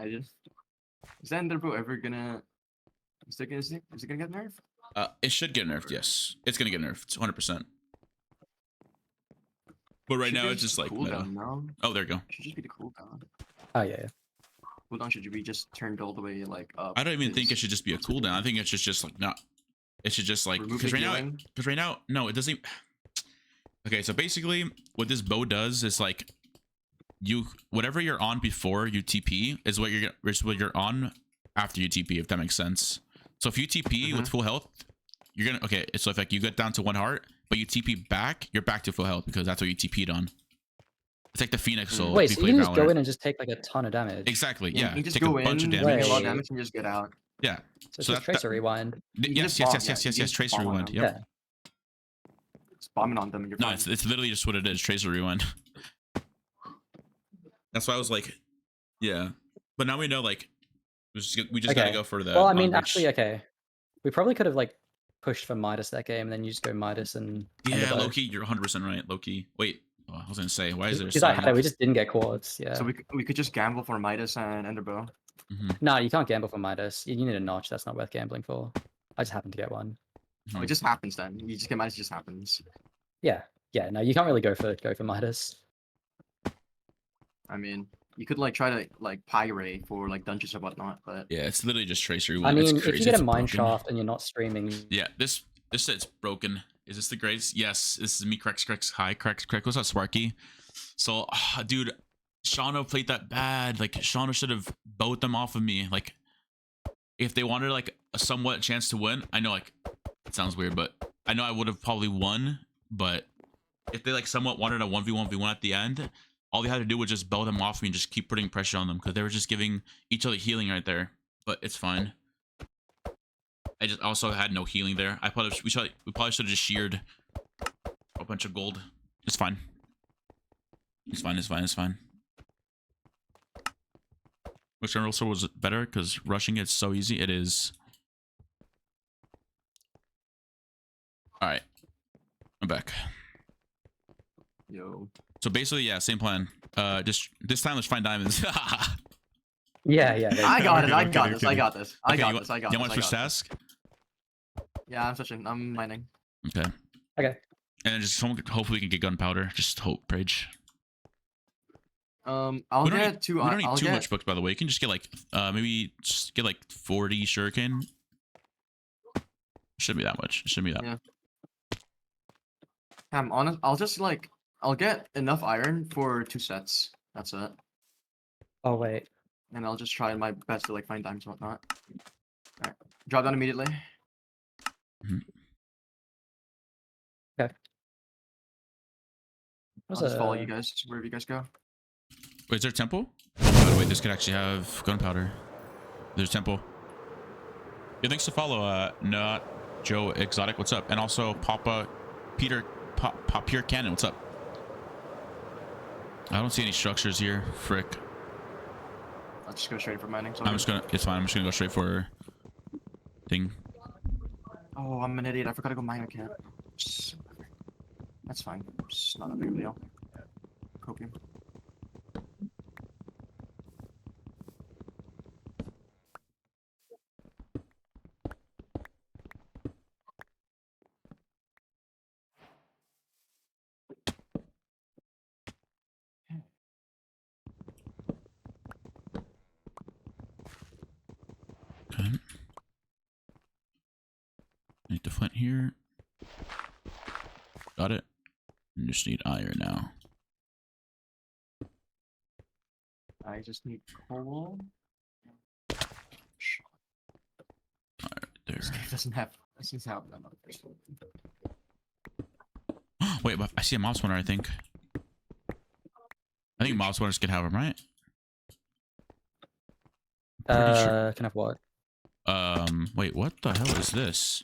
I just is that Enderbro ever gonna? Is it gonna get nerfed? It should get nerfed. Yes, it's gonna get nerfed. 100%. But right now it's just like cooldown now. Oh, there you go. It should just be the cooldown. Oh yeah. Cooldown should be just turned all the way like up. I don't even think it should just be a cooldown. I think it should just like not. It should just like because right now no, it doesn't. Okay, so basically what this bow does is like whatever you're on before you TP is what you're on after you TP, if that makes sense. So if you TP with full health, you're gonna so if like you get down to 1 heart, but you TP back, you're back to full health because that's what you TP'd on. It's like the Phoenix soul. Wait, so you can just go in and just take like a ton of damage. Exactly. Yeah. You just take go a bunch of in, damage. take a lot of damage, and just get out. Yeah. So that's Tracer Rewind. Yes. Tracer Rewind. Yep. Yeah. It's bombing on them. And you're no, it's literally just what it is. Tracer Rewind. That's why I was like, yeah. But now we know like we just gotta go for the. Well, I mean, actually, we probably could have like pushed for Midas that game, and then you just go Midas and. Yeah, Loki, you're 100% right. Loki. Wait, I was gonna say, why is there? Because we just didn't get quads. Yeah. So we could just gamble for Midas and Enderbow. No, you can't gamble for Midas. You need a notch. That's not worth gambling for. I just happened to get one. Oh, it just happens then. You just get Midas. It just happens. Yeah. Yeah. No, you can't really go for Midas. I mean, you could like try to like pirate for like dungeons or whatnot, but yeah, it's literally just Tracer. I mean, if you get a mine shaft and you're not streaming, yeah, this set's broken. Is this the greatest? Yes, this is me. Cracks. Hi, Cracks. What's up, Sparky? So, dude, Shauno played that bad. Like, Shauno should have bowed them off of me. Like, if they wanted like a somewhat chance to win, I know like it sounds weird, but I know I would have probably won. But if they like somewhat wanted a 1v1 at the end, all they had to do was just bow them off me and just keep putting pressure on them because they were just giving each other healing right there. But it's fine. I just also had no healing there. We probably should have just sheared a bunch of gold. It's fine. It's fine. Which general sword was better? Because rushing it's so easy. It is. Alright. I'm back. Yo. So basically, yeah, same plan. Just this time let's find diamonds. yeah. I got this. I got this. You want to switch task? Yeah, I'm mining. Okay. And then just hopefully we can get gunpowder. Just hope, Prage. I'll we get two. We don't need too much books, by the way. You can just get like maybe just get like 40 shuriken. Shouldn't be that much. It shouldn't be that. Yeah. I'm honest. I'll get enough iron for 2 sets. That's it. Oh wait. And I'll just try my best to like find diamonds and whatnot. Alright. Drop down immediately. Okay. I'll just follow you guys wherever you guys go. Wait, is there a temple? Oh, by the way, this could actually have gunpowder. There's a temple. Yeah, thanks to follow, Not Joe Exotic. What's up? And also Papa Peter Pop Pure Cannon. What's up? I don't see any structures here. Frick. I'll just go straight for mining. It's fine. I'm just gonna go straight for thing. Oh, I'm an idiot. I forgot to go mine. I can't. That's fine. It's not a big deal. Copium. Okay. Need the flint here. Got it. You just need iron now. I just need coal. Alright, there. This game doesn't have that much. Wait, but I see a mob spawner, I think. I think mob spawners can have them, right? Sure. Can have what? Wait, what the hell is this?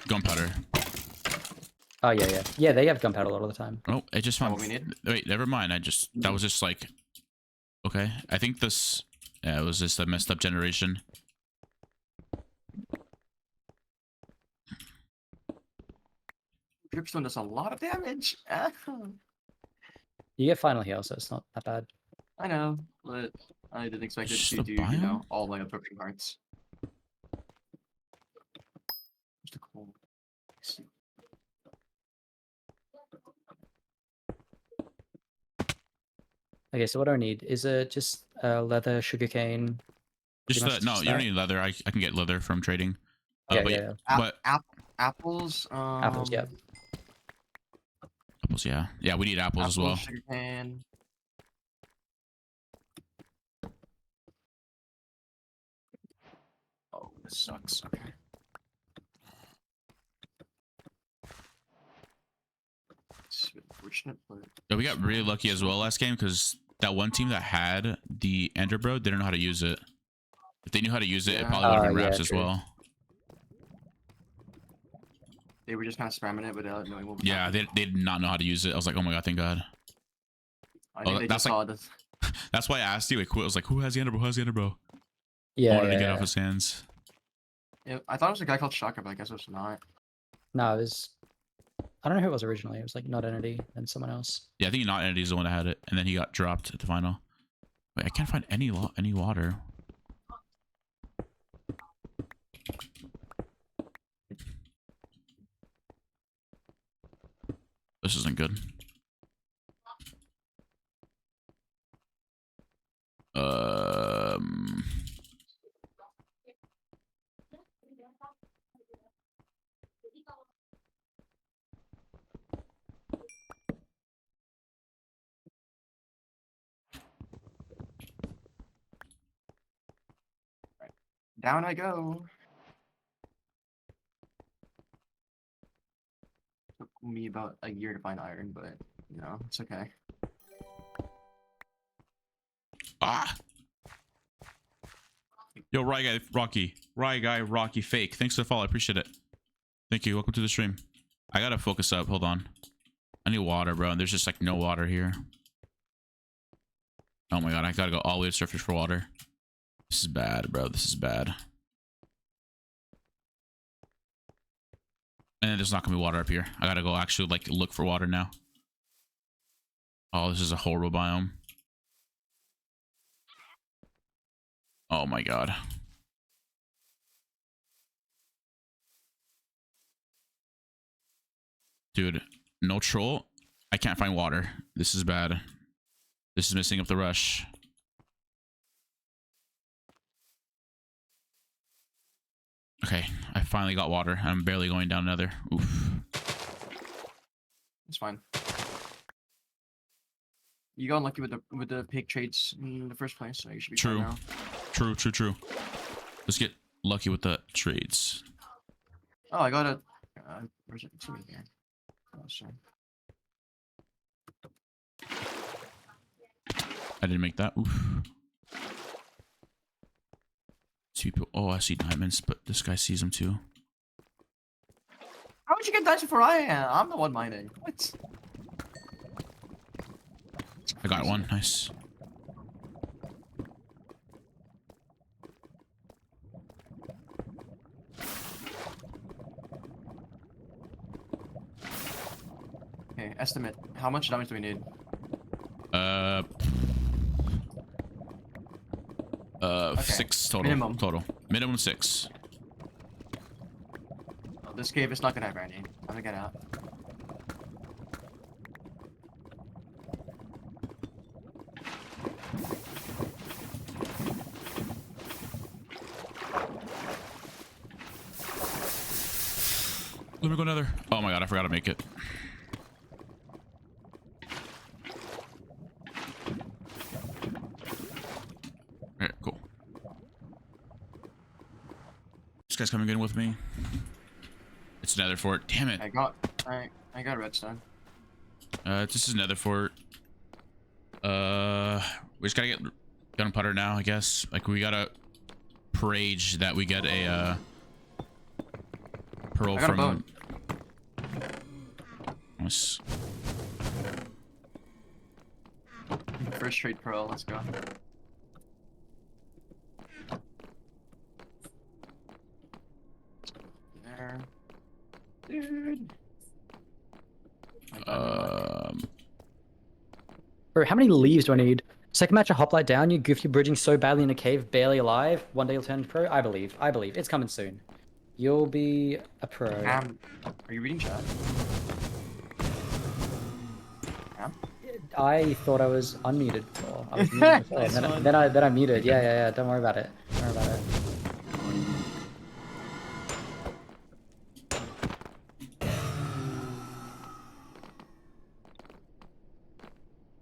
Gunpowder. Oh yeah. They have gunpowder a lot of the time. Oh, I just found. What we need? Wait, never mind. That was just like. Okay, I think this. Yeah, it was just a messed up generation. Dripstone does a lot of damage. You get final heal, so it's not that bad. I know, but I didn't expect it Just to a do, you biome? know, all my approaching parts. Just a cool. Okay, so what do I need? Is it just leather, sugarcane? Just much no, just you don't that? need leather. I can get leather from trading. Yeah, But yeah, yeah, yeah. but Apples. Apples, yeah. apples, yeah, yeah, we need apples as well. Sugarcane. Oh, this sucks. Okay. It's unfortunate, but Yeah, we got really lucky as well last game because that one team that had the Ender Bro didn't know how to use it. If they knew how to use it, it Yeah. probably would have been Yeah, wraps as true. well. they were just kind of spamming it without knowing what was Yeah, happening. they did not know how to use it. I was like, oh my god, thank God. I think they that's just saw this. That's why I asked you. Like, I was like, who has the Ender Bro? Who has the Ender Bro? I Yeah, wanted to yeah, get yeah. off his hands. Yeah, I thought it was a guy called Shaka, but I guess it was not. No, it was. I don't know who it was originally. It was like not Entity and someone else. Yeah, I think Not Entity's the one that had it, and then he got dropped at the final. Wait, I can't find any water. This isn't good. Um. Down I go. Took me about a year to find iron, but you know, it's okay. Ah. Yo, Rye guy, Rocky fake. Thanks for the follow. I appreciate it. Thank you. Welcome to the stream. I gotta focus up. Hold on. I need water, bro. There's just like no water here. Oh my god, I gotta go all the way to surface for water. This is bad, bro. This is bad. And there's not gonna be water up here. I gotta go actually like look for water now. Oh, this is a horrible biome. Oh my god. Dude, no troll. I can't find water. This is bad. This is messing up the rush. Okay, I finally got water. I'm barely going down another. Oof. It's fine. You got unlucky with the pig trades in the first place, so you should be True. fine now. True. Let's get lucky with the trades. Oh, I got a. Where's it? It's over here. Oh, sorry. I didn't make that. Oof. Two people. Oh, I see diamonds, but this guy sees them too. How would you get dice before I am? I'm the one mining. What? I got one. Nice. Okay, estimate. How much damage do we need? Okay, 6 total. minimum. Minimum 6. Oh, this cave is not gonna have any. I'm gonna get out. Let me go another. Oh my god, I forgot to make it. Alright, cool. This guy's coming in with me. It's Nether Fort. Damn it. I got redstone. This is Nether Fort. We just gotta get gunpowder now, I guess. Like, we gotta parage that we get a pearl I got a from. bone. Nice. First trade pearl. Let's go. There, dude. I got no luck. Bro, how many leaves do I need? Second match of Hoplite down. You goofy bridging so badly in a cave, barely alive. One day you'll turn pro. I believe. I believe. It's coming soon. You'll be a pro. Are you reading chat? Ham? I thought I was unmuted before. I was muted before. Nice and one. then I muted. Yeah. Don't worry about it. Don't worry about it.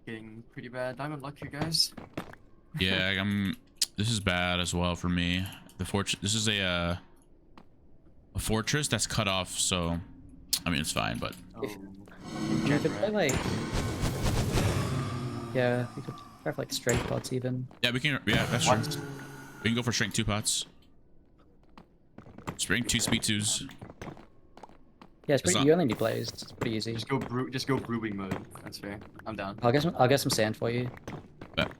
Getting pretty bad diamond luck, you guys. Yeah, this is bad as well for me. The fortress. This is a fortress that's cut off. So, I mean, it's fine, but Oh. You could play like. Yeah, we could have like strength pots even. yeah, we can. Yeah, that's What? true. We can go for strength 2 pots. Strength 2 speed 2s. Yeah, it's It's pretty. not- You only need blazed. It's pretty easy. Just go brewing mode. That's fair. I'm down. I'll get some sand for you. Bet.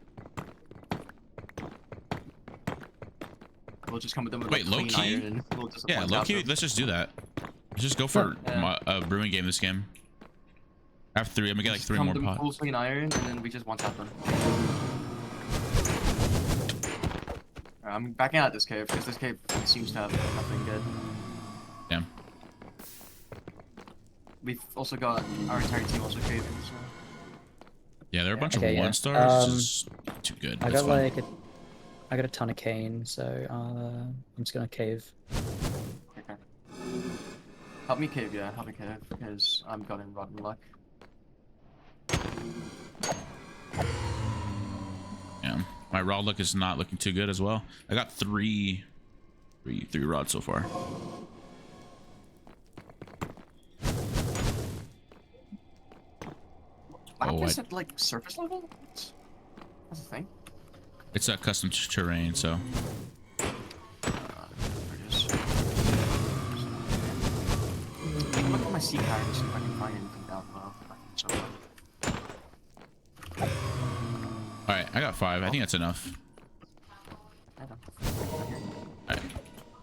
We'll just come with them with Wait, like, low clean key? iron and we'll just Yeah, one low tap key. them. Let's just do that. Let's just go for Yeah. a brewing game this game. I have 3. I'm gonna get like Just 3 come more with them pots. full clean iron and then we just one tap them. Alright, I'm backing out this cave because this cave seems to have nothing good. Damn. We've also got our entire team also caving, so Yeah, there are a bunch Okay, of yeah. 1 stars. Just too good. I That's got fine. like I got a ton of cane, so I'm just gonna cave. okay. Help me cave, yeah, help me cave because I'm getting rotten luck. Yeah, my rod luck is not looking too good as well. I got three rods so far. Oh, Lapis at like surface level? That's the thing. It's a custom terrain, so There it is. Look at my sea card to see if I can find anything down below. So, all right. I got 5. I think that's enough. I don't All right,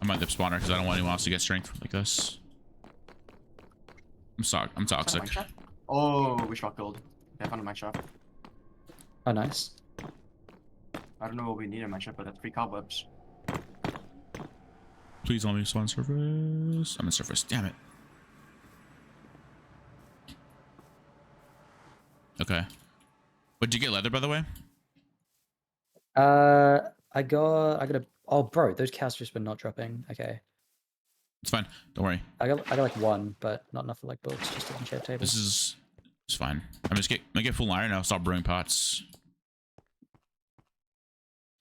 I'm at the spawner because I don't want anyone else to get strength like this. I'm toxic. Mine shop? Oh, we shot gold. Yeah, I found a mine shop. Oh, nice. I don't know what we need in mine shop, but that's 3 cobwebs. Please only spawn surface. I'm in surface. Damn it. Okay. But did you get leather, by the way? I got a. Oh, bro, those cows just were not dropping. Okay, It's fine. Don't worry. I got like 1, but not enough for like books. Just an enchant table. This is it's fine. I'm just gonna get full iron and I'll stop brewing pots.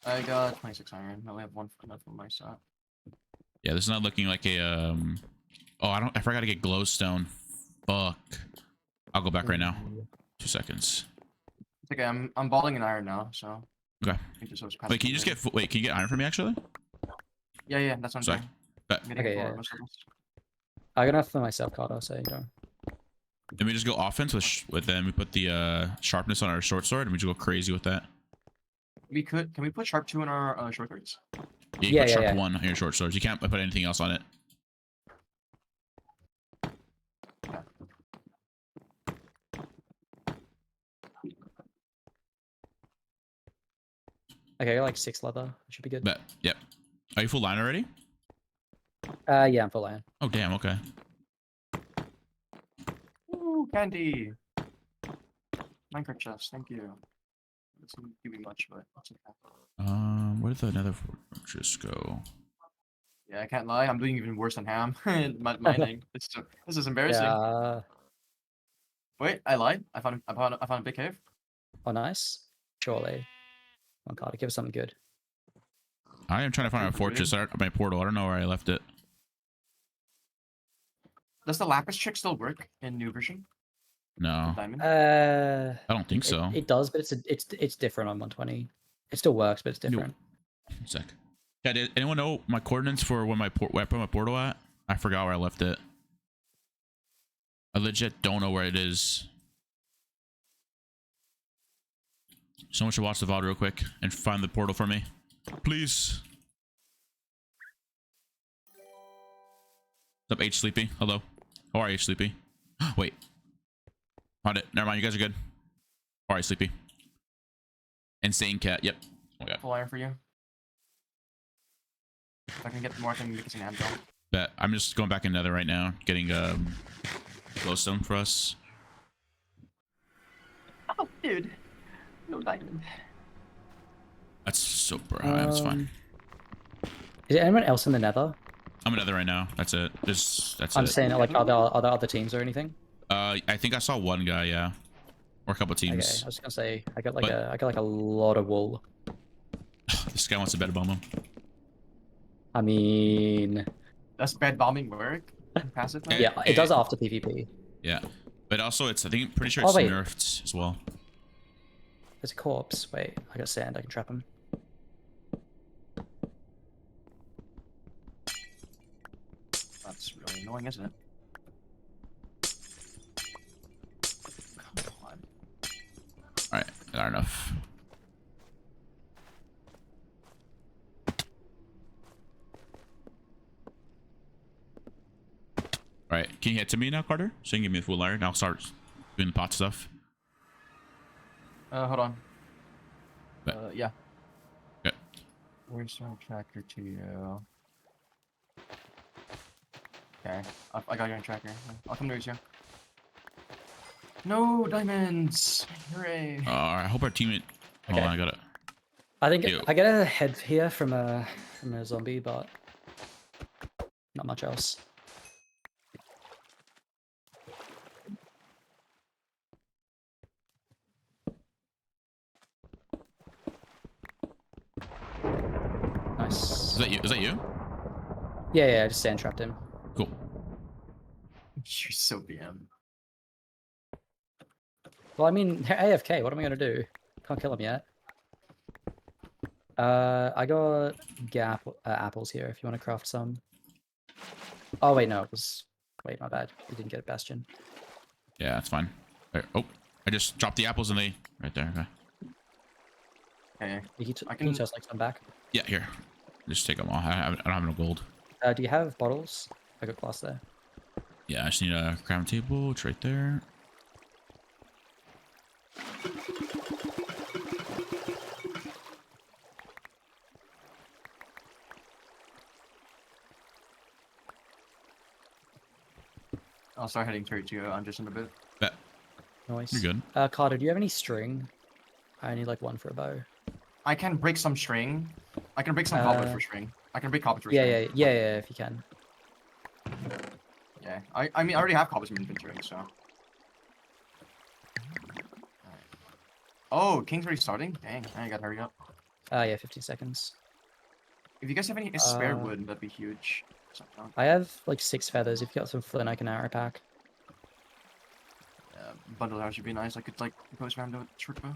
I got 26 iron. I only have 1 enough for my shop. Yeah, this is not looking like a Oh, I forgot to get glowstone. Fuck. I'll go back right now. 2 seconds. It's okay, I'm balling in iron now, so. Okay. I can just Wait, can you just get wait? Can you get iron for me actually? Yeah, that's what I'm Sorry. doing. Bet. I'm getting Okay, four yeah. vegetables. I got enough for myself, Carter. So you know. Then we just go offense with them. We put the sharpness on our short sword and we just go crazy with that. Can we put sharp 2 in our short swords? Yeah, you Yeah, put yeah, sharp yeah. 1 on your short swords. You can't put anything else on it. Okay, I got like 6 leather. Should be good. Bet. Yep. Are you full line already? Yeah, I'm full iron. Oh damn. Okay. Ooh, candy! Minecraft chest, thank you. It doesn't give me much, but it's okay. Where did the nether fortress go? Yeah, I can't lie, I'm doing even worse than Ham. Mining. This is embarrassing. Yeah. Wait, I lied. I found a big cave. Oh, nice. Surely. Come on, Carter, give us something good. I am trying to find a Super fortress. My portal. I don't know where I left it. Does the lapis trick still work in new version? No, Diamond? I don't think so. It does, but it's different on 120. It still works, but it's No. different. One sec. Yeah, did anyone know my coordinates for where where I put my portal at? I forgot where I left it. I legit don't know where it is. Someone should watch the VOD real quick and find the portal for me. Please. What's up, H Sleepy? Hello. How are you, Sleepy? Wait. Found it. Never mind, you guys are good. How are you, Sleepy? Insane cat. Yep. Oh yeah. Full iron for you. If I can get more, I can make it an anvil. Bet. I'm just going back in Nether right now, getting glowstone for us. Oh, dude. No diamond. That's super high. That's fine. Is there anyone else in the Nether? I'm in Nether right now. That's it. That's I'm it. saying like other teams or anything. I think I saw one guy. Yeah, or a couple Okay, teams. I was gonna say I got But- like a lot of wool. This guy wants to bet bomb him. I mean, Does bed bombing work? Passive mode? yeah, it does after PvP. Yeah, but also it's pretty sure Oh, it's wait. nerfed as well. There's a corpse. Wait, I got sand. I can trap him. That's really annoying, isn't it? Come on. All right, not enough. All right, can you hit to me now, Carter? So you can give me the full iron. I'll start doing the pot stuff. Hold on. Bet. Yeah. Okay. Where's my tracker to you? Okay, I got you on tracker. I'll come to you. No diamonds! Hooray! I hope our teammate. Hold Okay. on, I got it. I think Ew. I get a head here from a zombie, but not much else. Nice. Is that you? Is that you? Yeah, I just sand trapped him. Cool. You're so BM. Well, I mean, they're AFK. What am I gonna do? Can't kill him yet. I got apples here if you want to craft some. Oh wait, no, it was. Wait, my bad. You didn't get a bastion. Yeah, that's fine. Right. Oh, I just dropped the apples and they right there. Okay. Okay. Can you toss like some back? Yeah, here. Just take them all. I don't have no gold. Do you have bottles? I got glass there. Yeah, I just need a crafting table. It's right there. I'll start heading towards you. I'm just in a bit. Bet. Nice. You're good. Carter, do you have any string? I need like one for a bow. I can break some string. I can break some cobble for string. I can break cobble for Yeah, string. yeah, if you can. Yeah. I mean, I already have cobbles in my inventory, so. Alright. Oh, King's already starting? Dang, I gotta hurry up. Yeah, 15 seconds. If you guys have any spare wood, that'd be huge. I have like 6 feathers. If you got some flint, I can arrow pack. Bundle arrows would be nice. I could like post around with short bow.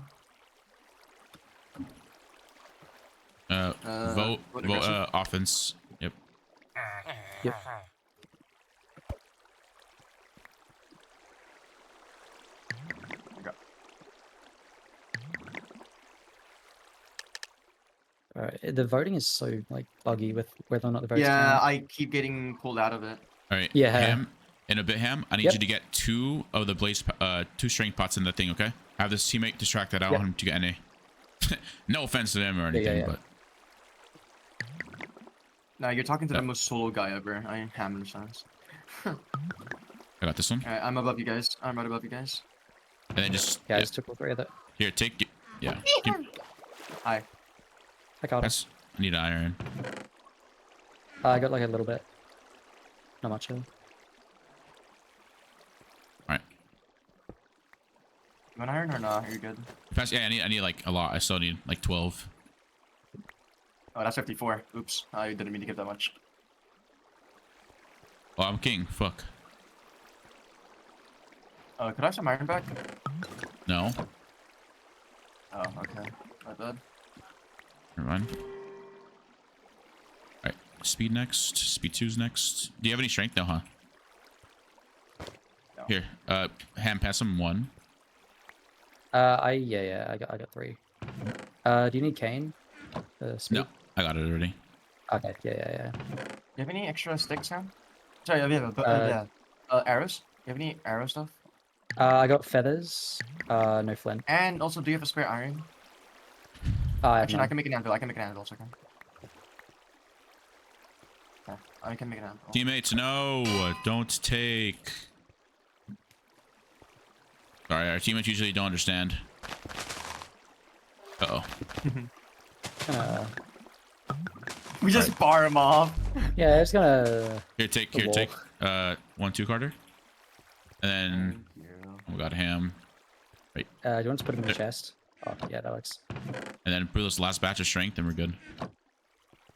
Vote aggressive? offense. Yep. Yep. Alright, the voting is so like buggy with whether or not the votes Yeah, count. I keep getting pulled out of it. All right. Yeah. Ham. In a bit, Ham. I need Yep. you to get 2 of the blaze, 2 string pots in the thing. Okay. Have this teammate distracted. I don't Yep. want him to get any. No offense to them or anything, yeah. but No, you're talking to Yep. the most solo guy ever. I ham understands. I got this one. Alright, I'm above you guys. I'm right above you guys. And then just Yeah, I just took all 3 of it. here, take it. Yeah. Hi. I got it. That's. I need iron. I got like a little bit. Not much. Though. All right. You want iron or not? Are you good? Yeah, I need like a lot. I still need like 12. Oh, that's 54. Oops. I didn't mean to give that much. Oh, I'm king. Fuck. Could I have some iron back? No. Oh, okay. My bad. Never mind. Alright. Speed next. Speed 2's next. Do you have any strength? No, huh? No. Here. Ham, pass him 1. I got 3. Do you need cane? Speed? No. I got it already. Okay, yeah. Do you have any extra sticks, Sam? Sorry, yeah, arrows? You have any arrow stuff? I got feathers. No flint. And also, do you have a spare iron? I have Actually, I none. can make an anvil. I can make an anvil. It's okay. Yeah, I can make an anvil. Teammates, no, don't take. Sorry, our teammates usually don't understand. Uh-oh. Uh, We just bar him off. yeah, it's gonna. Here, take, The here, take. wolf. 1, 2, Carter. And then Thank you. we got ham. Do you want to put him in the chest? Oh, yeah, that works. And then put this last batch of strength, and we're good.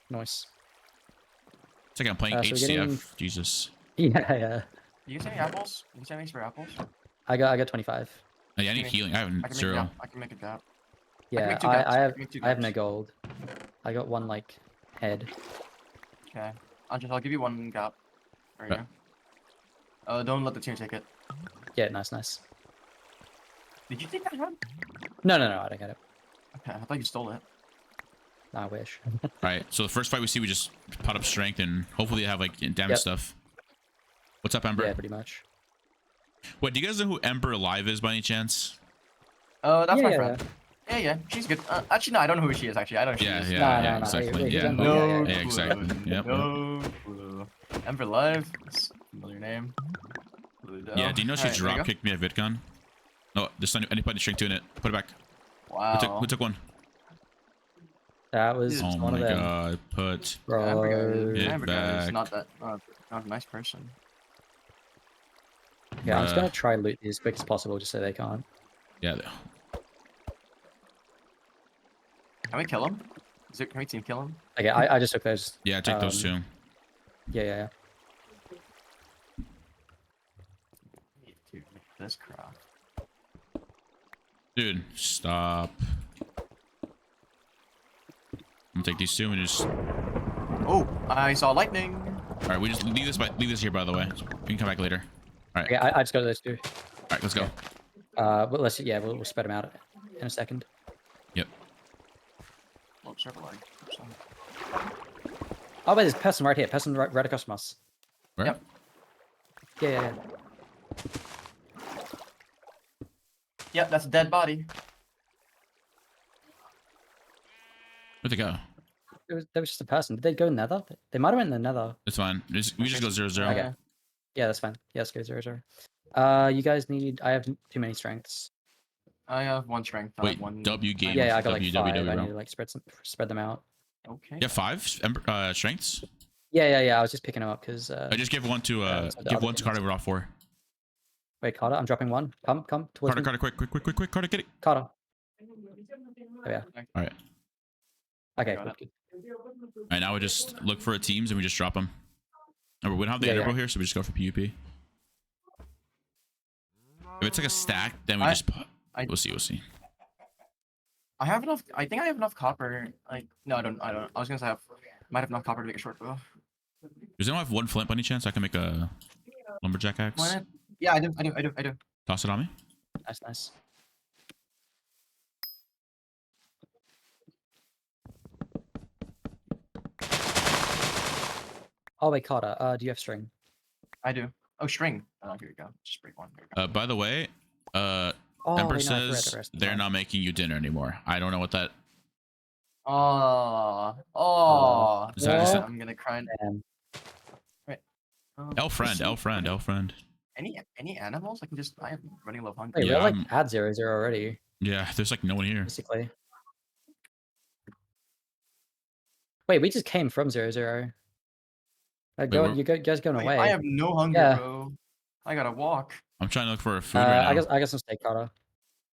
Nice. It's like I'm playing So we're HCF. getting- Jesus. Yeah, yeah. You can send me apples. You can send me for apples. I got 25. Hey, I need healing. I have I can make 0. I can make a gap. Yeah, make two I gaps. I have can make two I have no gaps. gold. I got one like head. Okay. I'll give you one gap. There you Okay. go. Don't let the team take it. Yeah, nice. Did you take that one? No, I don't get it. Okay, I thought you stole it. I wish. All right. So the first fight we see, we just pot up strength, and hopefully they have like damage Yep. stuff. What's up, Ember? Yeah, pretty much. Wait, do you guys know who Ember Alive is by any chance? That's my Yeah, friend. Yeah, she's good. Actually, no, I don't know who she is. Actually, I don't know who Yeah, she is. yeah, No, exactly. wait, who's Yeah. Ember? No, Yeah, exactly. clue. Yep. No clue. Ember Live. That's a familiar name. Yeah. Do you know she Alright, there you drop go. kicked me at VidCon? No, there's any string 2 in it. Put it back. Wow. Who took one? That was Dude, Oh one my of them. god. Put. Amber It guy is back. not not a nice person. Yeah, I'm just Bruh. gonna try loot these as quick as possible just so they can't. Yeah. Can we kill him? Can we team kill him? Okay, I just took those. Yeah. Take those 2. Yeah. Dude, this crap. Dude, stop. I'm gonna take these 2 and just. Oh, I saw lightning. All right, we just leave this here. By the way, we can come back later. All right. Okay, I just got those two. All right, let's go. But we'll spread them out in a second. Yep. Oh, circle lag. Oh wait, there's a person right here. Person right across from us. Where? Yep. Yeah. Yep, that's a dead body. Where'd they go? There was just a person. Did they go nether? They might have went in the nether. It's fine. We just go 0-0. Okay. Yeah, that's fine. Yeah, let's go 0-0. You guys need. I have too many strengths. I have one strength. I Wait, have one. W game. Yeah, I got like W, 5. W, I bro. need to like spread them out. Okay. You have 5 strengths? Yeah. I was just picking them up because. I just give one to so the give other one to teams- Carter. We're off 4. Wait, Carter, I'm dropping one. Come towards Carter, me. Carter, quick, Carter, get it. Carter. Oh yeah. All right. Okay. Got Good. All right, now we just look for teams and we just drop them. Remember, we don't have the Yeah, Ender yeah. here, so we just go for PUP. If it's like a stack, then we I- just put. I- We'll see. I have enough. I think I have enough copper. Like, no, I don't. I was gonna say might have enough copper to make a short bow. Does anyone have 1 flint by any chance? I can make a lumberjack axe. Why not? Yeah, I do. Toss it on me. Nice. Oh wait, Carter. Do you have string? I do. Oh, string. Oh, here we go. Just break one. There we go. By the way, Oh, Ember wait, no, I forgot the says rest. they're not making you dinner anymore. I don't know what that. Oh. Is that- I'm gonna cry. Damn. L friend. Any animals? I can just. I am running low of hunger. Wait, Yeah, we're like I'm- at 0-0 already, Yeah, there's like no one here. basically. Wait, we just came from 0-0. we're- You guys going Wait, away? I have no hunger, Yeah. bro. I gotta walk. I'm trying to look for food right now. I got some steak, Carter.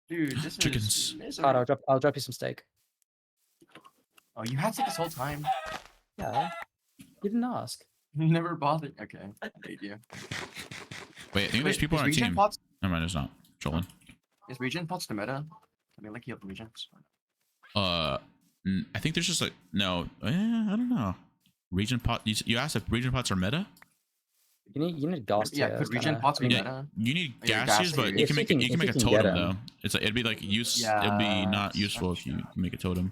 Dude, this Chickens. is misery. Carter, I'll drop you some steak. Oh, you had to this whole time. Yeah. You didn't ask. You never bothered. Okay, I hate you. Wait, I think there's people is on our regen team. Pots, Never mind, there's not. Trolling. is regen pots the meta? I mean, like you have regions. I think there's just like no. I don't know. Region pot. You asked if region pots are meta. You need gas. Yeah, tier, could it's regen kinda- pots be Yeah, meta? you need Oh, yeah, gas gas tiers, but tiers. you can make you If can make a you can get totem 'em. though. It's like it'd be like use. Yeah, It'd be not that's useful if you true. can make a totem.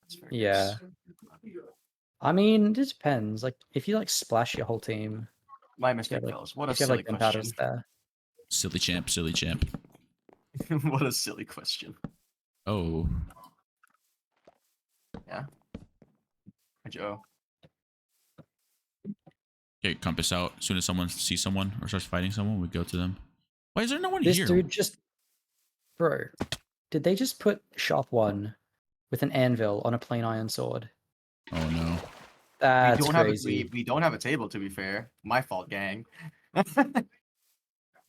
That's very Yeah. nice. I mean, it just depends. Like, if you like splash your whole team, My mistake, like- fellas. What a if you have silly like gunpowders question. there. Silly champ. What a silly question. Oh, Yeah. Joe. Get compass out. As soon as someone sees someone or starts fighting someone, we go to them. Why is there no one This here? dude just, bro, did they just put shop 1 with an anvil on a plain iron sword? Oh no. That's we crazy. we don't have a table, to be fair. My fault, gang.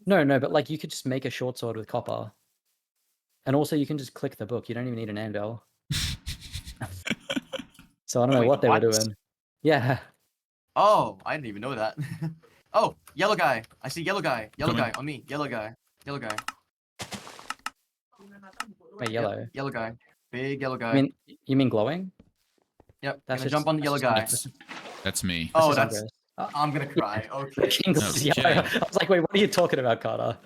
No, but like you could just make a short sword with copper. And also you can just click the book. You don't even need an anvil. So I don't know Wait, what they were what? doing. Yeah. Oh, I didn't even know that. Oh, yellow guy. I see yellow guy. Yellow Coming. guy on me. Yellow guy. Yellow guy. Wait, yellow. Yellow guy. Big yellow guy. You mean glowing? Yep. That's Gonna just jump on the yellow guy. That's me. Oh, just that's. Qndres. Oh, I'm gonna cry. Okay. King's Okay. yellow. I was like, wait, what are you talking about, Carter?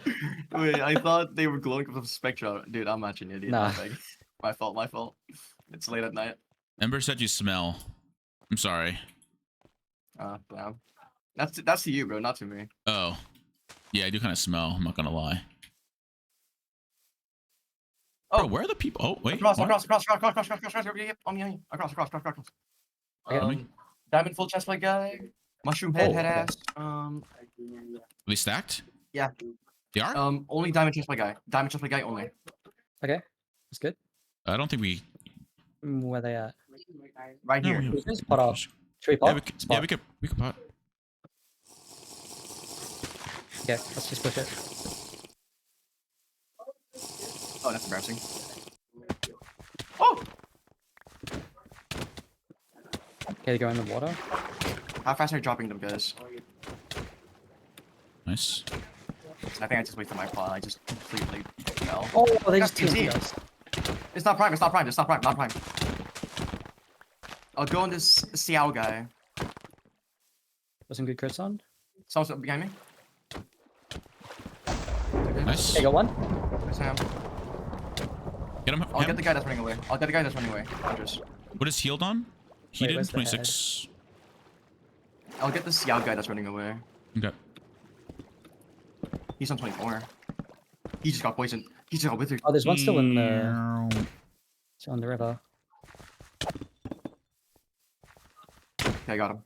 Wait, I thought they were glowing from the spectra. Dude, I'm actually an idiot. Nah. My bad. My fault. My fault. It's late at night. Ember said you smell. I'm sorry. Damn. That's to you, bro, not to me. Oh. Yeah, I do kind of smell. I'm not gonna lie. Oh, Bro, where are the people? Oh, wait. across, what? across. Yep, on me. Across. Coming? Diamond full chest plate guy. Mushroom head, Oh, head okay. ass. Are they stacked? Yeah. They are? Only diamond chest plate guy. Diamond chest plate guy only. Okay. That's good. I don't think we. Where they at? Right No, here. we Who's this? Pot off. Should we pot? yeah, we could, Spot. we could pot. Okay, let's just push it. Oh, that's embarrassing. Oh! Okay, they go in the water. How fast are you dropping them, guys? Nice. I think I just wasted my pawn. I just completely fell. Oh, they That's just easy. TNT us. It's not prime. It's not prime. It's not prime. Not prime. I'll go on this Xiao guy. Got some good crits on. Someone's behind me. Nice. Okay, got one. Yes, I am. Get him. I'll him. get the guy that's running away. I'll get the guy that's running away. Just. What is healed on? Heated where's the head? 26. I'll get the Xiao guy that's running away. Okay. He's on 24. He just got poisoned. He just got withered. Oh, there's one still in the river. Okay, I got him.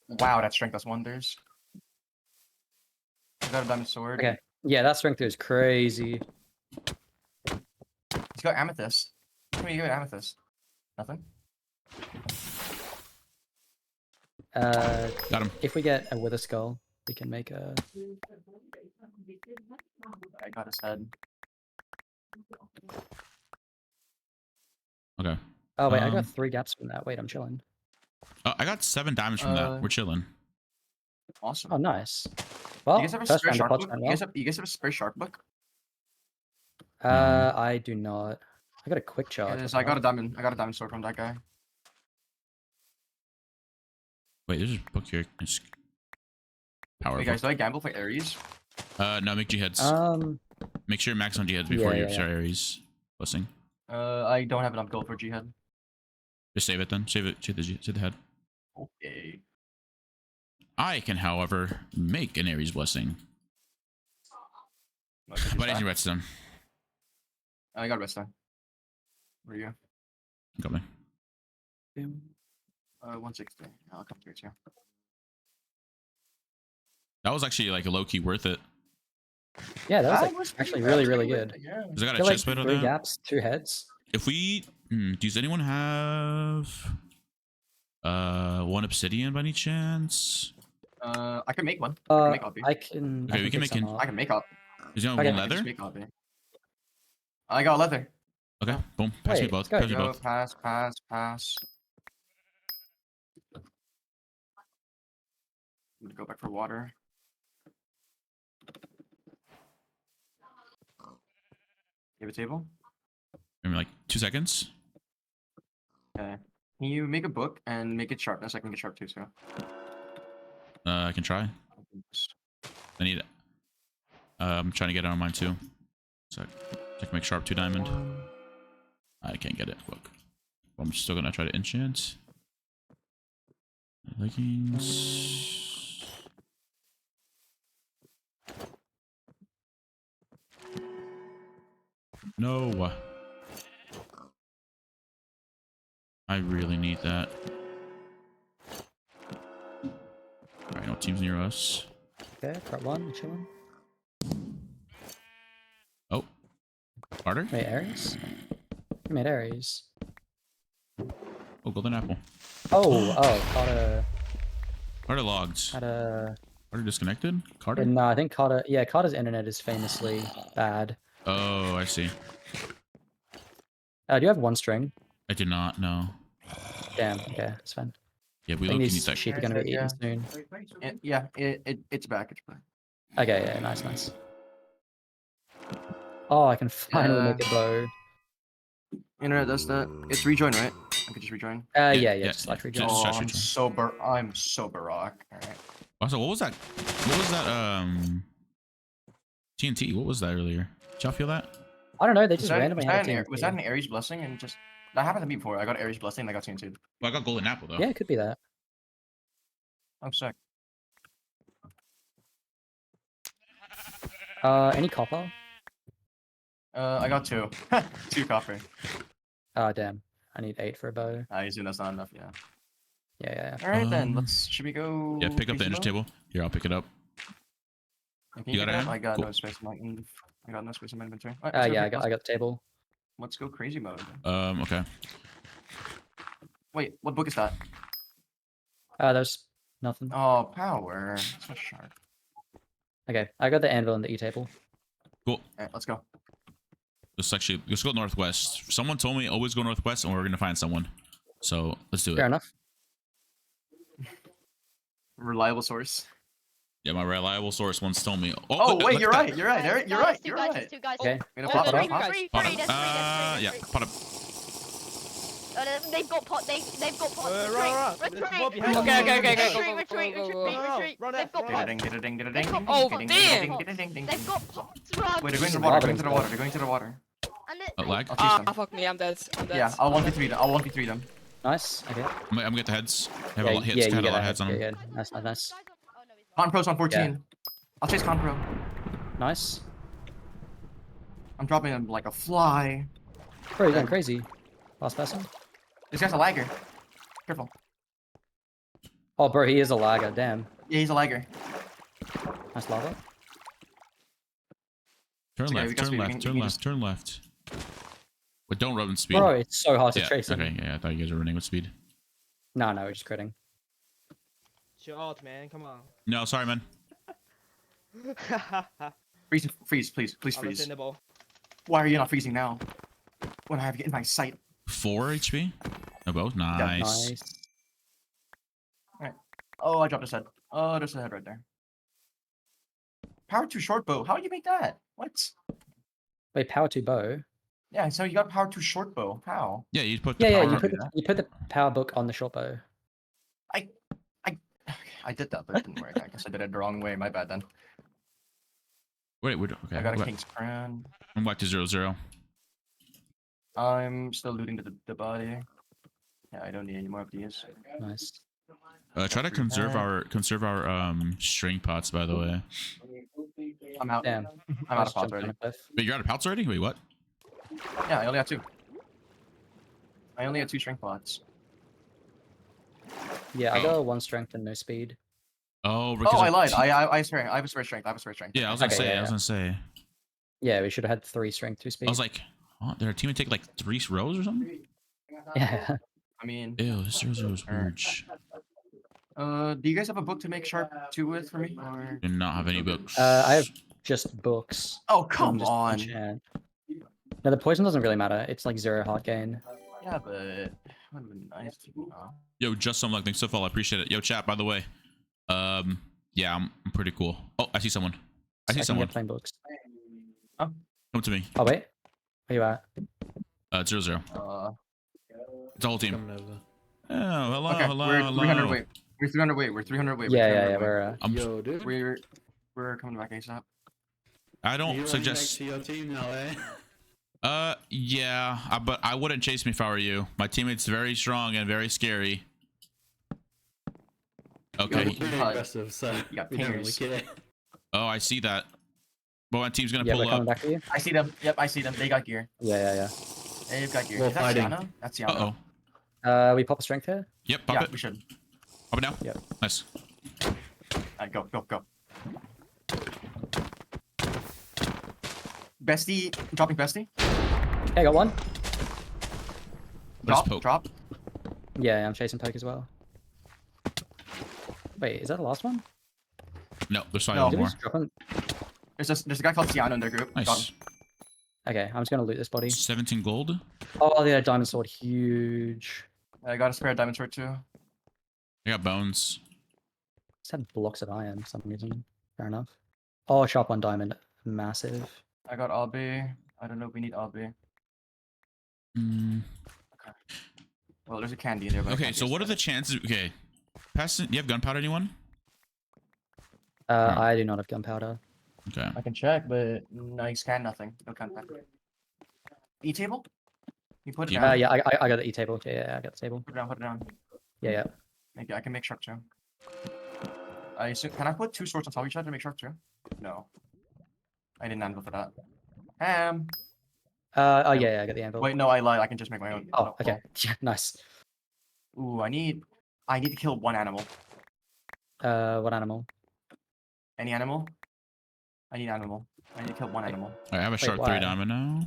Wow, that strength does wonders. I got a diamond sword. Okay. Yeah, that strength is crazy. He's got amethyst. What can we get amethyst? Nothing? Got him. If we get a wither skull, we can make a. I got his head. Okay. Oh wait, I got Um, 3 gaps from that. Wait, I'm chilling. I got 7 diamonds from that. We're chilling. Awesome. Oh, nice. Well, You guys have a first spare round of shark pots book? went You well. guys have a spare shark book? I do not. I got a quick charge. Yes, I got a diamond. I got a diamond sword from that guy. Wait, there's a book here. It's powerful. Hey guys, do I gamble for Aries? No, make G-heads. Make sure you max on G-heads before you start Aries blessing. I don't have enough gold for Jihad. Just save it then. Save it. Save the head. Okay. I can, however, make an Aries blessing. But I need redstone. I got redstone. Where are you? Got me. 160. I'll come to it too. That was actually like a low-key worth it. Yeah, that was That like was actually pretty- really actually, good. Yeah. Cause I got a Feel like chest plate on 3 there. gaps, 2 heads. If we, does anyone have one obsidian by any chance? I can make one. I can make copy. I can. Okay, we can pick make some it. up. I can make up. Is there Okay. one I can just leather? make copy. I got leather. Okay, boom. Pass me Wait, both. let's go. Pass me Go, both. pass. I'm gonna go back for water. You have a table? Maybe like 2 seconds. Okay. Can you make a book and make it sharpness? I can get sharp too, so. I can try. I need it. I'm trying to get it on mine too. So I can make sharp 2 diamond. I can't get it. Look. I'm still gonna try to enchant. Leggings. No. I really need that. Alright, no teams near us. Okay, got one, chilling. Oh. Carter? Wait, Aries? You made Aries. Oh, golden apple. Oh, Carter Carter logged. had a. Carter disconnected? Carter? No, I think Carter. Yeah, Carter's internet is famously bad. Oh, I see. Do you have one string? I did not know. Damn. Okay, that's fine. Yeah, we I think look need these that. sheep are gonna be eaten soon. Yeah, it's back. It's back. Okay, yeah, nice, nice. Oh, I can finally make a bow. Internet does that. It's rejoin, right? I could just rejoin. Yeah, just like rejoin. Just Oh, try I'm rejoin. I'm so baroque. All right. Also, what was that? What was that? TNT. What was that earlier? Did y'all feel that? I don't know. They Was just that, randomly was, had that a an, TNT. was that an Aries blessing and just that happened to me before? I got Aries blessing and I got TNT. Well, I got golden apple though. Yeah, it could be that. I'm sick. Any copper? I got 2. 2 copper. Oh, damn. I need 8 for a bow. I assume that's not enough. Yeah. Yeah. All right then. Should we go? Yeah, pick up the crazy energy mode? table. Here, I'll pick it up. Can You pick got it, up? Em? I got Cool. no space in my. I got no space in my inventory. All right, Yeah, I got the table. Let's go crazy mode. Okay. Wait, what book is that? There's nothing. Oh, power. It's not sharp. Okay, I got the anvil and the E table. Cool. All right, let's go. Let's go northwest. Someone told me always go northwest, and we're gonna find someone. So let's do it. Fair enough. Reliable source. Yeah, my reliable source once told me. Oh, look- wait, look you're at right. that. You're right. Eric, you're right. You're right. Two guys. Okay. Gonna Oh, pop no, it no, off, huh? free, Pot free, up. that's free, that's free, Yeah, that's free. pot up. They've got pot. They've got pot. Right. Retreat. There's more Retreat. behind Retreat. us. Retreat. Go, go, go, Retreat. go. Retreat. Run They've it, got run pot. Ding, ding, ding, ding, ding, They've got ding, pot. ding, ding, Damn. ding, ding, ding, ding, They've ding. got pots. Run. Wait, they're going to the Just water. lob They're it going to the into water. They're going to the water. And Lag. I'll chase them. fuck me, I'm dead. I'm dead. Yeah, I'll 1v3 them. I'll 1v3 them. Nice. Okay. I'm gonna get the heads. I have Yeah, a lot of hits. yeah, Had you a get lot of that. heads on them. Yeah, nice, nice, nice. Conpro's on 14. I'll chase Conpro. Nice. I'm dropping him like a fly. Bro, you're going crazy. Last person. This guy's a lagger. Careful. Oh, bro, he is a lagger. Damn. Yeah, he's a lagger. Nice lava. Turn It's okay, we left. got Turn speed, we left. can- Turn we can left. Turn left. But don't run with speed. Bro, it's so hard to Yeah. trace him. Okay. Yeah, I thought you guys were running with speed. No, we're just critting. Chill out, man. Come on. No, sorry, man. Freeze, freeze, please, please freeze. Understandable. Why are you not freezing now? When I have you in my sight. 4 HP. No both. Nice. Nice. Oh, I dropped his head. Oh, there's a head right there. Power 2 short bow. How do you make that? What? Wait, power 2 bow? Yeah, so you got power 2 short bow. How? Yeah, you put the Yeah, power. you put the power book on the short bow. I did that, but it didn't work. I guess I did it the wrong way. My bad then. Wait. Okay. I got a wait. king's crown. I'm back to 0-0. I'm still looting the body. Yeah, I don't need any more of these. Nice. Try to conserve our string pots, by the way. I'm out. Damn. I'm out of pots already. Wait, you're out of pots already? Wait, what? Yeah, I only have 2. I only have 2 shrink pots. Yeah, I Oh. got 1 strength and no speed. Oh, Oh, I lied. I swear. I have a spare strength. I have a spare strength. Yeah, I was gonna Okay, say. yeah, I was yeah. gonna say. Yeah, we should have had 3 strength, 2 speed. I was like, oh, did our team take like 3 rows or something? yeah. I mean, Ew, this 0-0 is weird. do you guys have a book to make sharp 2 with for me? Or... Do not have any books. I have just books. Oh, and come just on. enchant. No, the poison doesn't really matter. It's like 0 heart gain. Yeah, but it would have been nice to know. Yo, just some luck. Thanks so far. I appreciate it. Yo, chat. By the way, yeah, I'm pretty cool. Oh, I see someone. I see can someone. get plain books. Come to me. Oh wait, where you at? 0-0. It's a whole team. Coming over. Oh, hello, Okay, hello, we're hello. 300 weight. We're 300 weight. We're 300 weight. Yeah, yeah, 300 yeah. weight. We're Yo, dude. We're coming back ASAP. I You don't running suggest. next to your team now, eh? Yeah, but I wouldn't chase me if I were you. My teammate's very strong and very scary. Okay. You're pretty Hi. aggressive, so You got we don't really pingers. care. Oh, I see that. But my team's gonna yeah, we're pull coming up. back to you. I see them. Yep, I see them. They got gear. Yeah. They've got gear. We're Is that fighting. Sienna? That's Uh Sienna. We pop a strength here. Yep, pop Yeah, it. we should. Pop it now. Yep. Nice. Alright, go, go, go. Bestie, dropping bestie. Okay, got one. Where's Drop, Poke? drop. Yeah, I'm chasing poke as well. Wait, is that the last one? No, there's probably No. one Did we more. just drop him? There's a guy called Ciano in their group. Got Nice. him. Okay, I'm just gonna loot this body. 17 gold. Oh, yeah, diamond sword, huge. I got a spare diamond sword too. I got bones. Just had blocks of iron for some reason. Fair enough. Oh, sharp one diamond, massive. I got Albi. I don't know if we need Albi. Mm. Well, there's a candy in there. But I Okay, can't so use what are that. the chances? Okay, pass it. You have gunpowder, anyone? I do not have gunpowder. Okay. I can check, but no, you scan nothing. No contact. E table? You put it Yeah. down. Yeah, I got the E table. Yeah, I got the table. Put it down. Put it down. Yeah, yeah. Maybe I can make sharp too. I assume, can I put two swords on top of each other to make sharp too? No. I didn't anvil for that. Oh, yeah, I got the anvil. Wait, no, I lied. I can just make my own. Oh, okay. Yeah, nice. Ooh, I need to kill one animal. What animal? Any animal? I need animal. I need to kill one animal. I have a sharp 3 why? diamond now.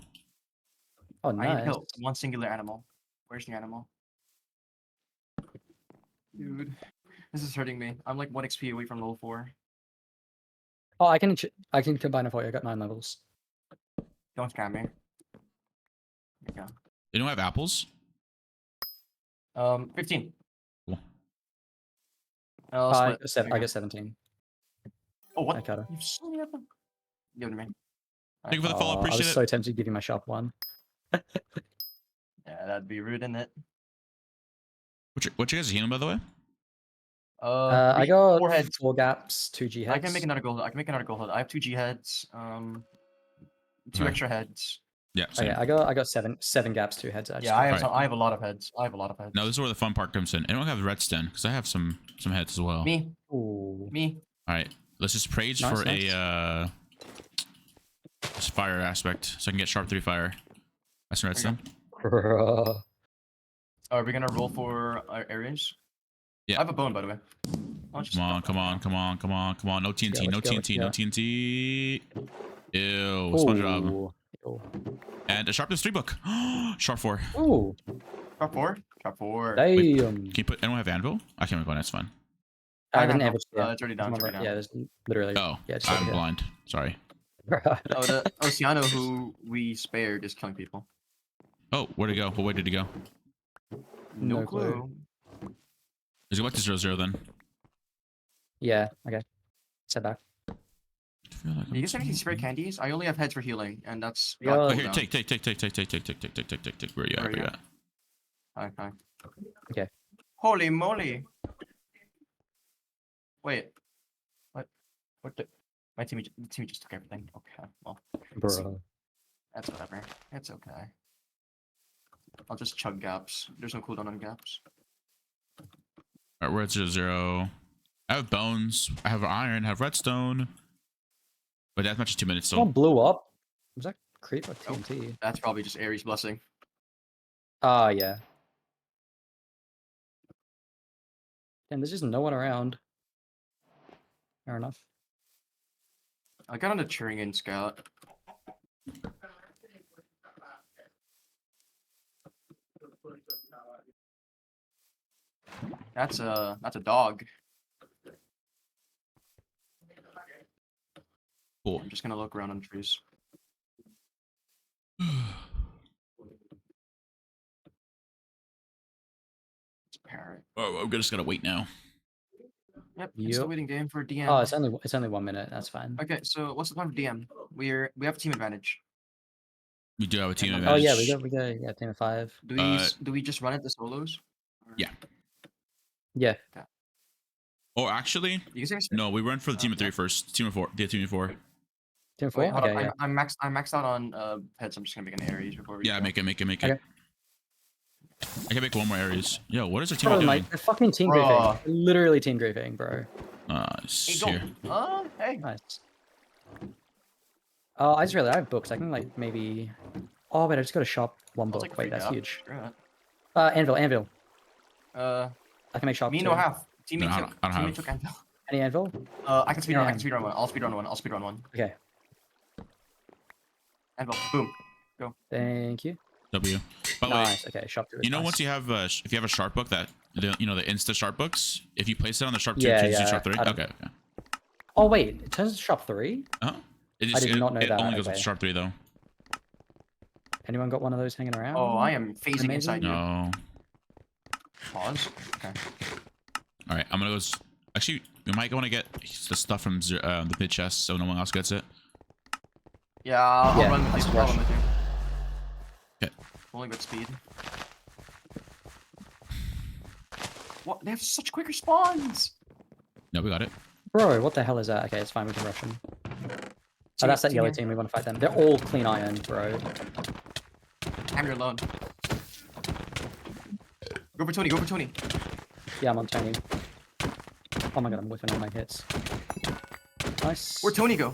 Oh, I need to nice. kill one singular animal. Where's the animal? Dude, this is hurting me. I'm like 1 XP away from level 4. Oh, I can combine it for you. I got 9 levels. Don't scam me. There you They don't have apples. go. 15. Cool. I'll I split. got 7. There I you got 17. go. Oh, what? I got it. You've so many of them. Give it to me. Thank you for the follow. I was Appreciate it. so tempted to give you my sharp one. Yeah, that'd be rude, isn't it? What you guys healing, by the way? I 3, got 4 heads. 4 gaps, 2 G heads. I can make another gold. I can make another gold head. I have 2 G heads. 2 Okay. extra heads. Yeah. Same. Okay, I got 7 gaps, 2 heads. Yeah, I have Right. some. I have a lot of heads. I have a lot of heads. No, this is where the fun part comes in. Anyone have redstone? Because I have some heads as well. Me. Ooh. Me. All right, let's just praise Nice, for nice. a this fire aspect, so I can get sharp 3 fire. That's some redstone. Bruh. Are we gonna roll for our areas? Yeah. I have a bone, by the way. I'll just Come on, drop come it on, down. come on, come on, come on. No TNT, let's no go, let's TNT, no go. TNT. Ew, small job. Ooh. And a sharpness 3 book. Sharp 4. Ooh. Drop 4. Drop 4. Damn. Can you put? Anyone have anvil? I can't make one. That's fine. I I didn't have ever. no- Yeah, it's already down. It's already down. yeah, there's literally. Oh, Yeah, just I'm over blind. Sorry. here. Oh, the Oceano who we spared is killing people. Oh, where'd it go? What way did it go? No No clue. clue. Is it back to 0-0 then? Yeah. Okay. Set back. I feel like You guys have any spare candies? I only have heads for healing, and that's Yeah. got Oh, Oh, here, cooldown. take. Where are you at? Where are Where you you at? at? Hi, hi. Okay. Holy moly! Wait. What? What the? My team just took everything. Okay, well, Bruh. that's whatever. It's okay. I'll just chug gaps. There's no cooldown on gaps. Alright, we're at 0-0. I have bones. I have iron. I have redstone. But that match is 2 minutes, so Someone blew up. Was that creep or Oh. TNT? That's probably just Ares' blessing. Ah, yeah. And there's just no one around. Fair enough. I got on the Turingen Scout. That's a dog. cool. I'm just gonna look around on trees. It's a parrot. Oh, I'm just gonna wait now. Yep, it's still Yep. waiting game for DM. Oh, it's only 1 minute. That's fine. Okay, so what's the plan for DM? We have a team advantage. We do have a team Oh, advantage. Oh yeah, we got yeah, team of 5. Do we just run it the solos? Or- Yeah. Yeah. Or actually, You guys are no, we run for the team of 3 first. Team of 4. The team of 4. Team of 4? Wait, hold Okay, on. yeah. I'm maxed out on heads. I'm just gonna make an Ares before we. Yeah, go. make it. Okay. I can make one more Aries. Yo, what is our team Bro, doing? mate, they're fucking team Bruh. griefing. Literally team griefing, bro. Hey, Here. go. Hey. Nice. Oh, I just realized I have books. I can like maybe. Oh wait, I just got to shop one I'll book. take Wait, free that's gap. huge. Screw it. Anvil. Uh, I can make sharp me two. no half. No, Teammate I took. don't Teammate have. took anvil. Any anvil? I can speedrun. I can Yeah. speedrun one. I'll speedrun one. I'll speedrun one. Okay. Anvil. Boom. Thank you. W. By the way, Nice. Okay, sharp two. Is you know, nice. once you have if you have a sharp book that the Insta sharp books, if you place it on the sharp 2, Yeah, it changes to yeah, sharp 3. I don't- Okay. Okay. Oh wait, it turns to sharp 3. Uh-huh. It I did not know it that, only goes up okay. to sharp 3 though. Anyone got one of those hanging around? Oh, I am phasing Amazing. inside you. No. Pause. Okay. All right, I'm gonna go. Actually, we might want to get the stuff from the pit chest so no one else gets it. Yeah, I'll Yeah, run with that's you. a I'll rush. run with you. Okay. Only good speed. What? They have such quicker spawns. No, we got it. Bro, what the hell is that? Okay, it's fine. We can rush them. Oh, that's that yellow team. We want to fight them. They're all clean iron, bro. I'm your alone. Go for Tony. Go for Tony. Yeah, I'm on Tony. Oh my god, I'm whiffing all my hits. Nice. Where'd Tony go?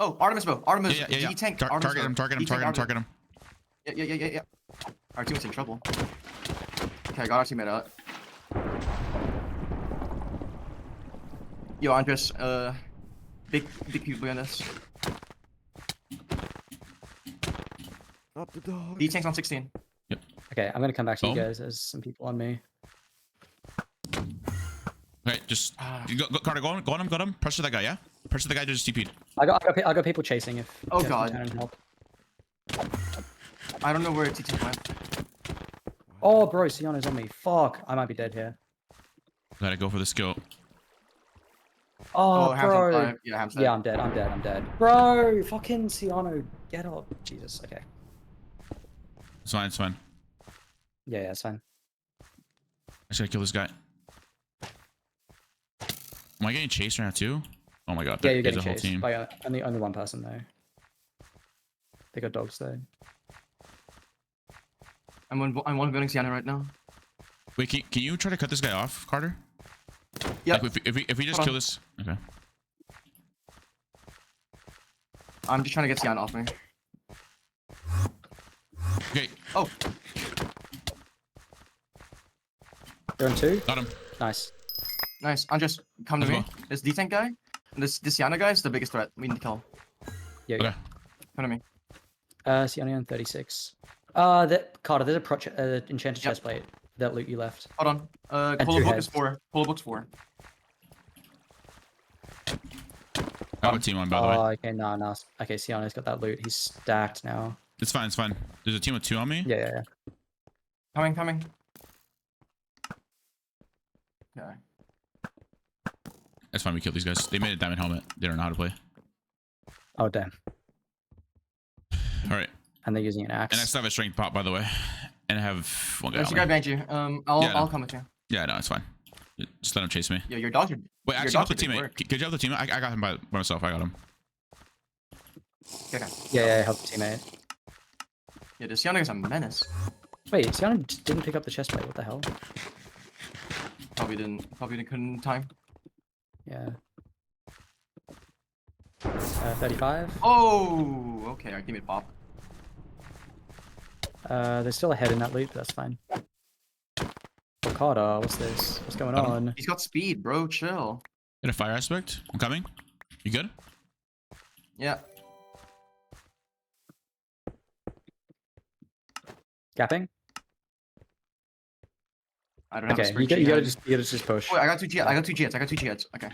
Oh, Artemis bow. Artemis. Yeah. D-tank. Target him. Target him. Target him. Yeah. Our teammate's in trouble. Okay, I got our teammate out. Yo, Qndres, big people on this. Not the dog. D-tank's on 16. Okay, I'm gonna come back to you Oh. guys. There's some people on me. Okay, just Carter, go on him. Got him. Pressure that guy. Yeah. Pressure the guy to just TP'd. I got people chasing. If Oh, you guys can God. turn and help. I don't know where TT went. Oh, bro, Siano's on me. Fuck, I might be dead here. Gotta go for the skill. Oh, Ham's on bro. 5. Yeah, Ham's dead. Yeah, I'm dead. Bro, fucking Siano, get up. Jesus. Okay. It's fine. It's fine. Yeah, it's fine. I just gotta kill this guy. Am I getting chased right now too? Oh my god, Yeah, you're there's getting a whole chased team. by only one person though. They got dogs though. I'm one building Sienna right now. Wait, can you try to cut this guy off, Carter? Yeah. Like if we just Hold kill on. this. Okay. I'm just trying to get Sienna off me. Okay. Oh, They're in 2. Got him. Nice. nice. Just come to Let's me. This D-tank guy, and this Sienna guy is the biggest threat. We need to kill. Yeah. Okay. Come to me. Siano on 36. That Carter. There's a enchanted Yep. chest plate. That loot you left. Hold on. And Polo 2 book heads. is 4. Polo book's 4. I have a team on, by the way. Oh, okay, no. Okay, Siano's got that loot. He's stacked now. It's fine. It's fine. There's a team with 2 on me. Yeah. Coming. Okay. That's fine. We killed these guys. They made a diamond helmet. They don't know how to play. Oh, damn. All right. And they're using an axe. And I still have a strength pop, by the way. And I have one guy. There's On a guy me. behind you. Yeah, I'll no. come with you. Yeah, no, it's fine. Just let him chase me. Yo, your dogs are. Wait, your actually, dogs help the are big teammate. work. Could you help the teammate? I got him by myself. I got him. Okay. Yeah, help the teammate. Yeah, this Sienna is a menace. Wait, Siano didn't pick up the chest plate. What the hell? Probably couldn't time. Yeah. 35. Oh, okay. Our teammate pop. There's still a head in that loot, but that's fine. Oh, Carter, what's this? What's going Got him. on? He's got speed, bro. Chill. Hit a fire aspect. I'm coming. You good? Yeah. Gapping? I don't have a Okay, sprint. you gotta just push. Wait, I got 2 Jets. Okay.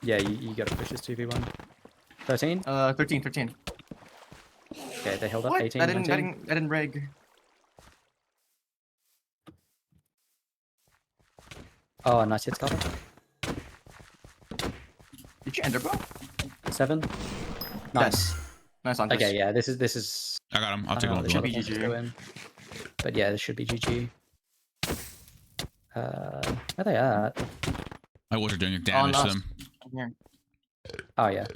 Yeah, you gotta push this 2v1. 13? 13. Okay, they held up. What? 18, That 19. didn't rig. Oh, nice hits, Carter. Did you ender, bro? 7. Nice. Nice on Okay, yeah, this is. I got him. I'll I take don't him. know, If you should want. be what the GG. fuck's doing. But yeah, this should be GG. Where they at? My wolves are doing damage to last. them. Here. Oh yeah.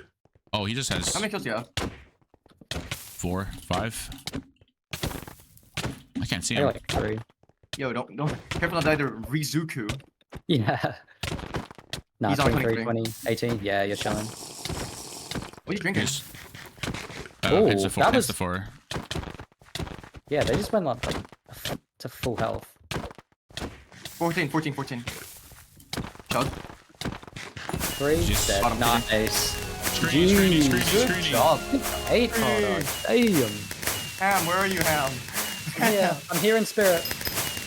Oh, he just has How many kills do you have? 4, 5. I can't see I got him. like 3. Yo, don't careful not die to Rizuku. Yeah. Nah, He's on 23, 23. 20, 18. Yeah, you're chilling. What are you drinking? Here's, Ooh, hits the 4. that Hits was- the 4. Yeah, they just went like to full health. 14. Chug. 3 Jeez. dead. Bottom Nice. Screeny. Good job. 8 Carter. Damn. Ham, where are you, Ham? Yeah, I'm here in spirit.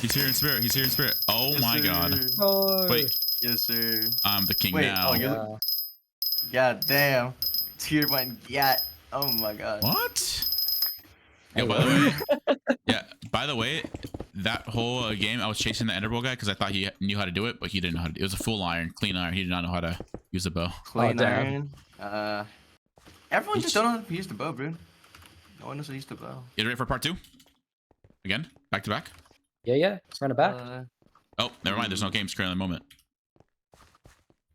He's here in spirit. Oh Yes, my god. sir. Oh. Wait, Yes, sir. I'm the king Wait, now. oh, you're Yeah. God damn. Tier 1 yet. Oh my god. What? Hey, Yo, by the what? way, yeah. By the way, that whole game, I was chasing the Enderpearl guy because I thought he knew how to do it, but he didn't know how to. It was a full iron, clean iron. He did not know how to use a bow. Clean damn. iron. Everyone just don't know how to use the bow, bro. No one knows how to use the bow. You ready for part 2? Again, back to back. Yeah. Run it back. Oh, never mind. There's no games currently at the moment.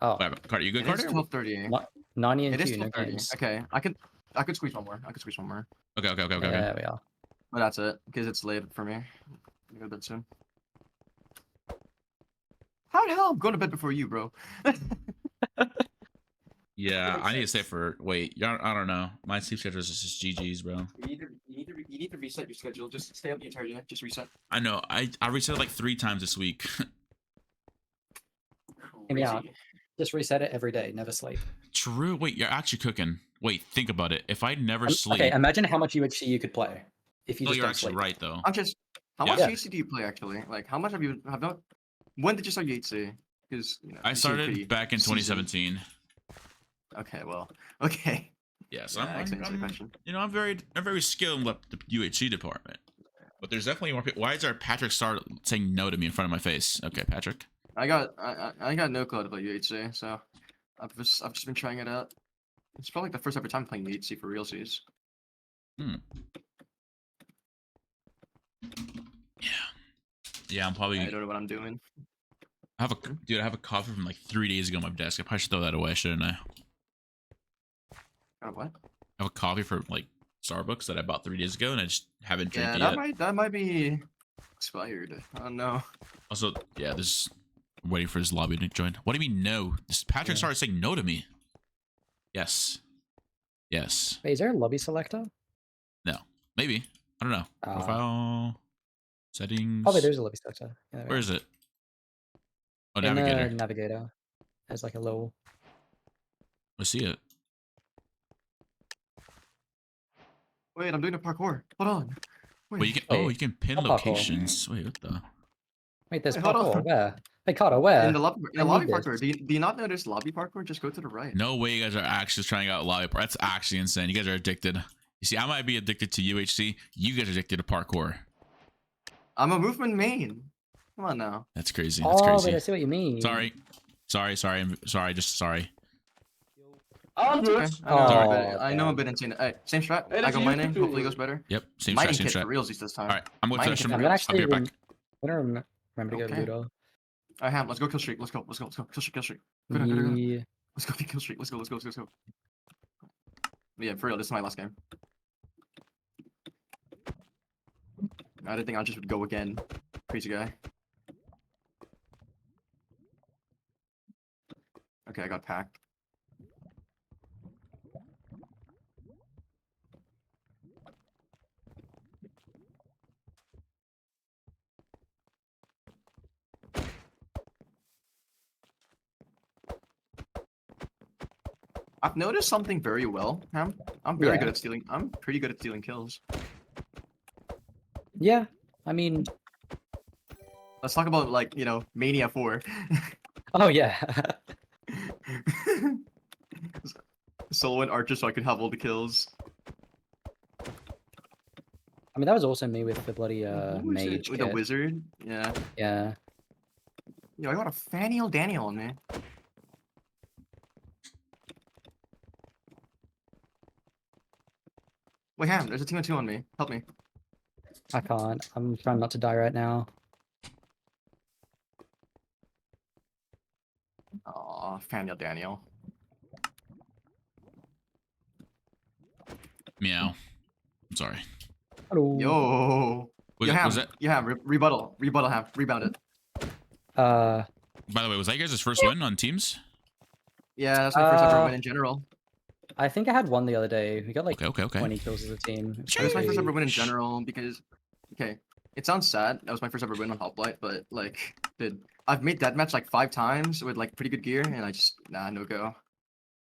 Oh. Whatever. Carter, you good, It is Carter? 12:30. 90 and It is 2, no 12:30. games. Okay, I could squeeze one more. Okay. Yeah, there we are. But that's it, because it's late for me. I'm gonna go to bed soon. How the hell I'm going to bed before you, bro? Yeah, I need to stay for. Wait, I don't know. My sleep schedule is just GG's, bro. You need to reset your schedule. Just stay up the entire day. Just reset. I know. I reset like 3 times this week. Yeah. Just reset it every day. Never sleep. True. Wait, you're actually cooking. Wait, think about it. If I never sleep. Okay, imagine how much UHC you could play if you No, just you're don't actually sleep. right though. I'm just. How Yeah. much Yeah. HC do you play actually? Like, how much have you not? When did you start HC? Because I started back in 2017. Okay, well, okay. Yeah, so Yeah, excellent I'm question. you know, I'm very skilled in the UHC department. But there's definitely more people. Why is our Patrick start saying no to me in front of my face? Okay, Patrick. I got no clue to play UHC, so I've just been trying it out. It's probably like the first ever time playing UHC for realsies. Yeah, I'm probably. I don't know what I'm doing. I have a coffee from like 3 days ago on my desk. I probably should throw that away, shouldn't I? What? I have a coffee from like Starbucks that I bought 3 days ago, and I just haven't drank Yeah, it yet. that might be expired. Oh no. Also, yeah, this. I'm waiting for his lobby to join. What do you mean no? This Patrick started saying no to me. Yes. Yes. Wait, is there a lobby selector? No. Maybe. I don't know. Profile. Settings. Probably there's a lobby selector. Yeah, Where is it? Oh, in navigator. Navigator. There's like a little. I see it. Wait, I'm doing a parkour. Hold on. Wait, you can. Wait, Oh, you can pin parkour. locations. Wait, what the? Wait, there's Wait, hold parkour. on. Where? Hey, Carter, where? In the lobby I need this. parkour. Do you not know there's lobby parkour? Just go to the right. No way you guys are actually trying out lobby. That's actually insane. You guys are addicted. You see, I might be addicted to UHC. You guys are addicted to parkour. I'm a movement main. Come on now. That's crazy. That's Oh, crazy. wait, I see what you mean. Sorry. I'm sorry. Just sorry. Oh, It's okay. Oh, I know a bit insane. Hey, same strat. Hey, I that's go you. mining. Hopefully it goes better. Yep. Same Mining strat. Same kit for strat. realsies this time. All right. I'm going to Mining the kit restroom. for I'm realsies. gonna I'll actually be right back. I'm gonna remember to go Okay. Ludo. Alright, Ham, let's go kill streak. Let's go. Kill streak. Go down. Yeah. Let's go kill streak. Let's go. But yeah, for real, this is my last game. I didn't think I just would go again. Crazy guy. Okay, I got packed. I've noticed something very well, Ham. I'm very good Yeah. at stealing. I'm pretty good at stealing kills. Yeah. I mean, Let's talk about like, Mania 4. oh yeah. Solo and Archer so I could have all the kills. I mean, that was also me with the bloody Who was it? mage With the kit. wizard? Yeah. Yeah. Yo, I got a Faniel Daniel on me. Wait, Ham, there's a team of 2 on me. Help me. I can't. I'm trying not to die right now. Aw, Faniel Daniel. Meow. I'm sorry. Hello. Yo. Was Yo, it- Ham. was it- You have rebuttal. Rebuttal, Ham. Rebound it. Uh, By the way, was that your guys' first win on teams? Yeah, that's my first ever Uh, win in general. I think I had one the other day. We got like Okay. 20 kills as a team. It was That was my first pretty- ever win in general because, okay, It sounds sad. That was my first ever win on Hoplite, but like, dude, I've made that match like 5 times with like pretty good gear, and I just no go.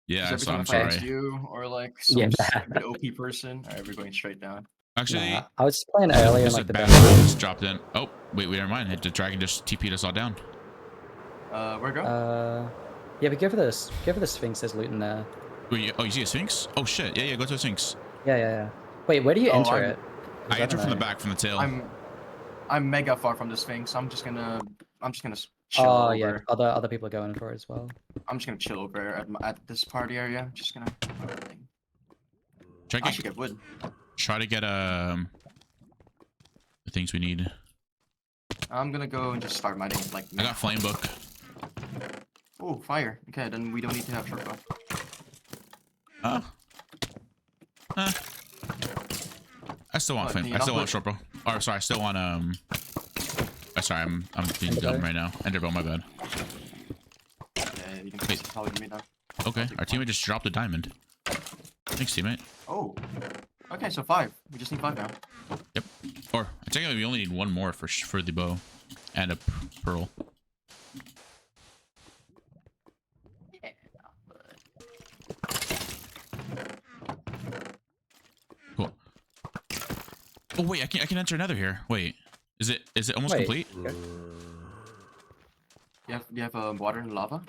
Yeah, Just every so time I I'm fight against sorry. you or like Yeah. some stupid OP person, alright, we're going straight down. Actually, Nah, I was just playing earlier in there's a like the bad best. guy just dropped in. Oh, wait, never mind. The dragon just TP'd us all down. Where go? Yeah, but go for this. Go for the Sphinx. There's loot in there. Wait, oh, you see a Sphinx? Oh shit! Yeah, go to the Sphinx. Yeah. Wait, where do you Oh, enter I'm- it? 'Cause I enter don't from the know. back, from the tail. I'm mega far from the Sphinx. I'm just gonna chill Oh over. yeah, other people are going for it as well. I'm just gonna chill over at this party area. Just gonna. I should get wood. Try to get the things we need. I'm gonna go and just start mining like. I got flame book. Oh, fire. Okay, then we don't need to have short bow. I still want What, flame. can you I not still want put- short bow. Oh, sorry. I still want sorry, I'm being Enderbow? dumb right now. Enderbow, my bad. Yeah, you can Wait. probably give me that. Okay, our teammate just dropped a diamond. Thanks, teammate. Oh. Okay, so 5. We just need 5 now. Yep. Or technically, we only need 1 more for the bow and a pearl. Cool. Oh wait, I can enter another here. Wait, is it almost Wait. complete? Okay. You have water and lava?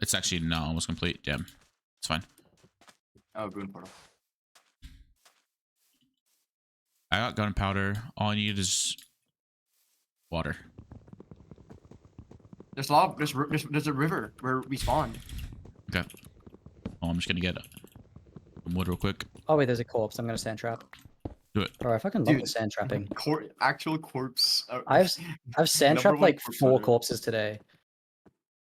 It's actually not almost complete. Damn, it's fine. Oh, ruin portal. I got gunpowder. All I need is water. There's lava. There's a river where we spawned. Okay. Oh, I'm just gonna get some wood real quick. Oh wait, there's a corpse. I'm gonna sand trap. Do it. Bro, I fucking love the Dude. sand trapping. Actual corpse. I've sand Number trapped 1 like corpse 4 hunter. corpses today.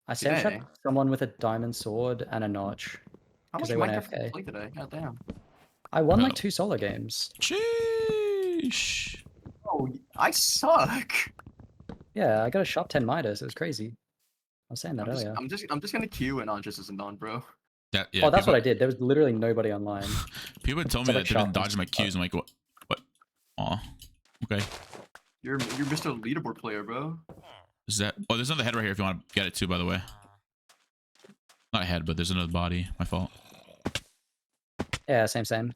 I sand Today? trapped someone with a diamond sword and a notch. How 'cause much they went Minecraft did you AFK. play today? God damn. I won like Oh. 2 solo games. Sheesh. Oh, I suck. Yeah, I got a shop 10 Midas. It was crazy. I was saying that earlier. I'm just gonna queue and Andres isn't on, bro. That, yeah, Oh, that's people, what I did. There was literally nobody online. People told So me like that they've been shop dodging my and cues. I'm like, what? What? Aw. Okay. You're Mr. Leaderboard player, bro. Is that? Oh, there's another head right here if you want to get it too, by the way. Not a head, but there's another body. My fault. Yeah, same.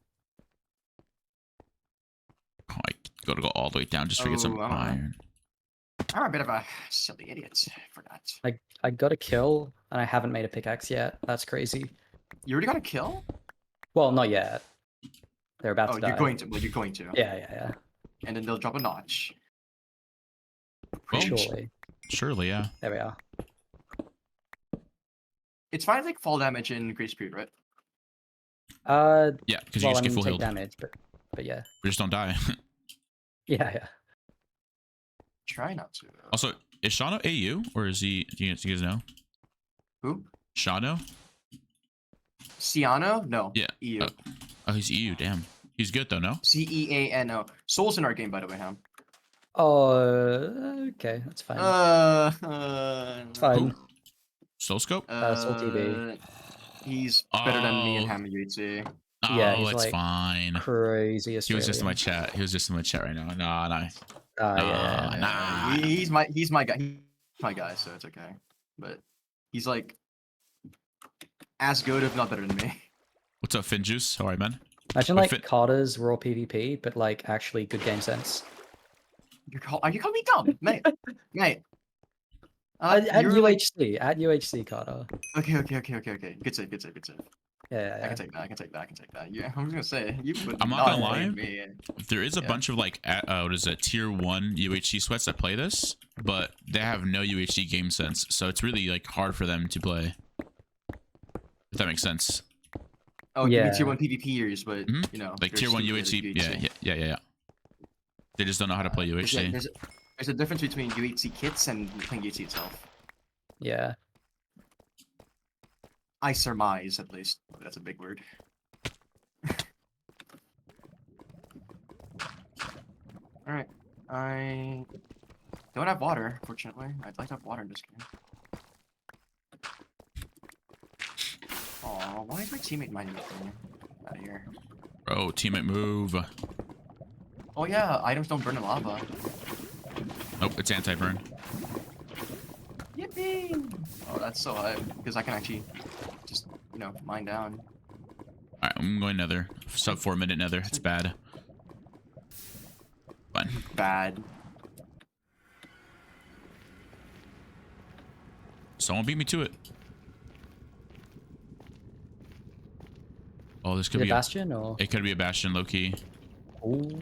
Oh, I gotta go all the way down just to get some Oh, I don't know. iron. I'm a bit of a silly idiot for that. I got a kill and I haven't made a pickaxe yet. That's crazy. You already got a kill? Well, not yet. They're about Oh, to die. you're going to. Well, you're going to. Yeah. And then they'll drop a notch. Oh, Surely. surely, yeah. There we are. It's fine like fall damage in Grace Period, right? Yeah, because you Well, just I get mean, full take healed. damage, but yeah. We just don't die. Yeah. Try not to. Also, is Shano AU or is he? Do you guys know? Who? Shano? Ciano? No. Yeah. EU. Oh, he's EU. Damn. He's good though, no? Ceano. Soul's in our game, by the way, Ham. Oh, okay, that's fine. It's fine. Who? Soul scope? Soul TV. He's better than me and Oh. Ham and UHC. Oh, Yeah, he's it's like fine. Crazy He Australian. was just in my chat. He was just in my chat right now. No. Yeah. Nah. He's my guy. He's my guy, so it's okay. But he's like as good, if not better than me. What's up, Finjuice? How are you, man? Imagine Wait, like Fin- Carter's raw PvP, but like actually good game sense. Are you calling me dumb, mate? Mate. At you're like- UHC Carter. Okay. Good save. Yeah. I can take that. Yeah, I was gonna say you would I'm not gonna lie. blame me. There is a Yeah. bunch of like, what is it, tier 1 UHC sweats that play this, but they have no UHC game sense, so it's really like hard for them to play. If that makes sense. Oh, you Yeah. mean tier 1 PvPers, but Mhm. you know, Like they're tier 1 stupid at UHC. Yeah. They just don't know how to play UHC. There's a difference between UHC kits and playing UHC itself. Yeah. I surmise, at least. That's a big word. Alright. I don't have water, fortunately. I'd like to have water in this game. Aw, why is my teammate mining with me? Out of here. Bro, teammate move. Oh yeah, items don't burn in lava. Nope, it's anti-burn. Yippee! Oh, that's so high because I can actually just, you know, mine down. Alright, I'm going nether. Sub 4 minute nether. It's bad. Fine. Bad. Someone beat me to it. Oh, this Is could it be Bastion or? It could be a Bastion, low key. Ooh.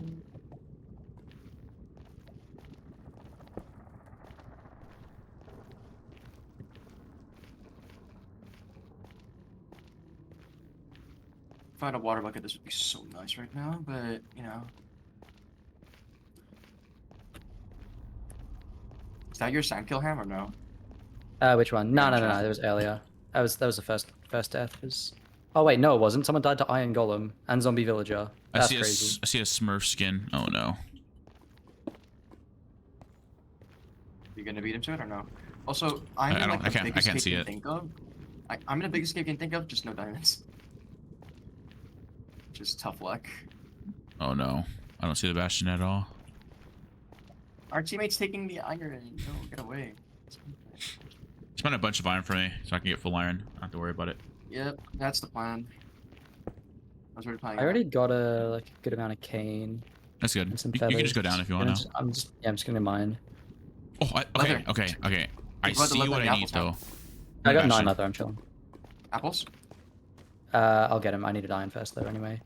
If I had a water bucket, this would be so nice right now, but, you know. Is that your sand kill ham or no? Which one? No, Yeah, no, no, chat. no. That was earlier. That was the first death. Was. Oh wait, no, it wasn't. Someone died to Iron Golem and Zombie Villager. That's crazy. I see a Smurf skin. Oh no. You gonna beat him to it or no? Also, I'm I in don't- like I the can't- I biggest can't cave see you it. can think of. I'm in the biggest cave you can think of, just no diamonds. Just tough luck. Oh no. I don't see the Bastion at all. Our teammate's taking the iron. No, get away. Spend a bunch of iron for me so I can get full iron. I don't have to worry about it. Yep, that's the plan. I was already planning. I already got a good amount of cane That's good. and some You feathers. can just go down if you And want to. I'm just gonna mine. Oh, okay, Leather. okay, okay. I Think about the see leather what and I the need though. apples, I got Bastion. 9 leather. I'm chilling. Apples. I'll get him. I need a iron first though. Anyway.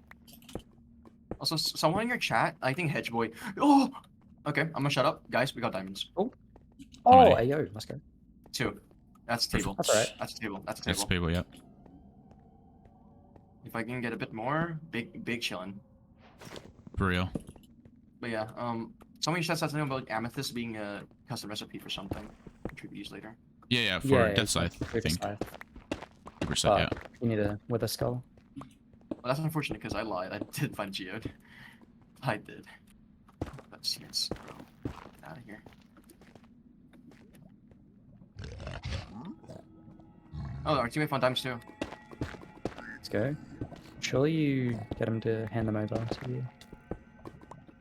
Also, someone in your chat, I think Hedge Boy. Oh, okay. I'm gonna shut up, guys. We got diamonds. Oh, many? ayo, let's go. 2. That's a table. That's alright. That's a table. That's a That's table. people, yeah. If I can get a bit more, big chillin'. For real. But yeah, someone said something about amethyst being a custom recipe for something, which we could use later. Yeah, for Yeah, Death Scythe, I think. Scythe. 2%, But yeah. you need a wither skull. Well, that's unfortunate because I lied. I did find geode. I did. But yes, get out of here. Oh, our teammate found diamonds too. Let's go. Surely you get him to hand them over to you.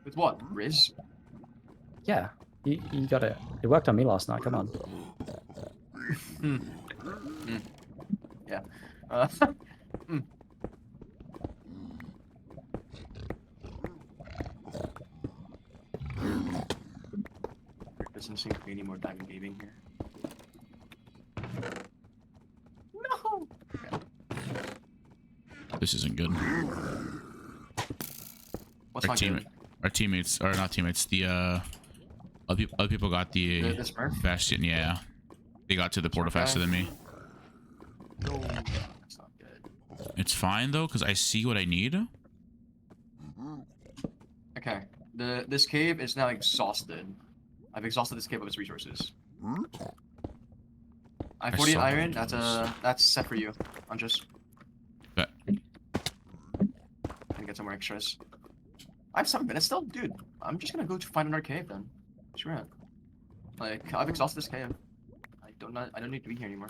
With what? Riz? Yeah, you got it. It worked on me last night. Come on. Yeah. There doesn't seem to be any more diamond gaming here. No! This isn't good. What's Our not good? Our teammates, or not teammates, the other people got the The Smurf? Bastion, yeah. They got to the portal Okay. faster than me. No, that's not good. It's fine though, because I see what I need. Okay, this cave is now exhausted. I've exhausted this cave of its resources. I have 40 saw iron. those. That's set for you. I'm just Bet. gonna get some more extras. I have 7 minutes still, dude. I'm just gonna go to find another cave then. Screw it. Like I've exhausted this cave. I don't need to be here anymore.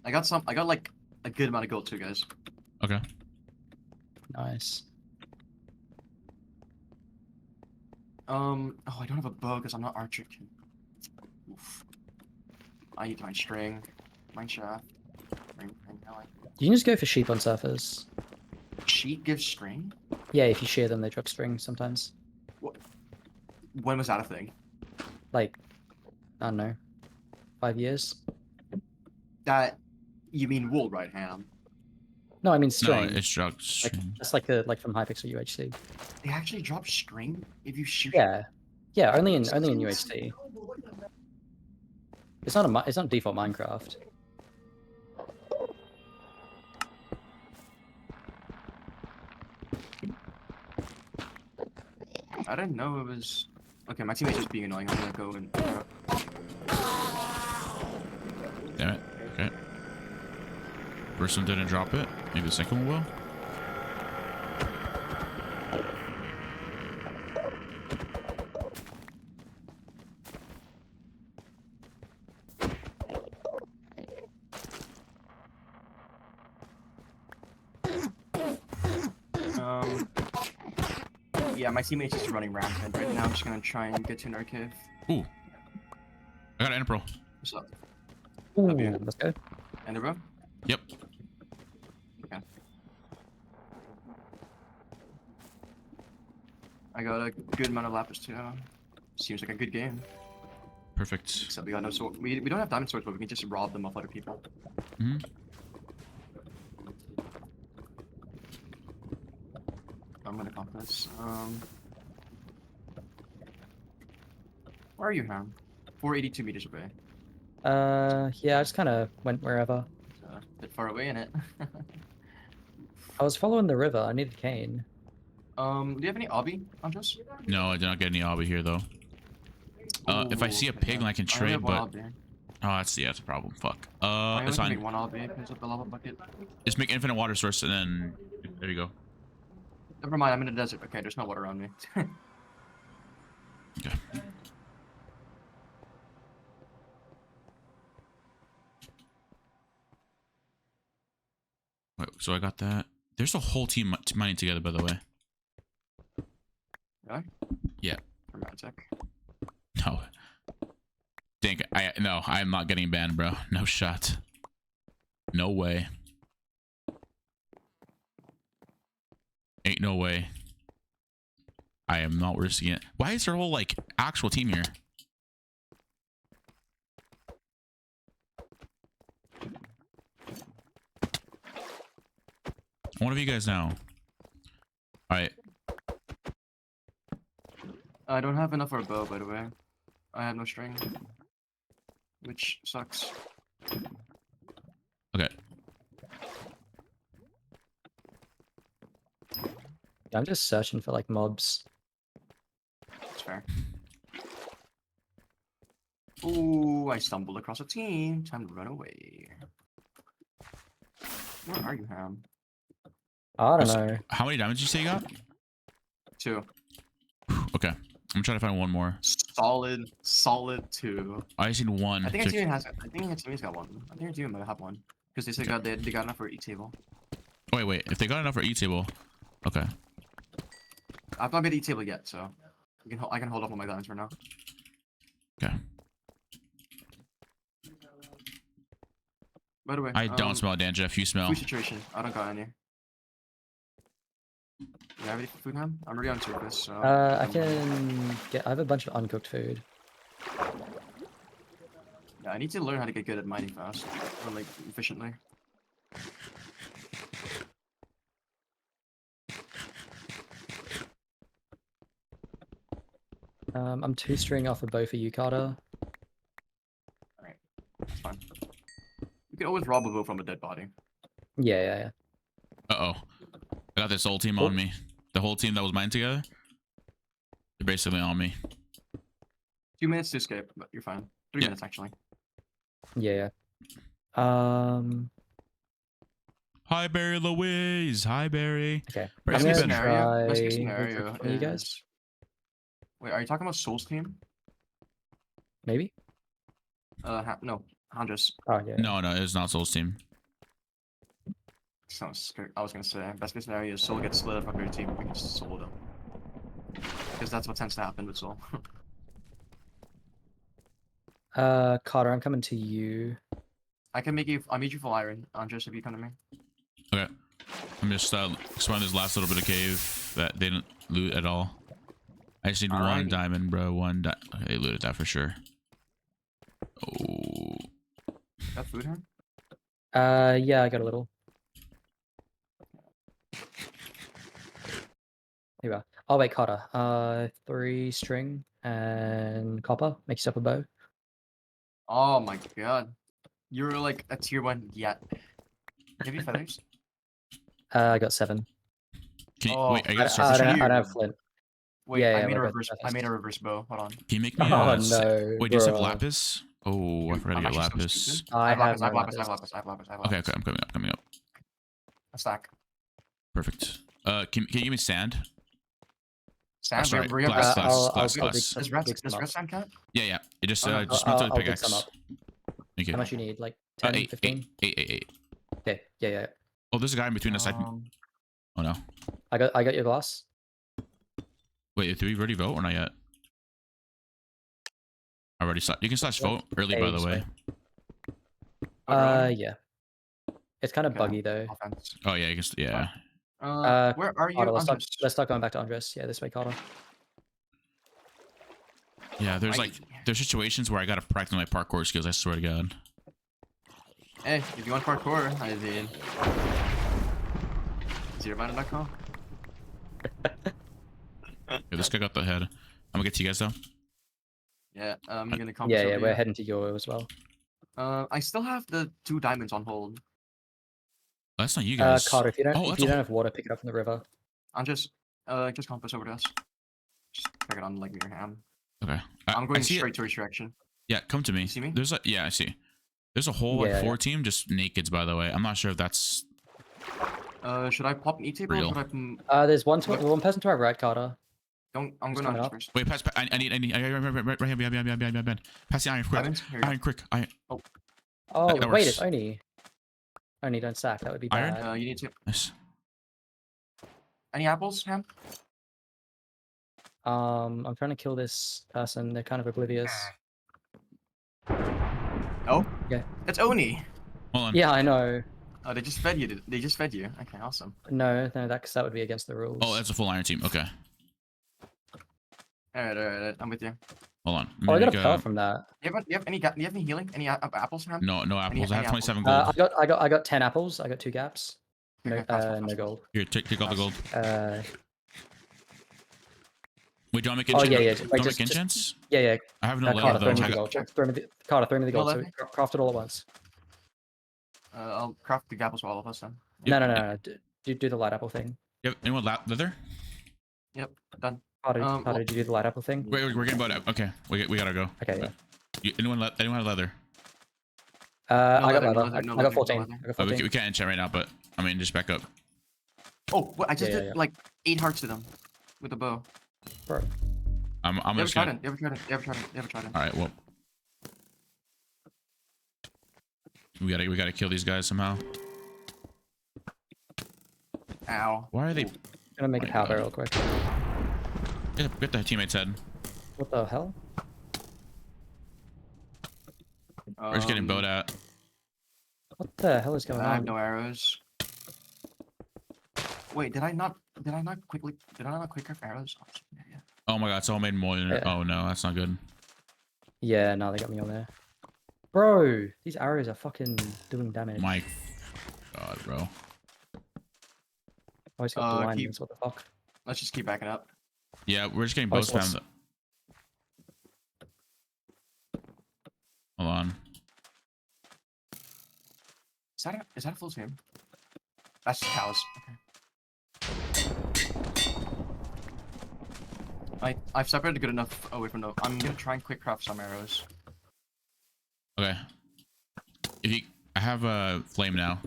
I got like a good amount of gold too, guys. Okay. Nice. Oh, I don't have a bow because I'm not archer. Oof. I need to mine string, mine shaft. You can just go for sheep on surface. Sheep gives string? Yeah, if you shear them, they drop string sometimes. When was that a thing? Like, I don't know, 5 years? That you mean wool, right, Ham? No, I mean No, string. it's drug. Like, that's like from Hypixel UHC. They actually drop string if you shoot. Yeah, yeah, only in UHC. It's not default Minecraft. I didn't know it was. Okay, my teammate's just being annoying. I'm gonna go and. Damn it. Okay. First one didn't drop it. Maybe the second one will. Yeah, my teammate's just running rampant right now. I'm just gonna try and get to an arcade. Ooh. I got an Pro. What's up? Ooh, Love you. let's go. Ender bro? Yep. Okay. I got a good amount of lapis too. Seems like a good game. Perfect. Except we got no sword. We don't have diamond swords, but we can just rob them of other people. Hmm. I'm gonna comp this. Where are you, Ham? 482 meters away. Yeah, I just kind of went wherever. A bit far away, innit? I was following the river. I needed cane. Do you have any obby on this? No, I did not get any obby here though. If I see a pig, then I can trade, but that's a problem. Fuck. I It's only fine. make one obby because of the lava bucket. Just make infinite water source, and then there you go. Never mind, I'm in a desert. Okay, there's no water around me. Okay. Wait, so I got that. There's a whole team mining together, by the way. Really? Yeah. Romantic. No. No, I'm not getting banned, bro. No shot. No way. Ain't no way. I am not risking it. Why is there a whole like actual team here? One of you guys now. Alright. I don't have enough for a bow, by the way. I have no string. Which sucks. Okay. Yeah, I'm just searching for like mobs. That's fair. Ooh, I stumbled across a team. Time to run away. Where are you, Ham? I don't know. How many diamonds did you say you got? 2. Okay. I'm trying to find one more. Solid 2. I just need one. I think our team has. I think our team's got one. I think our team might have one because they said they got enough for each table. Wait. If they got enough for each table, okay. I've not made each table yet, so I can hold off on my diamonds for now. Okay. By the way, I don't smell danger. If you smell, food situation. I don't got any. You have any food, Ham? I'm already on surface, so. I can get. I have a bunch of uncooked food. Yeah, I need to learn how to get good at mining fast, or like efficiently. I'm 2 string off a bow for you, Carter. Alright, that's fine. You can always rob a bow from a dead body. Yeah. uh-oh. I got this whole team on me. The whole team that was mining together. They're basically on me. 2 minutes to escape, but you're fine. 3 minutes actually. Yeah. Hi Barry Louise. Hi Barry. Okay. Bryce, I'm you gonna better. try Best case one scenario for you guys. is. Wait, are you talking about Soul's team? Maybe. No, Qndres. Oh yeah. No, it's not Soul's team. Sounds scary. I was gonna say best case scenario is Soul gets split up from their team. We can just solo them. Because that's what tends to happen with Soul. Carter, I'm coming to you. I'll make you full iron, Qndres, if you come to me. Okay. I'm just exploring this last little bit of cave that they didn't loot at all. I just need one Alrighty. diamond, bro. Okay, they looted that for sure. Oh. Got food here? Yeah, I got a little. Here we are. Oh wait, Carter. 3 string and copper. Make yourself a bow. Oh my god. You're like a tier 1 yet. Have you feathers? I got 7. Can you, Oh, wait, I I, got a I, surface don't, right I here? don't have flint. Wait, Yeah, I made a we're both reverse. I surface. made a reverse bow. Hold on. Can you make me a... Oh no. Wait, do you still have bruh. lapis? Oh, I forgot to I'm get actually so lapis. stupid. I have lapis. I no have lapis. I have lapis. lapis. I have lapis. I have Okay, lapis. I'm coming up. A stack. Perfect. Can you give me sand? Sand. Sorry, we have glass, red- I'll glass. dig Does some red up. sand count? Yeah. It just Okay. just melt to the I'll dig some pickaxe. up. Thank you. How much you need? Like 10, 8, 15? 8. Okay. Yeah. Oh, there's a guy in between us. Oh no. I got your glass. Wait, did we already vote or not yet? Already you can slash vote early, by the Ages, way. Yeah. It's kind of Okay, buggy though. offense. Oh yeah, yeah. Where are you? Carter, I'm let's start going back to Qndres. Yeah, this way, Carter. Yeah, there's I- like there's situations where I gotta practice my parkour skills. I swear to God. Hey, if you want parkour, I mean, zerominder.com. Yeah, this guy got the head. I'm gonna get to you guys though. Yeah, I'm gonna come. Yeah, we're heading to your as well. I still have the 2 diamonds on hold. That's not you guys. Carter, if you don't, Oh, if that's you a don't have water, pick it up from the river. I'm just compass over to us. Just pick it on like your hand. okay. I'm I going see it. straight to which direction. Yeah, come to me. You see me? There's a I see. There's a whole like Yeah, 4 team just nakeds, by the way. I'm not sure if that's Should I pop an E-table? Real. Or should I, There's one person to our right, Carter. I'm Who's going coming on up? first. wait. Pass. I need right here. Behind. Pass the iron quick. Diamonds? Here you go. Iron quick. Iron. Oh, That wait, works. it's only don't sack. That would be Iron? bad. You need to. Nice. Any apples, Ham? I'm trying to kill this person. They're kind of oblivious. Oh? Yeah. It's Oni! Hold on. Yeah, I know. Oh, they just fed you. They just fed you. Okay, awesome. No, that would be against the rules. Oh, that's a full iron team. Okay. Alright, I'm with you. Hold on. Oh, I got a Make, pearl from that. You have any healing? Any apples, Ham? No apples. I any have 27 I gold. got 10 apples. I got 2 gaps. No, Okay, pass, no pass. gold. Here, take all the gold. Oh Wait, do I make yeah, enchant? yeah. Do Wait, I make enchants? yeah. I have no leather Carter, throw though. me I the got- gold. Carter, throw me the gold. So leather? we craft it all at once. I'll craft the apples for all of us then. Yep. No. Do the light apple thing. Yep. Anyone leather? Yep, done. Carter, well- did you do the light apple thing? Wait, we're getting bowed out. Okay, we gotta go. Okay, yeah. Anyone have leather? I got leather, no leather. leather, no I leather, got no 14. leather. I got Oh, 14. we can't enchant right now, but I mean, just back up. Oh, what, I just Yeah, did yeah. like 8 hearts to them with a bow. Bro. I'm You ever just tried gonna. it? You ever tried it? All right, well, we gotta kill these guys somehow. Ow. Why are they? Ooh. Gonna make a my power God. barrel real quick. Get the teammate's head. What the hell? We're just getting bowed out. What the hell is going I have on? no arrows. Wait, did I not quick craft arrows? Oh, yeah. Oh my God, it's all made more. Yeah. Oh no, that's not good. Yeah, no, they got me on there. Bro, these arrows are fucking doing damage. My God, bro. Oh, he's got keep- blindness. What the fuck? Let's just keep backing up. Yeah, we're just getting Oh, bow so it's- spammed. Hold on. Is that a full team? That's just cows. Okay. I've separated good enough away from the. I'm gonna try and quick craft some arrows. Okay. I have a flame now.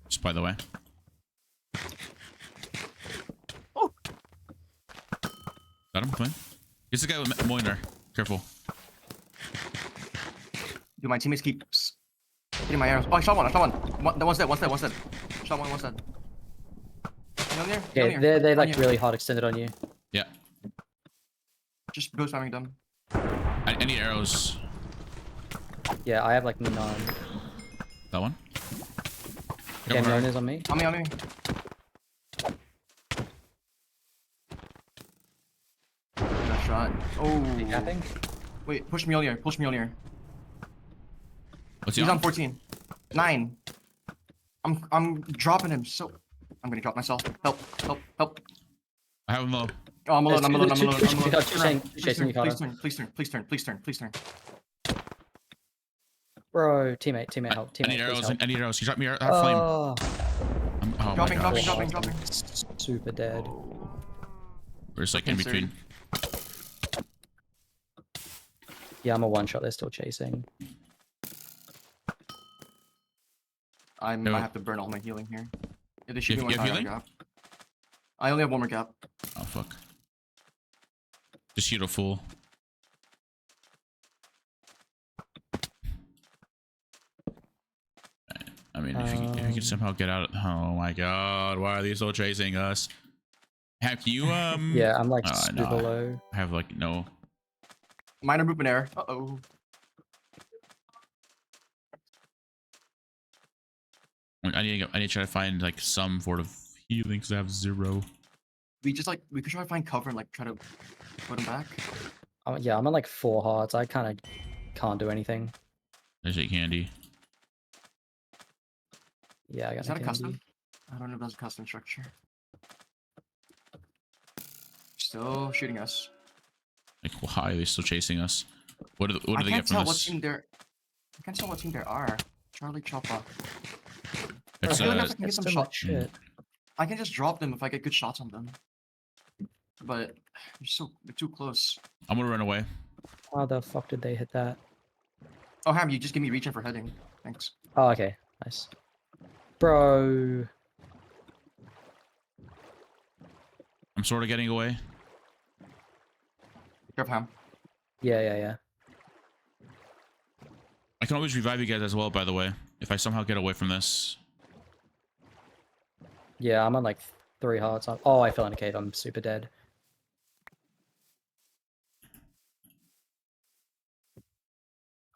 Just by the way. Oh. Got him, flame. Here's the guy with Moiner. Careful. Do my teammates keep hitting my arrows? Oh, I shot one. One's dead. Shot one's dead. Yeah, they're like really hard extended on you. Yeah. Just go spamming them. I need arrows. Yeah, I have like 9. That one. Okay, Careful. Mona's on me. On me. Nice shot. Oh. Capping. Wait, push Mjolnir. What's he He's on on? 14. 9. I'm dropping him. So I'm gonna drop myself. Help. I have him low. Oh, I'm alone. Chasing you, Carter. Please turn. Bro, teammate, help. Teammate, I need please arrows. help. I need arrows. Can you drop me a flame? Oh, Oh Dropping. my gosh. super dead. We're just like in Okay, sir. between. Yeah, I'm a one-shot. They're still chasing. I No. might have to burn all my healing here. Yeah, they shoot You me have one healing? gap. I only have one more gap. Oh fuck. Just shoot a fool. I mean, if you can somehow get out. Oh my God! Why are these all chasing us? Have you Yeah, I'm like no, super low. I have like no. Minor movement error. Uh-oh. I need to try to find like some sort of healing because I have 0. We could try to find cover and like try to put him back. Yeah, I'm on like 4 hearts. I kind of can't do anything. I shake candy. Yeah, I got Is no that a candy. custom? I don't know if that's a custom structure. Still shooting us. Like why are they still chasing us? What do I they can't get from tell what this? team they're. I can't tell what team there are. Charlie Choppa. It's I don't know if I can get That's some too shot. much shit. I can just drop them if I get good shots on them. But they're too close. I'm gonna run away. How the fuck did they hit that? Oh, Ham, you just give me reaching for heading. Thanks. Oh, okay. Nice. Bro. I'm sort of getting away. Careful, Ham. Yeah. I can always revive you guys as well, by the way, if I somehow get away from this. Yeah, I'm on like 3 hearts. Oh, I fell in a cave. I'm super dead.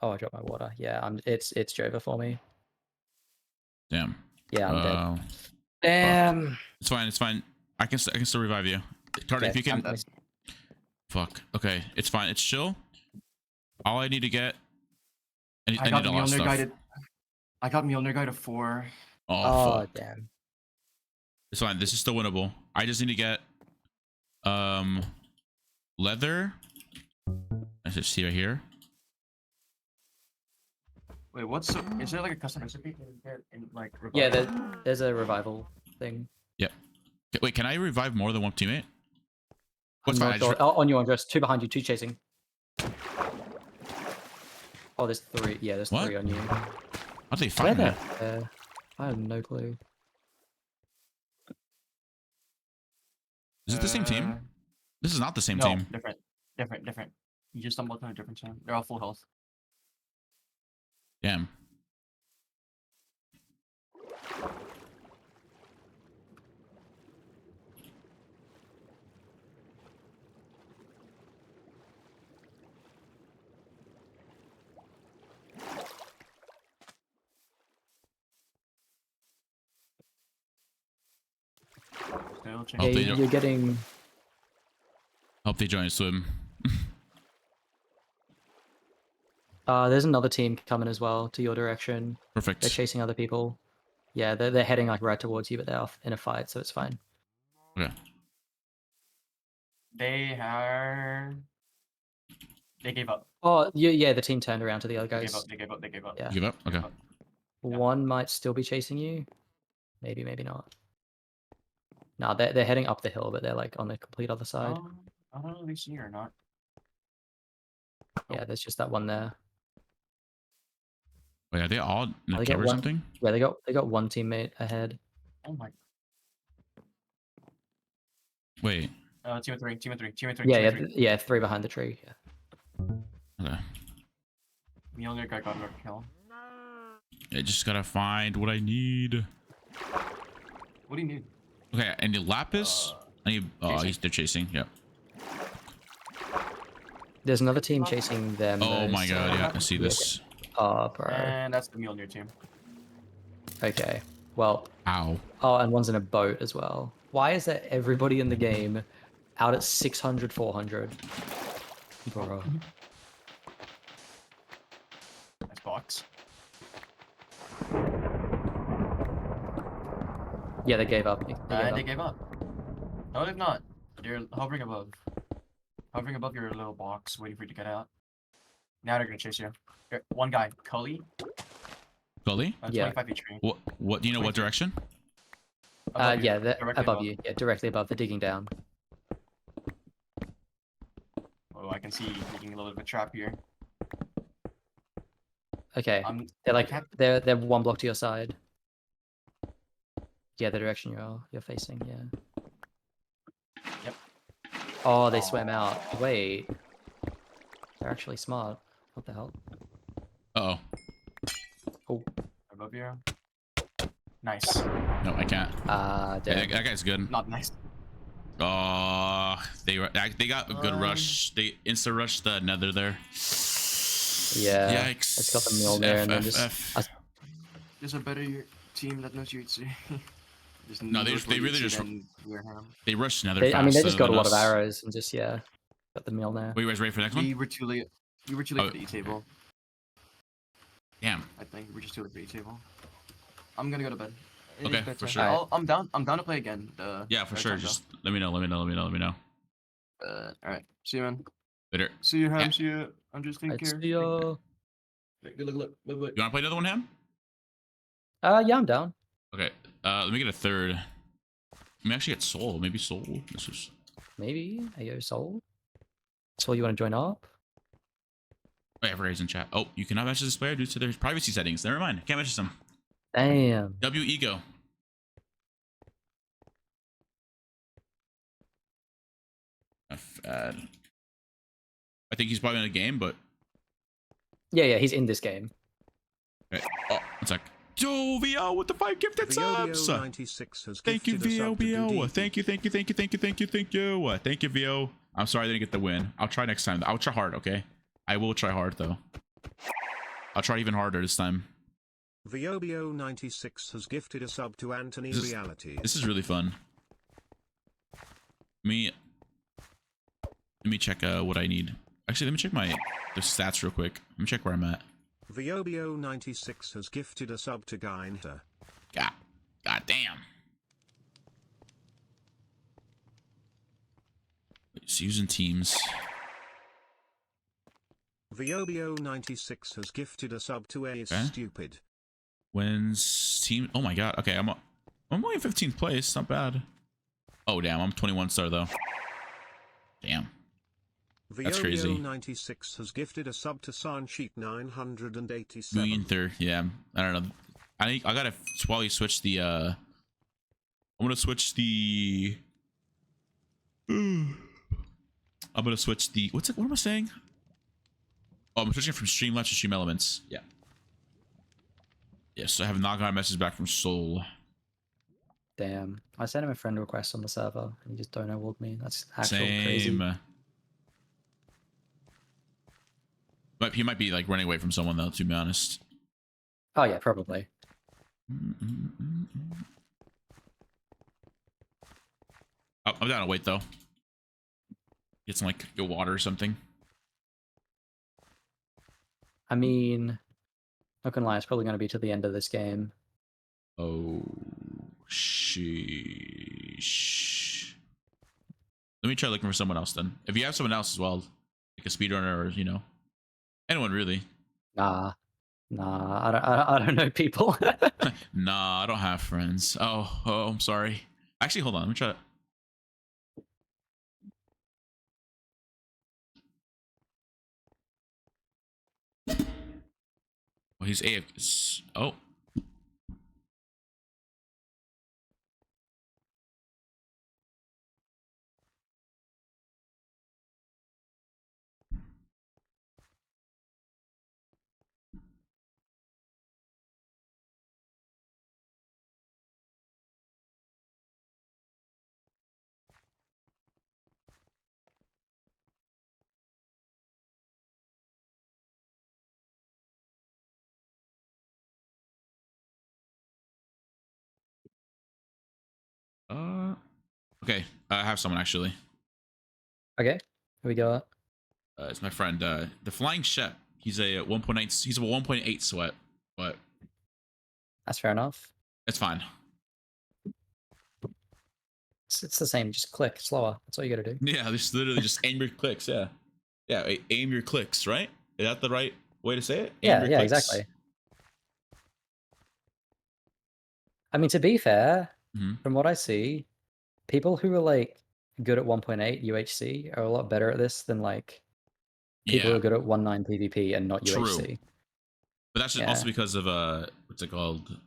Oh, I dropped my water. Yeah, it's Jova for me. Damn. Yeah, I'm dead. Fuck. Damn. It's fine. It's fine. I can still revive you. Carter, if you I'm can. dead. Fuck. Okay, it's fine. It's chill. All I need to get. I I need got a lot of Mjolnir stuff. guided. I got Mjolnir guided 4. Oh, Oh, fuck. damn. It's fine. This is still winnable. I just need to get leather. Let's just see right here. Wait, is there like a custom recipe in like? Yeah, revival? there's a revival thing. Wait, can I revive more than one teammate? I'm What's fine? not sure. Oh, on your Qndres. 2 behind you, 2 chasing. Oh, there's 3. Yeah, there's What? 3 on you. How'd they Where find the? me? I have no clue. Is it the same team? This is not the same No, team. different. You just stumbled on a different team. They're all full health. Damn. Still Hope chasing. they Yeah, don't- you're getting. Hope they join swim. There's another team coming as well to your direction. They're Perfect. chasing other people. Yeah, they're heading like right towards you, but they're off in a fight, so it's fine. Okay. They gave up. Oh, yeah, the team turned around to the other They guys. gave up. Yeah. You give up? Okay. Yeah. One might still be chasing you. Maybe not. Nah, they're heading up the hill, but they're like on the complete other side. I don't know if they see or not. Yeah, there's just that one there. Wait, are they all in Oh, a they got cave or one- something? Yeah, they got one teammate ahead. Oh my. Wait. Team of three. Yeah, 3 behind the tree. Yeah. Okay. Mjolnir guy got another kill. I just gotta find what I need. What do you need? Okay, I need lapis. I need. Oh, chasing. they're chasing. Yep. There's another team chasing them. Oh though, my so- god, yeah, I see this. Oh, bro. And that's the Mjolnir team. Okay. Well. Ow. Oh, and one's in a boat as well. Why is there everybody in the game out at 600, 400? Bro. Nice box. Yeah, they gave up. They gave up. No, they've not. They're hovering above. Hovering above your little box, waiting for you to get out. Now they're gonna chase you. One guy, Cully. Gully? Yeah. 25 feet tree. What? Do you know what direction? Above you, Yeah, they're directly above you. Yeah, directly above. They're digging down. Oh, I can see you making a little bit of a trap here. Okay. They're like they're 1 block to your side. Yeah, the direction you're facing. Yeah. Yep. Oh, they swam out. Wait. They're actually smart. What the hell? Uh Oh. Above you. Nice. oh. No, I can't. Damn. That guy's good. Not nice. They got a good rush. They insta rushed the nether there. Yeah. Yikes. It's got the mill there, and then just. There's a better team that knows UHC. Just No, knows they what really UHC just than Wareham. they rushed nether They, fast. I mean, they just got a than lot of us. arrows and just got the mill there. Were you guys ready for the next We one? were too late. We were too late Oh. for the E-table. Damn. I think we're just too late for the E-table. I'm gonna go to bed. It is Okay, bedtime. for sure. I'm down. I'm down to play again. Yeah, for Red sure. Zone, Just let me know. all right. See you, man. Later. See you, Ham. Yeah. See you. I'm just taking I'd care. see ya. Good look. Bye. You want to play another one, Ham? Yeah, I'm down. Okay. Let me get a third. Let me actually get Soul. Maybe Soul. This is. Maybe. Ayo, Soul. Soul, you want to join up? Oh, yeah, everybody's in chat. Oh, you cannot message this player due to their privacy settings. Never mind. Can't message them. Damn. W ego. I think he's probably in a game, but Yeah, he's in this game. okay. Oh, one sec. Yo, VO with the 5 gifted subs. Thank you, VO. Thank you. Thank you, VO. I'm sorry I didn't get the win. I'll try next time. I'll try hard, okay? I will try hard, though. I'll try even harder this time. Viobio96 has gifted a sub to Anthony Realities. This is really fun. Let me check what I need. Actually, let me check the stats real quick. Let me check where I'm at. Viobio96 has gifted a sub to Qndres. God damn. It's using teams. Viobio96 has gifted a sub to A is Okay. stupid. When's team? Oh my god. Okay, I'm only in 15th place. Not bad. Oh damn, I'm 21 star though. Damn. That's crazy. Viobio96 has gifted a sub to Sansheet 987. Million third. Yeah. I don't know. I gotta probably switch the. I'm gonna switch the. I'm gonna switch the. What am I saying? Oh, I'm switching from Streamlabs to Stream Elements. Yeah. Yes, I have not got a message back from Soul. Damn. I sent him a friend request on the server, and he just don't know me. That's actually crazy. Same. But he might be like running away from someone though, to be honest. Oh yeah, probably. Oh, I'm down to wait though. Get some like your water or something. I mean, not gonna lie, it's probably gonna be to the end of this game. Oh, sheesh. Let me try looking for someone else then. If you have someone else as well, like a speedrunner or anyone really. Nah, I don't know people. Nah, I don't have friends. Oh, I'm sorry. Actually, hold on. Let me try. Oh, he's AFK. Oh. Okay. I have someone actually. Okay, here we go. It's my friend, the Flying Shep. He's a 1.8. He's a 1.8 sweat, but That's fair enough. it's fine. It's the same. Just click slower. That's all you gotta do. Yeah, just literally just aim your clicks. Yeah, aim your clicks. Right? Is that the right way to say it? Aim Yeah, your clicks. exactly. I mean, to be fair, from what I see, people who are like good at 1.8 UHC are a lot better at this than like people who Yeah, are good at 1.9 PvP and not True. UHC. but that's Yeah. also because of what's it called?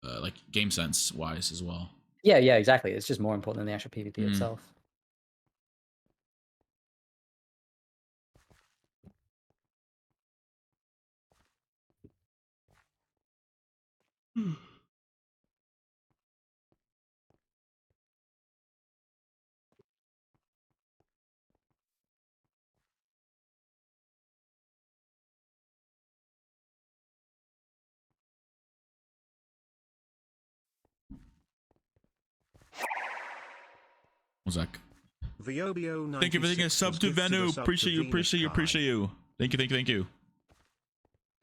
Like game sense wise as well. Yeah, exactly. It's just more important than the actual PvP itself. What's that? VOBO Thank you for taking a sub to Venu. Appreciate you. Appreciate you. Appreciate you. Thank you. Thank you. Thank you.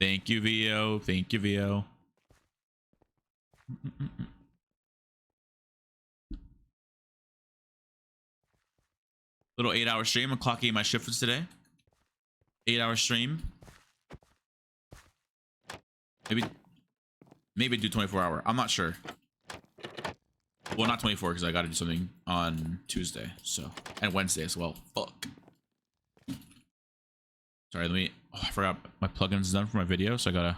Thank you, VO. Thank you, VO. Little 8-hour stream. I'm clocking my shift for today. 8-hour stream. Maybe do 24-hour. I'm not sure. Well, not 24 because I got to do something on Tuesday, so, and Wednesday as well. Fuck. Sorry, let me. Oh, I forgot my plugins done for my video, so I gotta.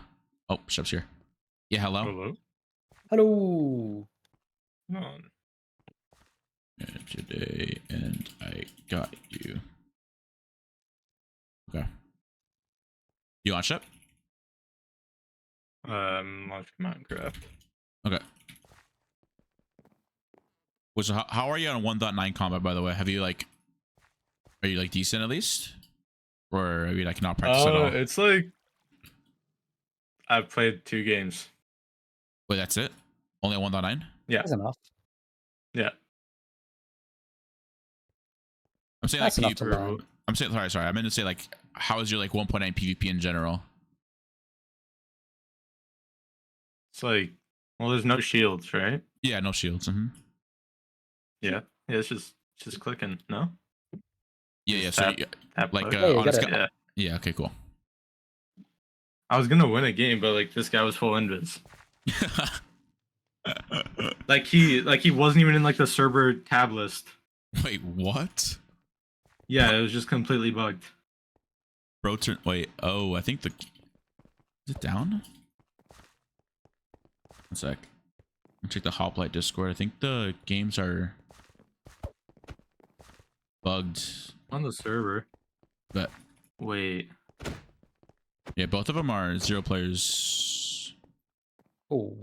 Oh, Shep's here. Yeah, hello. Hello. Hello. Come on. And today, and I got you. Okay. You on, Shep? Launch Minecraft. Okay. Which, how are you on 1.9 combat, by the way? Have you like, are you like decent at least, or are you like not practice at all? It's like I've played 2 games. Wait, that's it? Only on 1.9? Yeah. That's enough. Yeah. I'm saying That's like enough to learn. I'm saying sorry. I meant to say like, how is your like 1.9 PvP in general? It's like, well, there's no shields, right? Yeah, no shields. Yeah. Yeah, it's just clicking. No. Yeah, Just So tap, you, tap like, click. Yeah, you honest got it. yeah. Okay, cool. I was gonna win a game, but like this guy was full invis. Like he wasn't even in like the server tab list. Wait, what? Yeah, it was just completely bugged. Bro, wait. Oh, I think is it down? One sec. I'll check the Hoplite Discord. I think the games are bugged. On the server. But Wait. yeah, both of them are 0 players. Oh.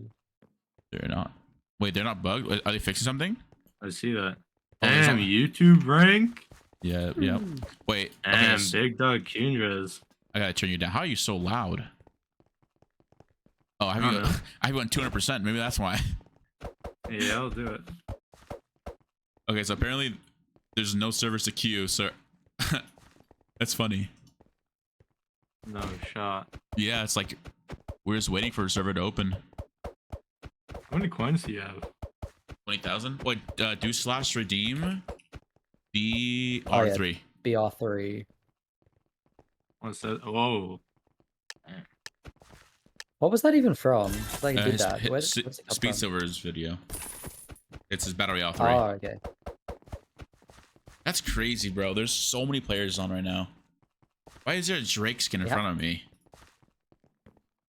They're not. Wait, they're not bugged? Are they fixing something? I see that. Oh, there's Damn, not- YouTube rank. Yeah, yeah. Wait. Okay, Damn, big dog Qndres. I gotta turn you down. How are you so loud? Oh, I have you. I have you on 200%. Maybe that's why. Yeah, I'll do it. Okay, so apparently there's no servers to queue, so that's funny. No shot. Yeah, it's like we're just waiting for a server to open. How many coins do you have? 20,000. Wait, do / redeem BR3. BR3. What's that? Whoa. What was that even from? Like, did His- that? his- Where's it come Speed from? Silver's video. It's his Battle Royale 3. Oh, okay. That's crazy, bro. There's so many players on right now. Why is there a Drake skin in Yeah. front of me?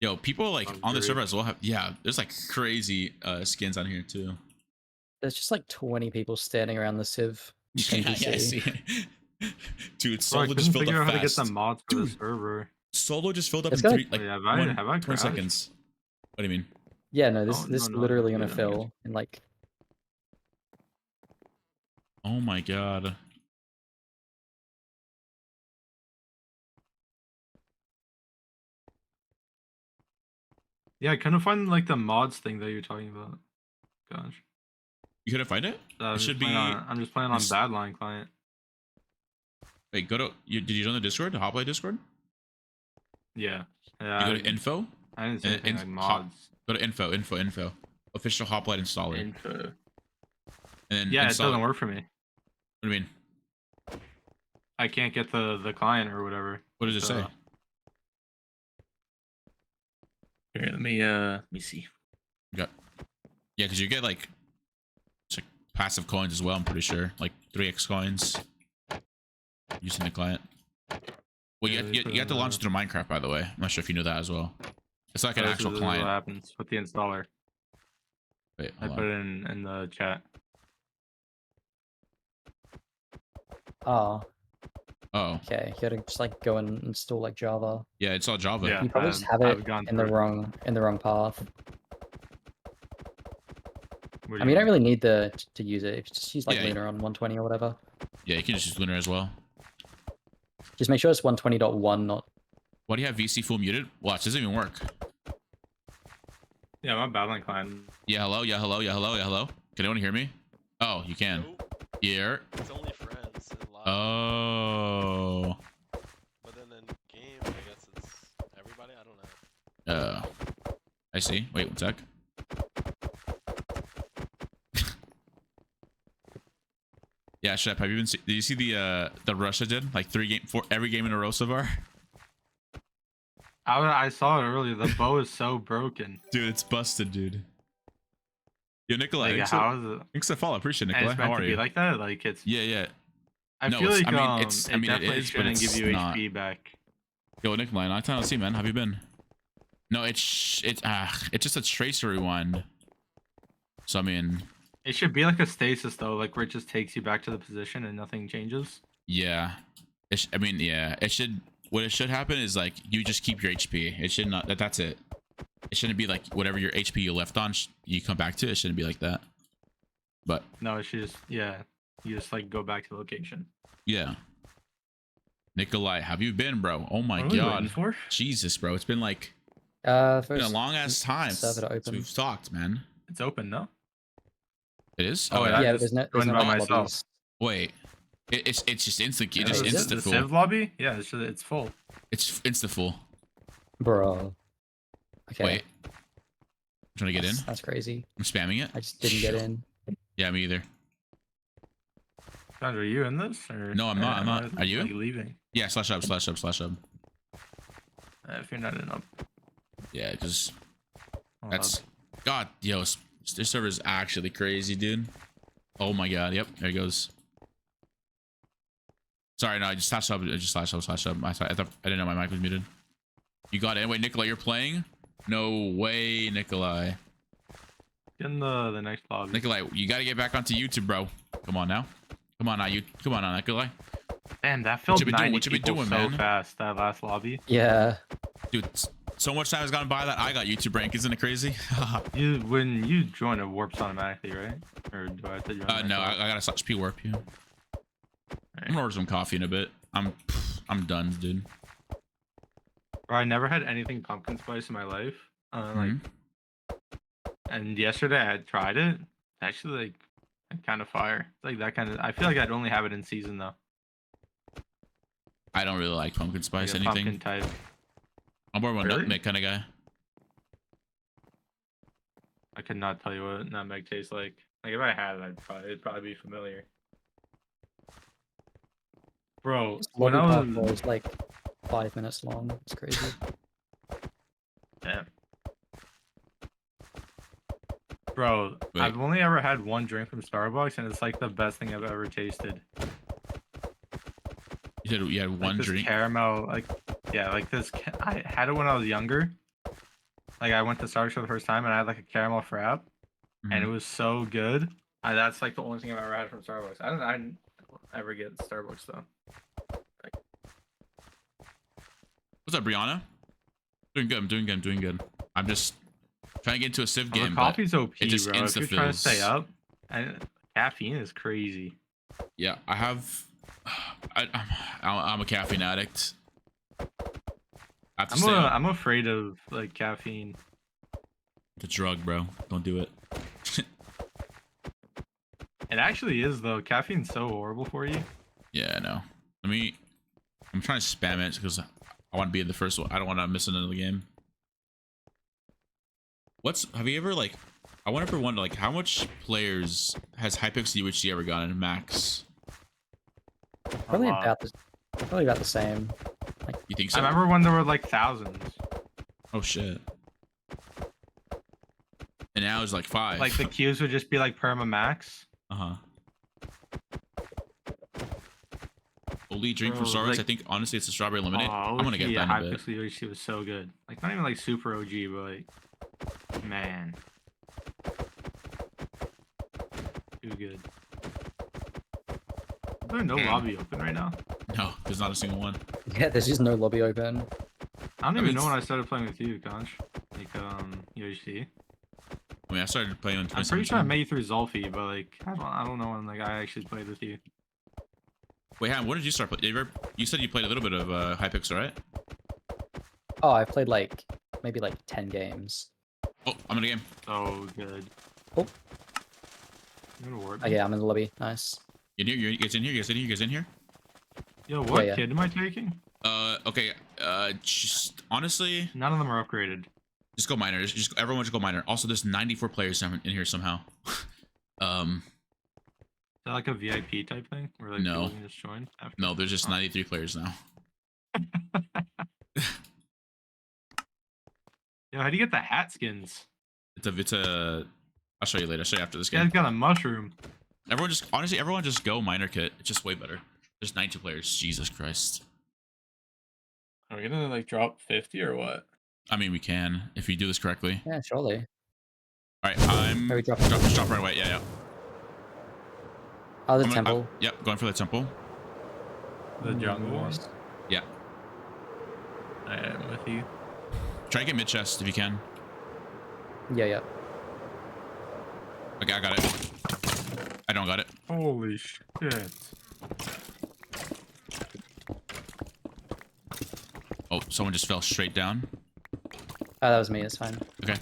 Yo, people like on the Drake. server as well have, yeah, there's like crazy skins on here too. There's just like 20 people standing around the Civ. NPC. I see. Dude, Bro, I Solo couldn't just filled figure up out how to get fast. the mods for the Dude. server. Solo just filled up It's in gonna- 3, like, Wait, have 20 I crashed? seconds. What do you mean? Yeah, no, this Oh, this no, literally yeah, gonna I fill in like Oh my god. Yeah, I couldn't find like the mods thing that you're talking about. Gosh. You couldn't find it? I'm It just should be. playing I'm just playing on it's- Badline client. Wait, go to. Did you join the Discord? The Hoplite Discord? Yeah. You Yeah. go to info. I didn't see and- anything like and hop- mods. Go to info. Official Hoplite installer. Info. And then Yeah, it install doesn't work for me. What do you mean? I can't get the client or whatever. What does it say? Here, let me see. Yeah, because you get like, it's like passive coins as well. I'm pretty sure, like 3x coins using the client. Well, Yeah, you have to launch it through Minecraft, by the way. I'm not sure if you knew that as well. It's like an This actual is client. What happens with the installer? Wait, I hold put on. it in the chat. oh, Oh, okay. You gotta just like go and install like Java. yeah, it's all Java. Yeah. You probably just have I've it gone in the through it. wrong path. What do I mean, you don't mean? really need to use it. Just use like Yeah. Luna on 120 or whatever. Yeah, you can just use Lunar as well. Just make sure it's 120.1, not. Why do you have VC full muted? Watch, this doesn't even work. Yeah, my Badline client. Yeah, hello. Can anyone hear me? Oh, you can. Yeah. It's only friends in live. Oh. But then in game, I guess it's everybody. I don't know. I see. Wait, one sec. Yeah, Shep, have you been? Did you see the Russia did like every game in a row so far? I saw it earlier. The bow is so broken. Dude, it's busted, dude. Yo, Nikolai, Like, thanks how is it? for the follow. Appreciate it, And Nikolai. it's How meant are to be you? like that. Like it's. Yeah, yeah. I No, feel it's- like I mean, it's- I it mean, it definitely is, but shouldn't give it's you not. HP back. Yo, Nikolai, long time no see, man. How have you been? No, it's just a tracer rewind. So I mean, It should be like a stasis though, like where it just takes you back to the position and nothing changes. yeah. I mean, yeah. It should. What it should happen is like you just keep your HP. It should not. That's it. It shouldn't be like whatever your HP you left on, you come back to. It shouldn't be like that. But No, it should just you just like go back to the location. yeah. Nikolai, have you been, bro? Oh my What are we waiting god. for? Jesus, bro. It's been like First, been a long ass time server since to open. we've talked, man. It's open, no? It is? Oh, Oh, wait, yeah. I Yeah, just there's no joined by active myself. lobbies. Wait. It's just instant. It Oh, just is it? insta The full. Civ lobby? Yeah, it's full. It's insta full. Bro. Okay. Wait. I'm trying to get in. That's crazy. I'm spamming it. I just didn't get in. Yeah, me either. John, are you in this? Or, No, I'm not, I'm not. Are you? Like leaving. Yeah, slash up. If you're not in up. Yeah, because I'll that's God, yo, this server is actually crazy, dude. Oh my god, yep, there he goes. Sorry, no, I just slash up. I just slash up. I didn't know my mic was muted. You got it. Wait, Nikolai, you're playing? No way, Nikolai. Get in the next lobby. Nikolai, you gotta get back onto YouTube, bro. Come on now. Come on now, Nikolai. Damn, that filled you been doing? 90 What you been people doing, so man? fast, that last lobby. Yeah. Dude, so much time has gone by that I got YouTube rank. Isn't it crazy? When you join, it warps automatically, right? Or do I have to join? No, myself? I gotta slash P warp you. I'm Alright. gonna order some coffee in a bit. I'm done, dude. Bro, I never had anything pumpkin spice in my life. Mm-hmm. Like, and yesterday I had tried it. Actually, like, kind of fire. Like that kind of. I feel like I'd only have it in season though. I don't really like pumpkin spice Like a anything. pumpkin type. I'm more of a Really? nutmeg kind of guy. I could not tell you what nutmeg tastes like. Like if I had it, it'd probably be familiar. Bro, when I Lobby was parkour is like 5 minutes long. It's crazy. yeah. Bro, Wait. I've only ever had one drink from Starbucks, and it's like the best thing I've ever tasted. You said you had Like one this drink. caramel, like yeah, like this. I had it when I was younger. Like I went to Starbucks for the first time, and I had like a caramel frap, and it was so good. That's like the only thing I've ever had from Starbucks. I don't ever get Starbucks though. What's up, Brianna? Doing good. I'm just trying to get into a Civ game, The but coffee's OP, it just bro. If you're trying to stay insta-fills. up, and caffeine is crazy. yeah, I have. I'm a caffeine addict. I have to stay up. I'm afraid of like caffeine. It's a drug, bro. Don't do it. It actually is though. Caffeine's so horrible for you. Yeah, I know. I'm trying to spam it because I want to be in the first one. I don't want to miss another game. Have you ever like? I wonder like how much players has Hypixel UHC ever gotten max? Probably lot. about the same. You think so? I remember when there were like thousands. Oh shit. And now it's like 5. Like the queues would just be like perma max. Uh-huh. Only drink from Bro, Starbucks. like- I think honestly it's a strawberry lemonade. Oh, I'm gonna get yeah, that in a bit. Hypixel UHC was so good. Like not even like super OG, but like man, too good. Is there no lobby open right now? No, there's not a single one. Yeah, there's just no lobby open. I don't I even mean, know when I started playing with you, Conch. Like UHC. I mean, I started playing in I'm pretty sure I 2017. met you through Zolfi, but like I don't know when like I actually played with you. Wait, Han, when did you start playing? You said you played a little bit of Hypixel, right? Oh, I've played like maybe like 10 games. Oh, I'm in a game. So good. Oh. You gonna warp Oh me? yeah, I'm in the lobby. Nice. You guys in here? You guys in here? Yo, what yeah. kid am I taking? Okay. Just honestly, None of them are upgraded. just go minor. Just everyone just go minor. Also, there's 94 players in here somehow. Is that like a VIP type thing? Where like No. people can just join after? No, there's just 93 players now. Yo, how do you get the hat skins? It's a. I'll show you later. I'll show you after this This game. guy's got a mushroom. Everyone just go minor kit. It's just way better. There's 92 players. Jesus Christ. Are we gonna like drop 50 or what? I mean, we can if you do this correctly. Yeah, surely. All right, I'm Are we drop dropping? right away. Yeah. Oh, the I'm gonna- temple. Yep, going for the temple. The jungle one. Nice. Yeah. I'm with you. Try to get mid chest if you can. Yeah. Okay, I got it. I don't got it. Holy shit. Oh, someone just fell straight down. Oh, that was me. It's fine. Okay.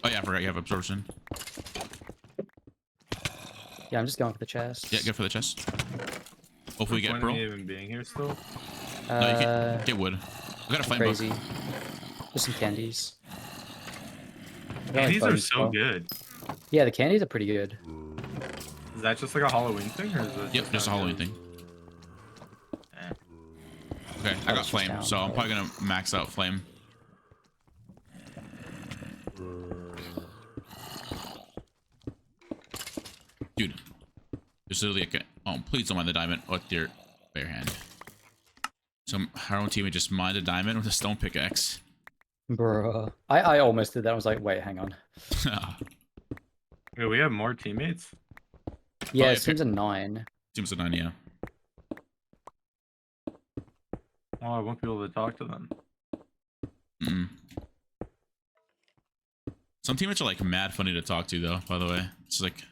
Oh yeah, I forgot you have absorption. Yeah, I'm just going for the chest. Yeah, good for the chest. Hopefully we get Point bro. of me even being here still? No, you can get wood. We got a flame crazy. book. Just some candies. These are so good. Yeah, the candies are pretty good. Is that just like a Halloween thing, or is it? Yep, just a Halloween thing. Okay, I got flame, so I'm probably gonna max out flame. Dude, there's literally a. Oh, please don't mind the diamond with your bare hand. So our own teammate just mined a diamond with a stone pickaxe. Bruh. I almost did that. I was like, wait, hang on. Wait, we have more teammates? Yeah, yeah, it seems a 9. Seems a 9, yeah. Oh, I won't be able to talk to them. Mm. Some teammates are like mad funny to talk to, though. By the way, it's like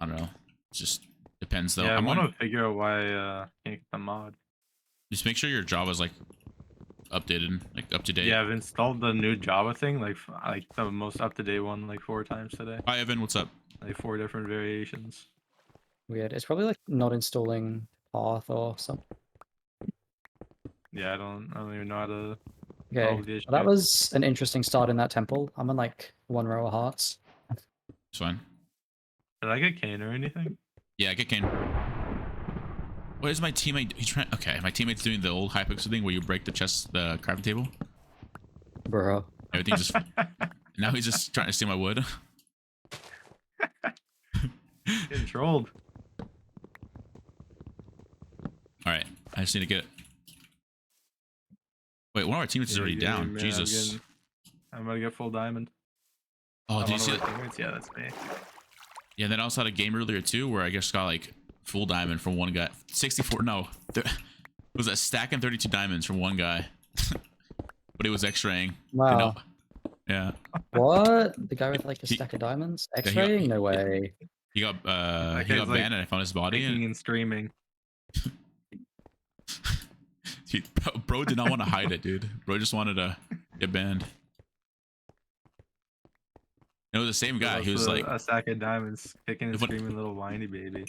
I don't know. It just depends, though. Yeah, I want wondering- to figure out why I can't get the mod. Just make sure your Java is like updated, like up to date. Yeah, I've installed the new Java thing, like the most up to date one, like 4 times today. Hi Evan, what's up? Like 4 different variations. Weird. It's probably like not installing Path or something. Yeah, I don't even know how to. Okay, solve the well, that issue. was an interesting start in that temple. I'm on like 1 row of hearts. It's fine. Did I get Kane or anything? Yeah, get Kane. What is my teammate? He's trying. Okay, my teammate's doing the old Hypixel thing where you break the chest, the crafting table. Bro. Everything just. Now he's just trying to steal my wood. Getting trolled. All right, I just need to get. Wait, one of our teammates is already down. Man, Jesus. I'm about to get full diamond. Oh, did you see that? that? Yeah, that's me. Yeah, then I also had a game earlier too where I just got like full diamond from one guy. 64. No, it was a stack and 32 diamonds from one guy. But it was X-raying. Wow. Yeah. What? The guy with like a He- stack of diamonds? he got- X-raying? No way. He got That he guy's, got like, banned and I found his body. Making And and streaming. bro did not want to hide it, dude. Bro just wanted to get banned. It was the same guy. He was like, a sack of diamonds, kicking and What- screaming, little whiny baby.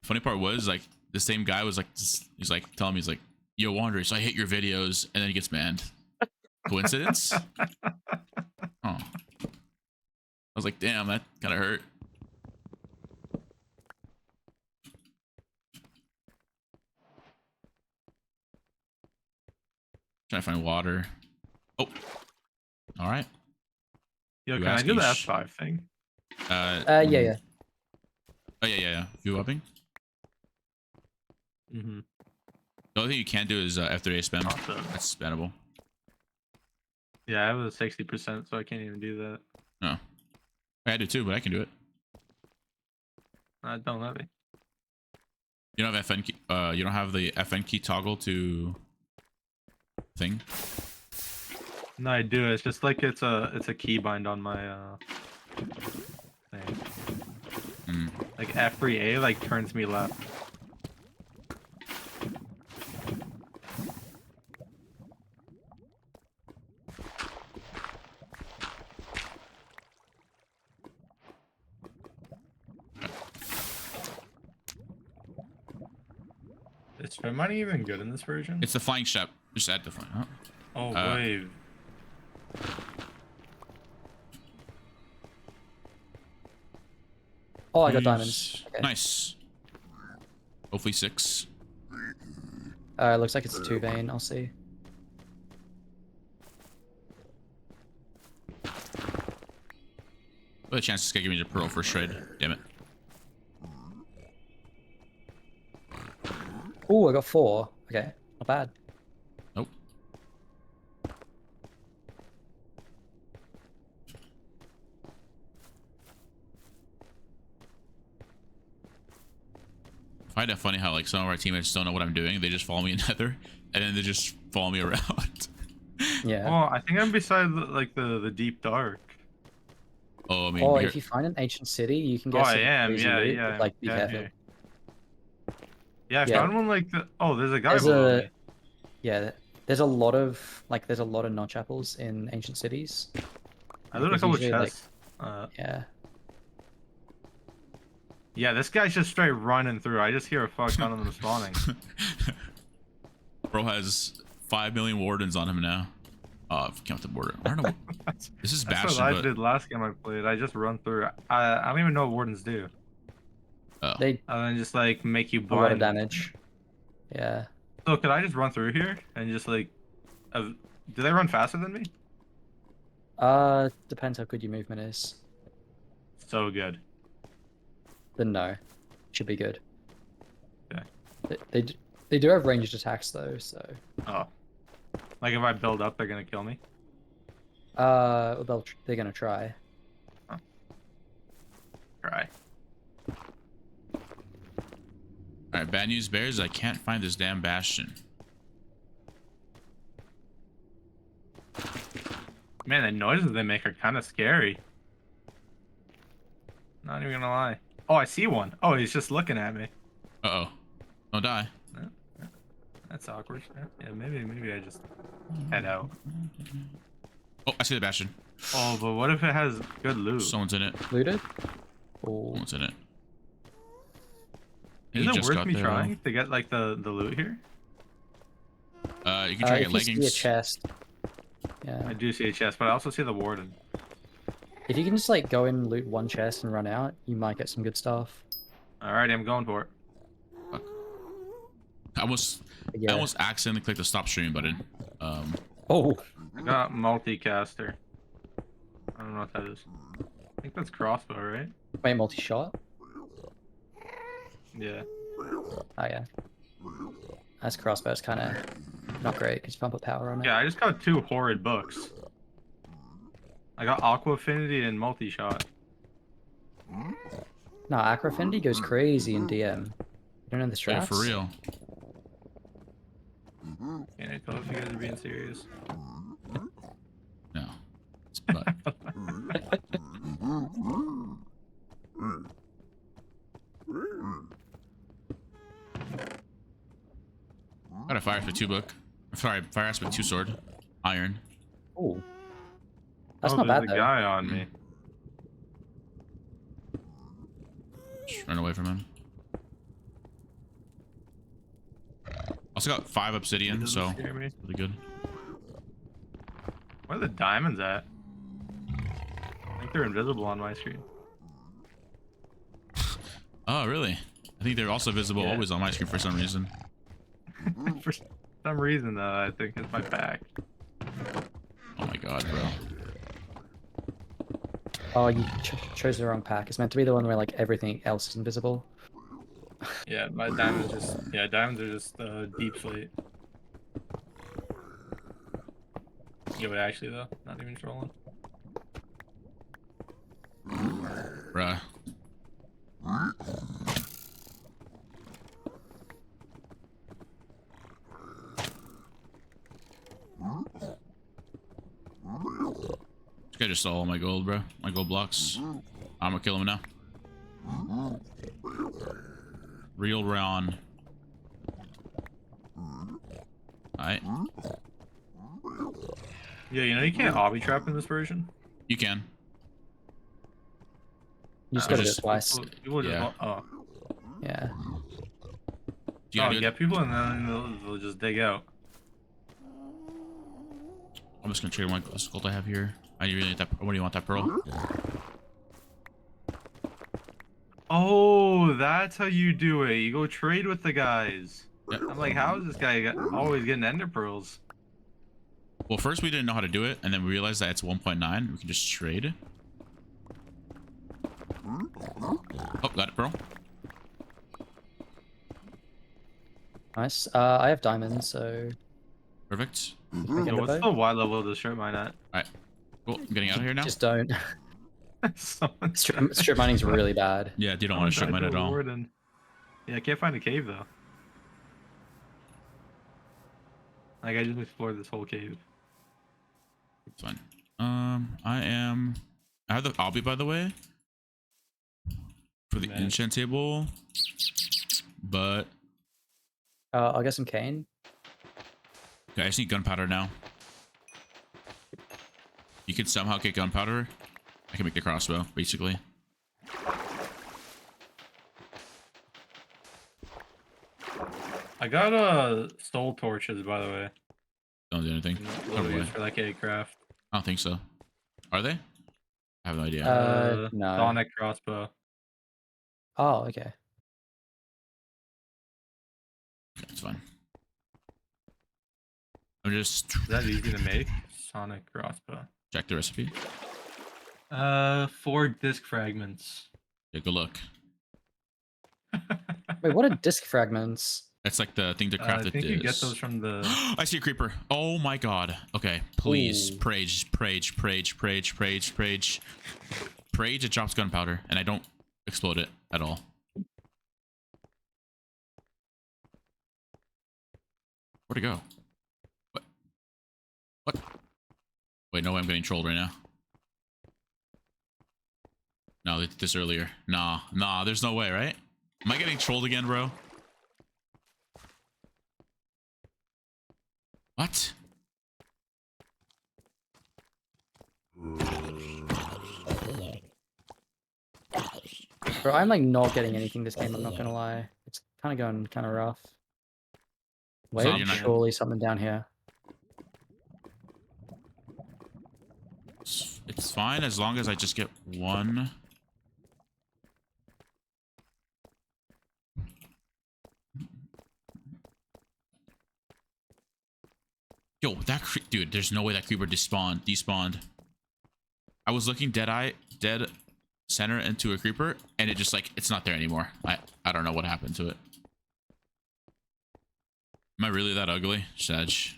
funny part was like the same guy was like, he's like telling me, he's like, yo Qndres, I hate your videos, and then he gets banned. Coincidence? Oh. I was like, damn, that kind of hurt. Trying to find water. Oh. All right. Yo, You can I ask do the me F5 thing? Yeah. Oh yeah. View upping. Mm-hmm. The only thing you can't do is F3A spam. Awesome. That's spammable. Yeah, I have a 60%, so I can't even do that. No. I do too, but I can do it. Don't let me. You don't have FN key. You don't have the FN key toggle to thing. No, I do. It's just like it's a keybind on my thing. Mm. Like F3A like turns me left. Is spin money even good in this version? It's the flying ship. Just add the flying. Huh? Oh, Uh, wave. Oh, I got diamonds. Okay. Nice. Hopefully 6. Looks like it's a 2 vein. I'll see. What a chance this guy give me the pearl first trade. Damn it. Oh, I got 4. Okay, not bad. Nope. I find it funny how like some of our teammates don't know what I'm doing. They just follow me in Nether, and then they just follow me around. Yeah. Oh, I think I'm beside like the deep dark. Oh, I mean, Or here- if you find an ancient city, you can Oh, get I some am. crazy Yeah, loot. yeah. Like, be yeah, careful. here. Yeah, I Yeah. found one like the. Oh, there's a guy There's below a me. yeah. There's a lot of notch apples in ancient cities. I looted a There's couple usually, like- chests. Yeah. Yeah, this guy's just straight running through. I just hear a fuck ton of them spawning. Bro has 5 million wardens on him now. Oh, count the border. I don't know. This is That's Bastion, what I but did last game I played. I just run through. I don't even know what wardens do. oh. They And then just like make you a lot of blind. damage. Yeah. So could I just run through here and just like, do they run faster than me? Depends how good your movement is. So good. Then no, should be good. Okay. They do have ranged attacks though, so. Oh, like if I build up, they're gonna kill me. They're gonna try. Try. Alright, bad news bears, I can't find this damn Bastion. Man, the noises they make are kind of scary. Not even gonna lie. Oh, I see one. Oh, he's just looking at me. Uh-oh. Don't die. That's awkward. Yeah, maybe I just head out. Oh, I see the Bastion. Oh, but what if it has good loot? Someone's in it. Looted? Oh. Someone's in it. Is He it just worth got me there, trying to get like the loot here? You can try to If get you see a leggings. chest. Yeah. I do see a chest, but I also see the warden. If you can just like go in, loot one chest, and run out, you might get some good stuff. Alright, I'm going for it. I almost accidentally clicked the stop stream button. Oh. I got multicaster. I don't know what that is. I think that's crossbow, right? Wait, multi-shot? Yeah. Oh yeah. That's crossbow's kind of not great because you can't put power on it. Yeah, I just got 2 horrid books. I got Aqua Affinity and Multi-Shot. No, Aqua Affinity goes crazy in DM. You don't know the Yeah, strats? for real. Can't I tell if you guys are being serious? No. It's but got a fire for 2 book. Sorry, fire aspect with 2 sword. Iron. Oh. That's oh, not there's bad a though. guy on me. Just run away from him. Also got 5 obsidian, Doesn't so scare me. really good. Where are the diamonds at? I think they're invisible on my screen. Oh, really? I think they're also visible Yeah. always on my screen for some reason. For some reason, though, I think it's my back. Oh my god, bro. Oh, you chose the wrong pack. It's meant to be the one where like everything else is invisible. Yeah, my diamonds just... Yeah, diamonds are just deep slate. Yeah, but actually, though, not even trolling. Bruh. This guy just stole all my gold, bro. My gold blocks. I'm gonna kill him now. Real Ron. Alright. Yeah, you know you can't obby trap in this version? You can. You just I gotta do just- it twice. People just Yeah. oh. Yeah. You gotta do it. Get people and then they'll just dig out. I'm just gonna trade one gold I have here. I really need that. What do you want that pearl? Oh, that's how you do it. You go trade with the guys. Yeah. I'm like, how is this guy always getting ender pearls? Well, first we didn't know how to do it, and then we realized that it's 1.9. We can just trade. Oh, got it, pearl. Nice. I have diamonds, so Perfect. we So can what's the Y level of the strip mine at? All right. Cool. I'm getting out of here now. just don't. Someone Strip mining's really bad. Yeah, you don't want to strip mine at all. Warden. Yeah, I can't find a cave though. Like I just explored this whole cave. It's fine. I have the obby, by the way, for the Nice. enchant table, but I'll get some cane. okay, I just need gunpowder now. You can somehow get gunpowder. I can make the crossbow, basically. I got soul torches by the way. Don't do anything. Literally used for like egg craft. I don't think so. Are they? I have no idea. No. Sonic crossbow. Oh, okay. Okay, it's fine. I'm just Is that easy to make? Sonic crossbow. check the recipe. 4 disc fragments. Take a look. Wait, what are disc fragments? That's like the thing to craft I the think you get disc. those from the. I see a creeper. Oh my god. Okay, please. Ooh. Prage. It drops gunpowder, and I don't explode it at all. Where'd it go? What? Wait, no way, I'm getting trolled right now. No, they did this earlier. Nah, there's no way, right? Am I getting trolled again, bro? What? Bro, I'm like not getting anything this game, I'm not gonna lie. It's kind of going kind of rough. Wait, you're not- surely something down here. It's fine as long as I just get one. Yo, dude, there's no way that creeper despawned. I was looking dead center into a creeper, and it just like it's not there anymore. I don't know what happened to it. Am I really that ugly, Saj?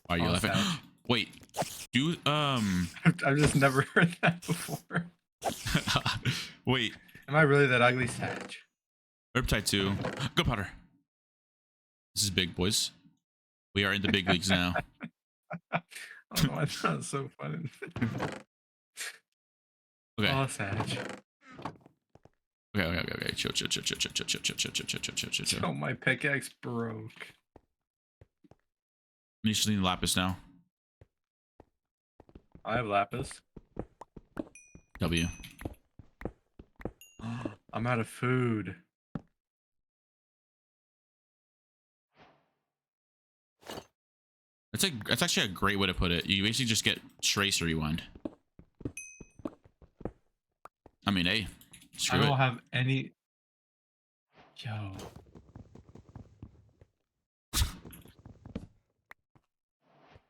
Why are you laughing? Saj. Wait, do I've just never heard that before. wait, Am I really that ugly, Sag? Riptide 2. Gunpowder. This is big, boys. We are in the big leagues now. I don't know why that sounds so funny. Okay. Oh, Sag. Okay. Chill. Oh, my pickaxe broke. You just need lapis now. I have lapis. W. I'm out of food. That's actually a great way to put it. You basically just get trace rewind. I mean, hey, screw I it. don't have any. Yo.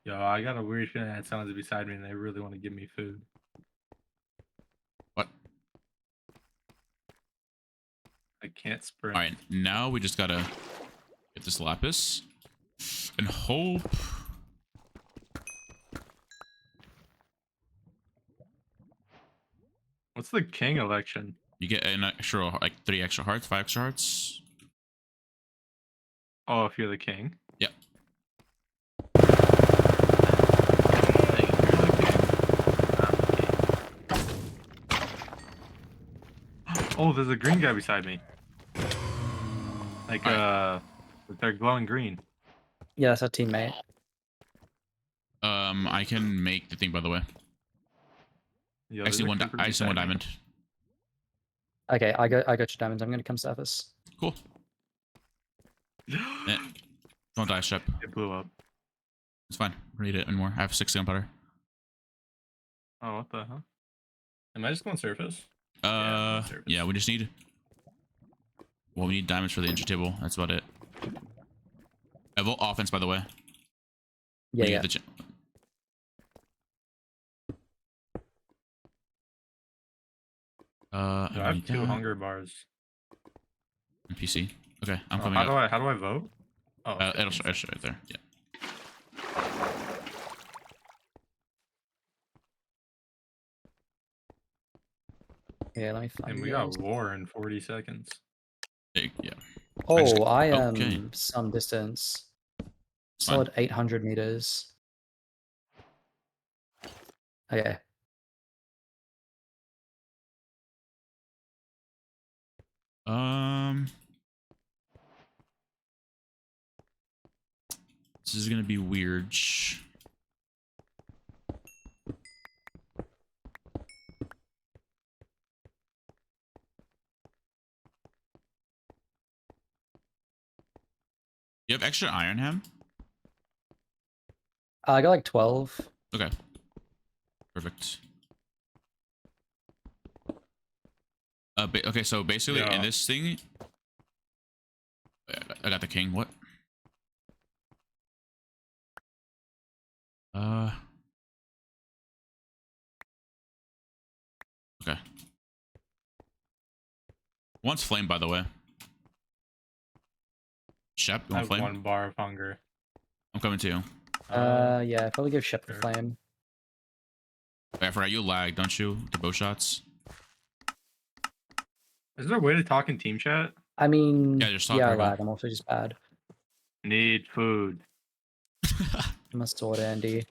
Yo, I got a weird feeling that someone's beside me and they really want to give me food. What? I can't sprint. All right, now we just gotta get this lapis and hope. What's the king election? You get an extra, like 3 extra hearts, 5 extra hearts. Oh, if you're the king. Yep. Oh, there's a green guy beside me. Like, Alright. they're glowing green. Yeah, that's our teammate. I can make the thing, by the way. Yo, I there's see a one. creeper I see one beside me. diamond. Okay, I got your diamonds. I'm gonna come surface. Cool. Eh, don't die, Shep. It blew up. It's fine. We don't need it anymore. I have 6 gunpowder. Oh, what the hell? Am I just going surface? surface. Yeah, we just need. Well, we need diamonds for the entry table. That's about it. I vote offense, by the way. Yeah, We yeah. need the I I have need 2 that. hunger bars. NPC. Okay, I'm Oh, coming how up. do I vote? Oh, okay. It'll show right there. Yeah. Yeah, let me find And you we guys. got war in 40 seconds. Yeah. Oh, I am okay. some distance. It's fine. Solid 800 meters. Okay. This is gonna be weird. You have extra iron, Ham? I got like 12. Okay. Perfect. Okay, so basically in Yeah. this thing, I got the king. What? Okay. One's flame, by the way. Shep, you I want have flame? 1 bar of hunger. I'm coming to you. Yeah, probably give Shep the sure. flame. Wait, I forgot you lag, don't you? The bow shots. Is there a way to talk in team chat? I mean, Yeah, just talk yeah, right now. lag. I'm also just bad. Need food. I'm a sword, Andy.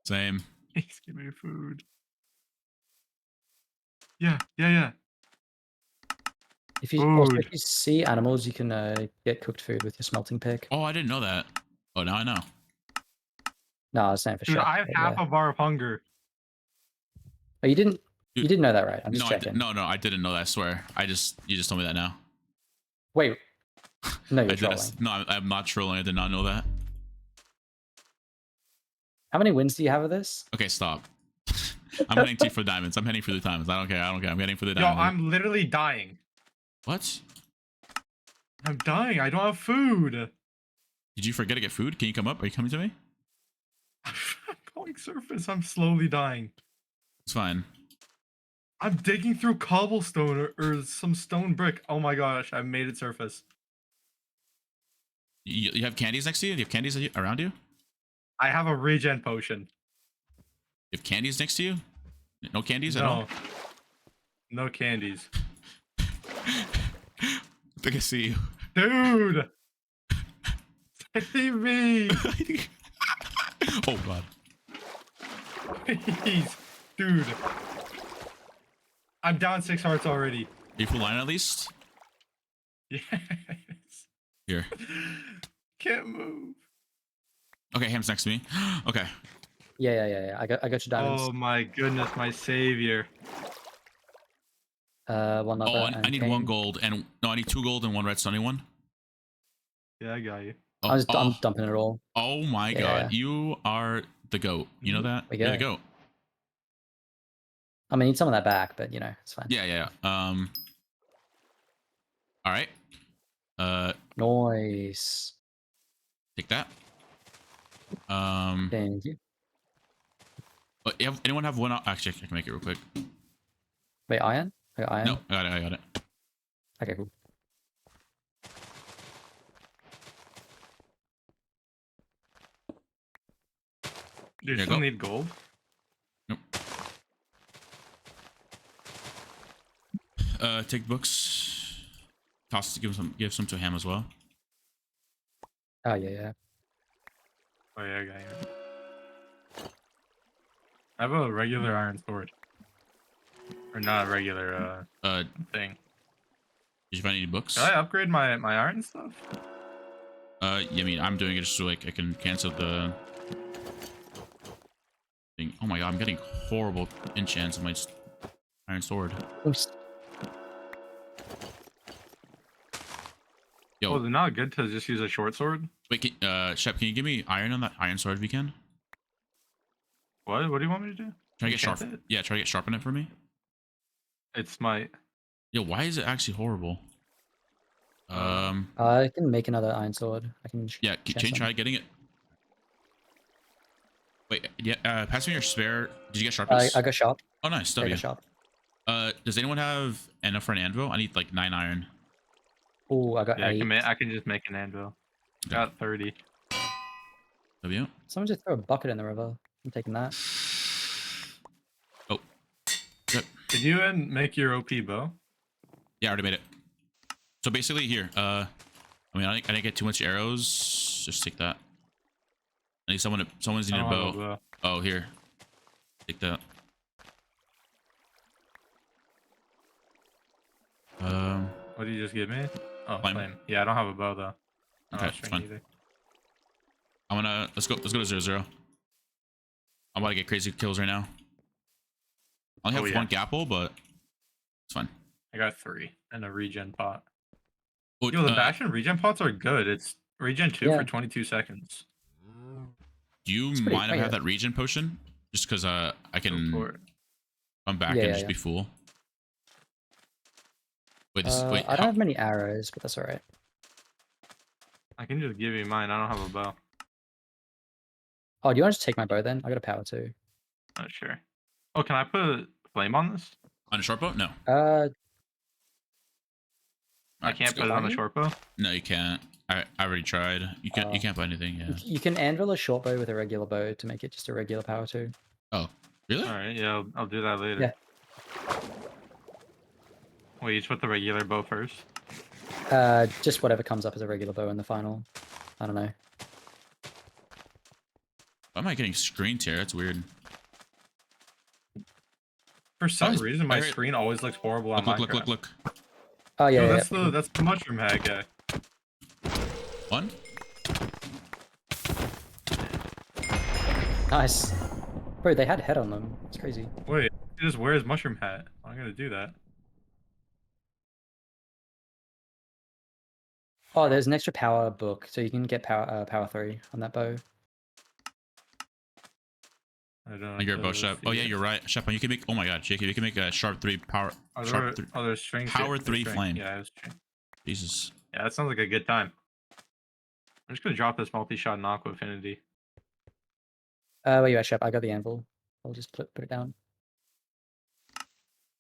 Same. Please give me food. Yeah. If you also, Food. if you see animals, you can get cooked food with your smelting pick. Oh, I didn't know that. Oh, now I know. No, I was saying for Dude, Shep. I have but half yeah. a bar of hunger. Oh, you didn't. Dude, You didn't know that, right? I'm just no, checking. no, I didn't know that. I swear. You just told me that now. Wait. No, I you're did. trolling. No, I'm not trolling. I did not know that. How many wins do you have of this? Okay, stop. I'm heading to for diamonds. I'm heading for the diamonds. I don't care. I'm heading for the Yo, diamonds. I'm literally dying. What? I'm dying. I don't have food. Did you forget to get food? Can you come up? Are you coming to me? I'm going surface. I'm slowly dying. It's fine. I'm digging through cobblestone or some stone brick. Oh my gosh, I made it surface. You have candies next to you? Do you have candies around you? I have a regen potion. You have candies next to you? No candies at No. all? No candies. I think I see you. Dude! Save me! Oh god. Please. Dude. I'm down 6 hearts already. Are you full line at least? Yes. Here. Can't move. Okay, Ham's next to me. Okay. Yeah. I got your diamonds. Oh my goodness, my savior. One other. Oh, I and need cane. 1 gold and no, I need 2 gold and 1 redstone. Anyone? Yeah, I got you. Oh, I'm dumping it all. oh my Yeah. god, you are the goat. You know that? We You're the go. goat. I mean, need some of that back, but you know, it's fine. Yeah. All right. Noise. Take that. Thank you. But anyone have 1? Actually, I can make it real quick. Wait, iron? I got iron. No, I got it. Okay, cool. Do you Here, still go. need gold? Nope. Take books. Toss. Give some to Ham as well. Oh yeah. Oh yeah, I got you. I have a regular iron sword. Or not a regular thing. Did you find any books? Did I upgrade my iron stuff? Yeah, I mean, I'm doing it just so like I can cancel the Oh my god, I'm getting horrible enchants on my iron sword. Oops. Yo, Oh, they're not good to just use a short sword. wait, Shep, can you give me iron on that iron sword if you can? What? What do you want me to do? Try to get Enchant sharp. it? Yeah, try to get sharpen it for me. It's my. Yo, why is it actually horrible? I can make another iron sword. I can. Yeah, chance try some. getting it. Wait, yeah, pass me your spare. Did you get sharpness? I got sharp. Oh, nice. I W. got sharp. Does anyone have enough for an anvil? I need like 9 iron. Oh, I got Yeah, 8. I can just make an anvil. Okay. Got 30. W. Someone just throw a bucket in the river. I'm taking that. Oh. Yep. Did you make your OP bow? Yeah, I already made it. So basically here, I mean, I didn't get too much arrows. Just take that. I need someone's I need a don't have bow. a bow. Oh, here. Take that. What did you just give me? Oh, Flame. flame. Yeah, I don't have a bow though. I don't Okay, have it's string fine. either. I'm gonna let's go to 0-0. I'm about to get crazy kills right now. I only have Oh, yeah. one gapple, but it's fine. I got 3 and a regen pot. Oh, Yo, the Bastion regen pots are good. It's regen 2 Yeah. for 22 seconds. do you It's pretty mind if I have quick. that regen potion? Just because I Go can for it. come back Yeah, and yeah, just yeah. be full. Wait, wait. I don't have many arrows, but that's alright. I can just give you mine. I don't have a bow. Oh, do you want to just take my bow then? I got a power too. Not sure. Oh, can I put flame on this? On a short bow? No. Uh, I Alright, can't let's put it go. on the short bow. No, you can't. I already tried. You Oh. can't put anything. Yeah. you can anvil a short bow with a regular bow to make it just a regular power too. Oh, really? All right, yeah, I'll do that later. Yeah. Wait, you just put the regular bow first? Just whatever comes up as a regular bow in the final. I don't know. Why am I getting screen tear? That's weird. For some it's- reason, I my heard- screen always looks horrible on Look, Minecraft. look. Oh yeah, Yo, yeah, that's the mushroom hag guy. One. nice. Bro, they had head on them. It's crazy. Wait, he just wears mushroom hat. I'm gonna do that. Oh, there's an extra power book, so you can get power 3 on that bow. I don't. I get a bow, Shep. Oh yeah, see it. you're right, Shep. You can make. Oh my god, Jacob, you can make a sharp 3 power. Oh, Sharp 3. there's string. Power there's 3 string. flame. Yeah, it's string. Jesus. Yeah, that sounds like a good time. I'm just gonna drop this multi-shot in Aqua Affinity. Where you at, Shep? I got the anvil. I'll just put it down.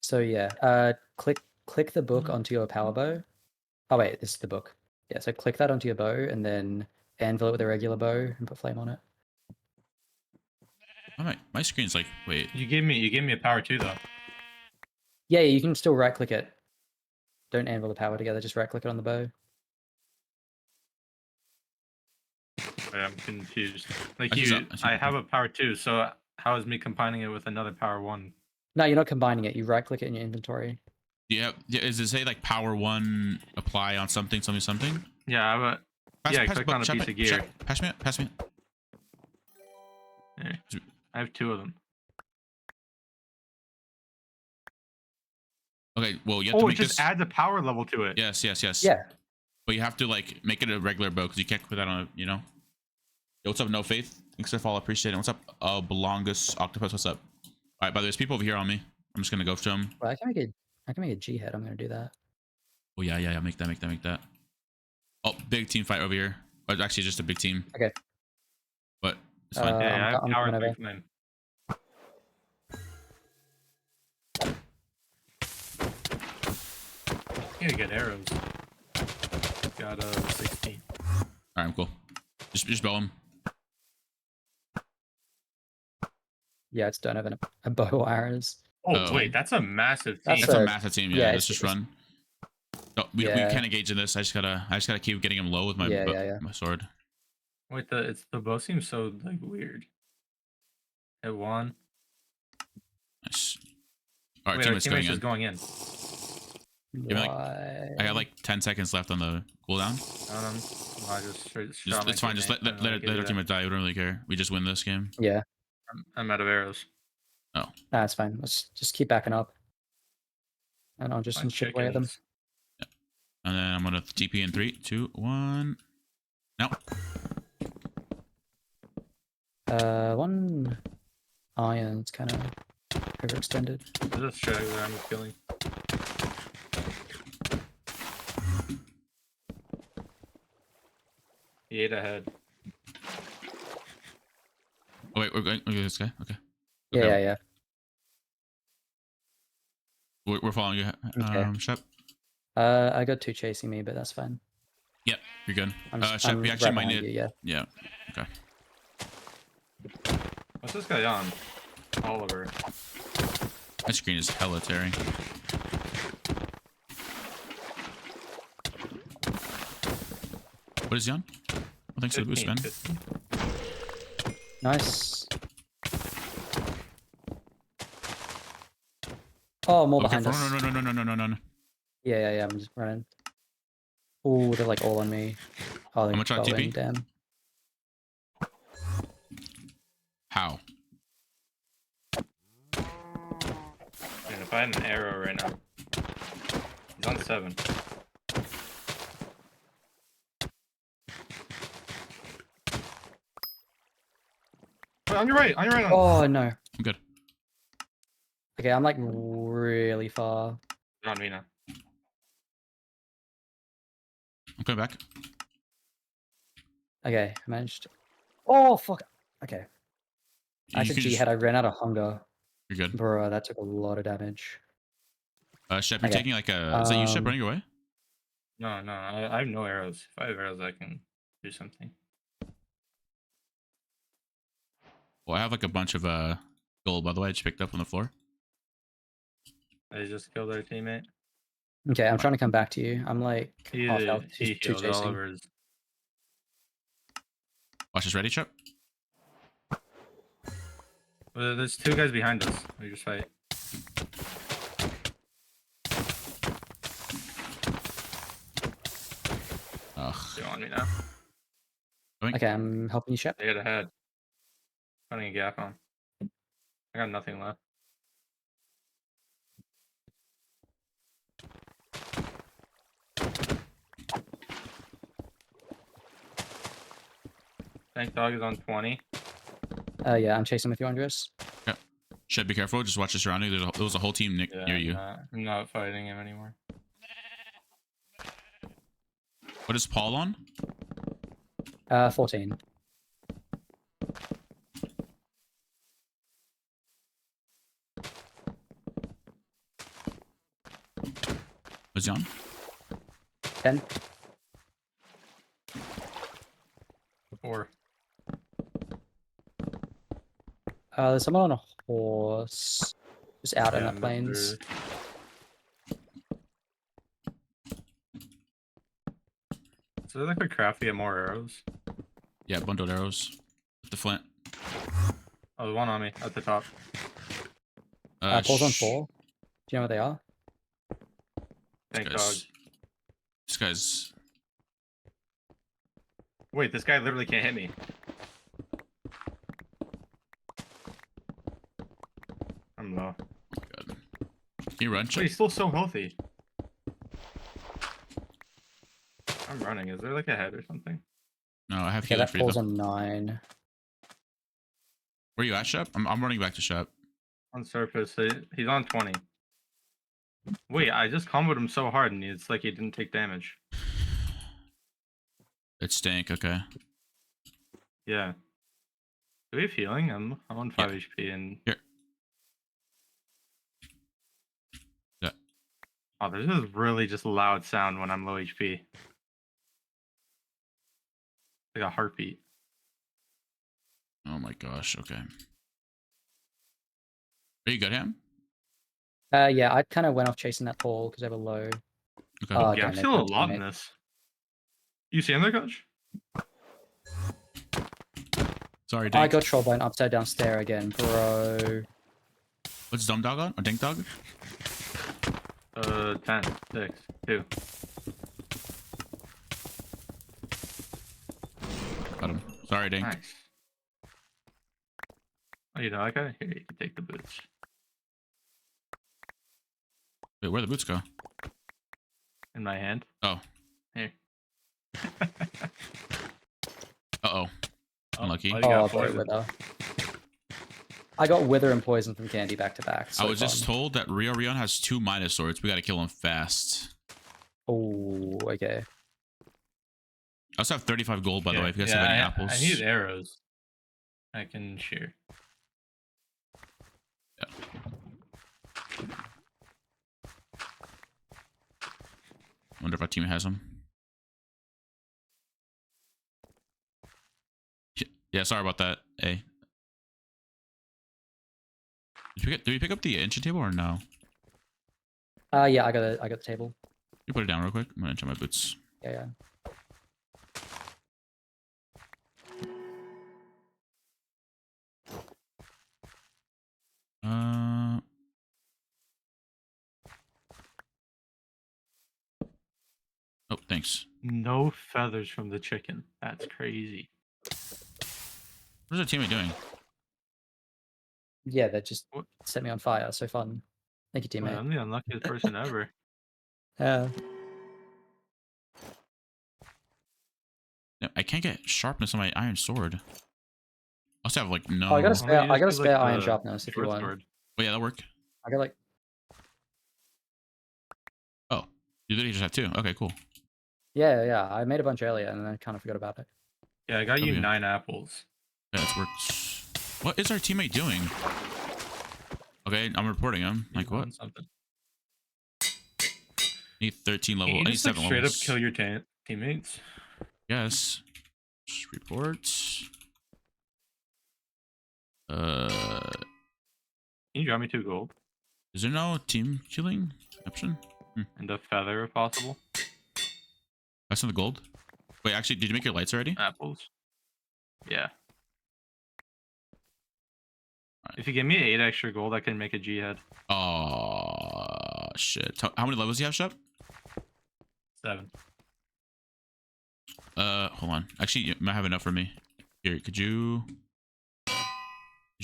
So yeah, click the book onto your power bow. Oh wait, this is the book. Yeah, so click that onto your bow and then anvil it with a regular bow and put flame on it. Oh, my screen's like. Wait. You gave me a power 2 though. Yeah, you can still right click it. Don't anvil the power together, just right click it on the bow. Wait, I'm confused. Like I see you, that, I see I that. have a power 2, so how is me combining it with another power 1? No, you're not combining it. You right click it in your inventory. Yeah. Does it say like power 1 apply on something? Yeah, I have a. Yeah, Pass click the on a Shep, piece of Shep, gear. Pass me it. Yeah, I have 2 of them. Okay. Well, you have to Oh, it make just this. adds a power level to it. Yes. Yeah. But you have to like make it a regular bow because you can't put that on a. Yo, what's up? No Faith. Thanks for the follow. Appreciate it. What's up? Belongus Octopus. What's up? All right. By the way, there's people over here on me. I'm just gonna go to them. Well, I can make a G head. I'm gonna do that. Oh yeah. Make that. Oh, big team fight over here. Oh, it's actually just a big team. Okay. But it's fine. Yeah, I have I'm power coming 3 over. flame. I'm gonna get arrows. Got 16. All right, I'm cool. Just bow him. Yeah, it's don't have a bow or arrows. Oh, wait, that's a massive team. That's That's a So, massive team. Yeah, yeah, let's it's- just run. No, we Yeah. can't engage in this. I just gotta keep getting him low with my Yeah. my sword. Wait, the bow seems so like weird. Hit 1. Nice. All right, Wait, our teammate's going teammate's in. just going in. me, like, Why? I got like 10 seconds left on the cooldown. I just shot my It's fine. Just teammate. let I don't know, our I can do teammate die. We don't really care. We just win this game. Yeah. I'm out of arrows. Nah, it's fine. Let's just keep backing up. And I'll just My chip away at them. chickens. And then I'm gonna TP in 3, 2, 1. No. One iron's kind of overextended. There's a straggler I'm killing. He ate ahead. Oh wait, we're going. Okay, this guy. Okay. Yeah, Okay. yeah. We're following you. Okay. Shep. I got 2 chasing me, but that's fine. Yep, you're good. I'm Shep, we actually right might behind need. you, yeah. Yeah. Okay. What's this guy on? Oliver. My screen is hella tearing. What is he on? Oh, thanks for the boost, 15, man. 15. Nice. Oh, more Okay, behind us. no. Yeah. I'm just running. Oh, they're like all on me. Oh, they're I'm gonna try going, TP. damn. How? Man, if I had an arrow right now. He's on 7. Wait, on your right, on your right. Oh, no. I'm good. Okay, I'm like really far. On me now. I'm coming back. Okay, I managed. Oh, fuck. Okay. I You said can G just- had I ran out of hunger. You're good. Bro, that took a lot of damage. Shep, you're Okay. taking like a. Is that you, Shep, running away? No, I have no arrows. If I have arrows, I can do something. Well, I have like a bunch of gold, by the way. I just picked up on the floor. I just killed our teammate. Okay, I'm trying to come back to you. I'm like He, half health, he 2 healed chasing. Oliver's. Watch this, ready, Shep? Well, there's 2 guys behind us. We just fight. Ugh. They're on me now. Okay, I'm helping you, Shep. They get ahead. Putting a gap on. I got nothing left. Tank dog is on 20. Yeah, I'm chasing with you, Qndres. Shep, be careful. Just watch the surrounding. There was a whole team Yeah, near you. I'm not fighting him anymore. What is Paul on? 14. Was he on? 10. 4. There's someone on a horse. Just out in Yeah, the plains. So there like a craft to get more arrows? Yeah, bundled arrows. With the flint. Oh, there's one on me at the top. Paul's on 4. Do you know where they are? Tank dog. This guy's. Wait, this guy literally can't hit me. I'm low. God. Can you run, Wait, Shep? he's still so healthy. I'm running. Is there like a head or something? No, I have Okay, healing that for you. Paul's Though. on 9. Where you at, Shep? I'm running back to Shep. On surface, he's on 20. Wait, I just comboed him so hard and it's like he didn't take damage. It stank. Okay. Yeah. Do we have healing? I'm on 5 Yeah. HP and... Here. Yeah. Oh, there's this really just loud sound when I'm low HP. Like a heartbeat. Oh my gosh. Okay. Are you good, Ham? Yeah, I kind of went off chasing that Paul because they were low. Okay. Oh, Yeah, I'm damn, they still a killed lot in teammate. this. You see him there, coach? Sorry, I Dink. got trolled by an upside down stair again, bro. What's Dumb Dog on? Or Dink Dog? 10, 6, 2. Got him. Sorry, Dink. Nice. you know, like, here, you can take the boots. Wait, where'd the boots go? In my hand. Oh. Here. Uh-oh. Unlucky. Oh, you got Oh, very poison. wither. I got wither and poison from Candy back to back. So I was just fun. told that Rion has 2 minus swords. We gotta kill him fast. Oh, okay. I also have 35 gold, by the way, if you guys have any apples. I need arrows. I can share. Yeah. I wonder if our team has them. Yeah, sorry about that. Hey. Did we pick up the ancient table or no? Yeah, I got the table. You put it down real quick. I'm gonna enter my boots. Yeah. Oh, thanks. No feathers from the chicken. That's crazy. What is our teammate doing? Yeah, they just What? set me on fire. So fun. Thank you, Well, teammate. I'm the unluckiest person ever. Yeah. No, I can't get sharpness on my iron sword. I also have like no. Oh, I got a Why spare. don't you I got a just do, spare like, iron the sharpness if you short want. sword? Oh yeah, that'll work. I got like. Oh, you literally just have 2. Okay, cool. Yeah. I made a bunch earlier and then I kind of forgot about it. Yeah, I got you Okay. 9 apples. Yeah, that works. What is our teammate doing? Okay, I'm reporting him. You Like what? want something? Need 13 level. Can I you need just like 7 straight up levels. kill your teammates? Yes. Just report. Can you drop me 2 gold Is there no team killing option? and a feather if possible? That's not the gold. Wait, actually, did you make your lights already? Apples. Yeah. Alright. If you give me 8 extra gold, I can make a G head. Oh shit! How many levels do you have, Shep? 7. Hold on. Actually, you might have enough for me. Here, could you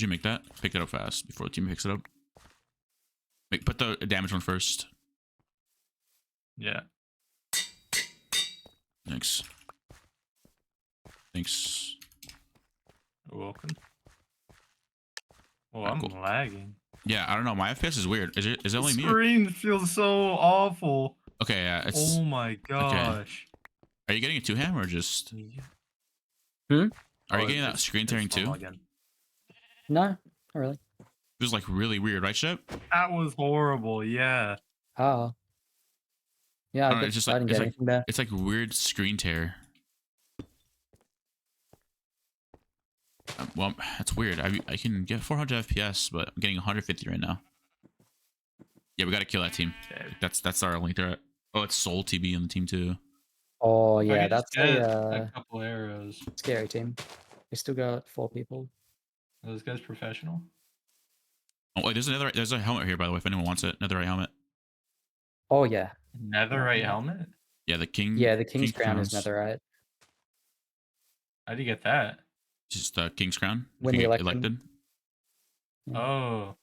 make that? Pick it up fast before the team picks it up. Put the damage one first. Yeah. Thanks. Thanks. You're welcome. Oh, Alright, I'm cool. lagging. Yeah, I don't know. My FPS is weird. Is it only me? Screen feels so awful. Okay, yeah, it's. Oh my gosh. Are you getting a 2-ham or just? Hmm? Are Oh, you getting that it's- screen it's tearing small too? again. No, not really. It was like really weird, right, Shep? That was horrible. Yeah. Oh. Yeah, I I, don't know, it's just like didn't get anything there. it's like weird screen tear. Well, that's weird. I can get 400 FPS, but I'm getting 150 right now. Yeah, we gotta kill that team. Okay. That's our only threat. Oh, it's Soul TB on the team too. Oh If I yeah, could just that's get a couple arrows. scary team. We still got 4 people. Are those guys professional? Oh wait, there's a helmet here by the way. If anyone wants it, netherite helmet. Oh yeah. Netherite helmet? Yeah, the king. Yeah, the King's King Crown is crowns. netherite. How'd you get that? Just the King's Crown. When If you the get election. Yeah. Oh.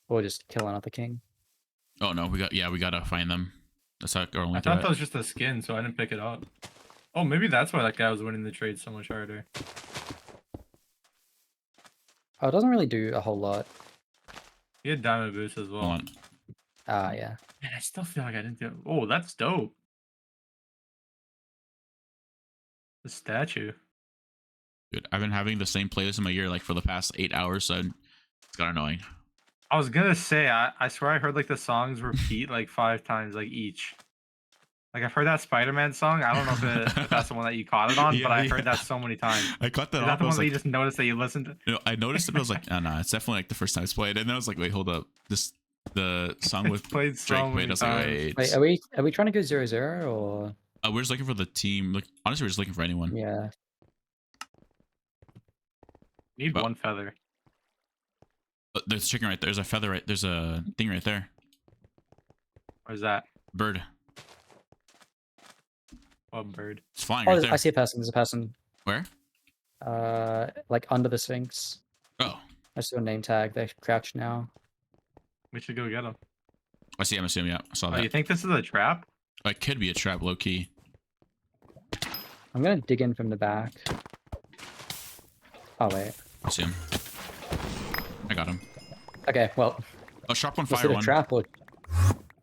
Or just kill another king. Oh no, we gotta find them. That's like our only I thought threat. that was just a skin, so I didn't pick it up. Oh, maybe that's why that guy was winning the trade so much harder. Oh, it doesn't really do a whole lot. He had diamond boots as Hold well. on. Ah, yeah. Man, I still feel like I didn't do. Oh, that's dope. The statue. Dude, I've been having the same playlist in my ear like for the past 8 hours, so it's got annoying. I was gonna say, I swear I heard like the songs repeat like 5 times, like each. Like I've heard that Spider-Man song. I don't know if that's the one that you caught it on, but I heard that so many times. I caught that Is off. that the I one was that like, you just noticed that you listened to? you know, I noticed it, but I was like, oh no, it's definitely like the first time it's played. And then I was like, wait, hold up. The song with It's played so Drake played. I many was like, times. wait. Wait, are we trying to go 0-0 or We're just looking for the team. Like honestly, we're just looking for anyone. yeah. Need Well- one feather. There's a chicken right there. There's a feather right. There's a thing right there. Where's that? Bird. What bird? It's flying Oh, right there. I see a person. There's a person. Where? Like under the Sphinx. Oh, I saw a name tag. They're crouched now. We should go get him. I see him. I see him. Yeah, I saw Oh, that. you think this is a trap? It could be a trap, low key. I'm gonna dig in from the back. Oh wait. I see him. I got him. Okay, well, Oh, sharp one, was fire it a one. trap or?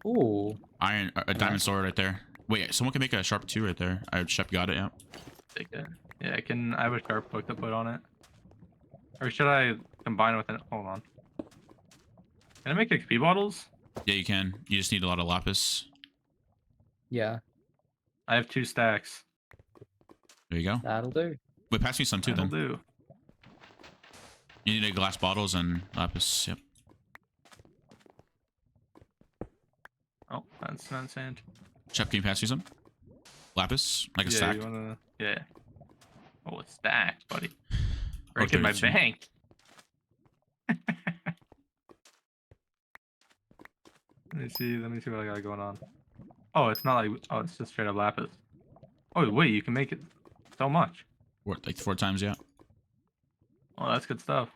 Ooh. Iron, a diamond sword right there. Wait, someone can make a sharp 2 right there. Shep got it. Yeah. Take it. Yeah, I have a sharp hook to put on it. Or should I combine it with an? Hold on. Can I make XP bottles? Yeah, you can. You just need a lot of lapis. Yeah, I have 2 stacks. There you go. that'll do. Wait, pass me some too That'll then. do. You need a glass bottles and lapis. Yep. Oh, that's not sand. Shep, can you pass me some? Lapis? Like a Yeah, stack? you wanna? Yeah. Oh, it's stacked, buddy. Oh, Breaking my 32. bank. Let me see what I got going on. Oh, it's not like, oh, it's just straight up lapis. Oh, wait, you can make it so much. Like 4 times, yeah. Oh, that's good stuff.